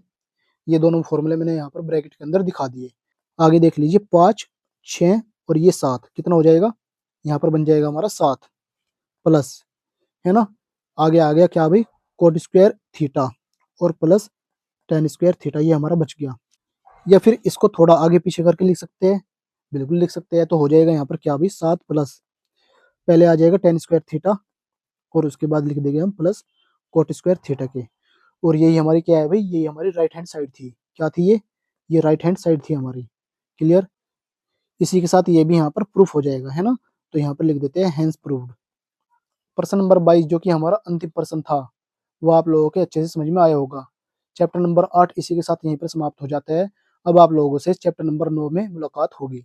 ये दोनों फॉर्मूले मैंने यहाँ पर ब्रैकेट के अंदर दिखा दिए। आगे देख लीजिए, 5 6 और ये 7 कितना हो जाएगा? यहाँ पर बन जाएगा हमारा 7 प्लस, है ना? आगे आ गया क्या भाई? कोट स्क्वायर थीटा और प्लस टेन स्क्वायर थीटा, ये हमारा बच गया। या फिर इसको थोड़ा आगे पीछे करके लिख सकते हैं, बिल्कुल लिख सकते हैं। तो हो जाएगा यहाँ पर क्या भाई? 7 प्लस, पहले आ जाएगा टेन स्क्वायर थीटा और उसके बाद लिख देंगे हम प्लस कोट स्क्वायर थीटा के। और यही हमारी क्या है भाई? यही हमारी राइट हैंड साइड थी। क्या थी ये राइट हैंड साइड थी हमारी। क्लियर? इसी के साथ ये भी यहाँ पर प्रूफ हो जाएगा, है ना? तो यहाँ पर लिख देते हैं हैंस प्रूव्ड। प्रश्न नंबर 22 जो कि हमारा अंतिम प्रश्न था, वो आप लोगों के अच्छे से समझ में आया होगा। चैप्टर नंबर 8 इसी के साथ यहीं पर समाप्त हो जाता है। अब आप लोगों से चैप्टर नंबर 9 में मुलाकात होगी।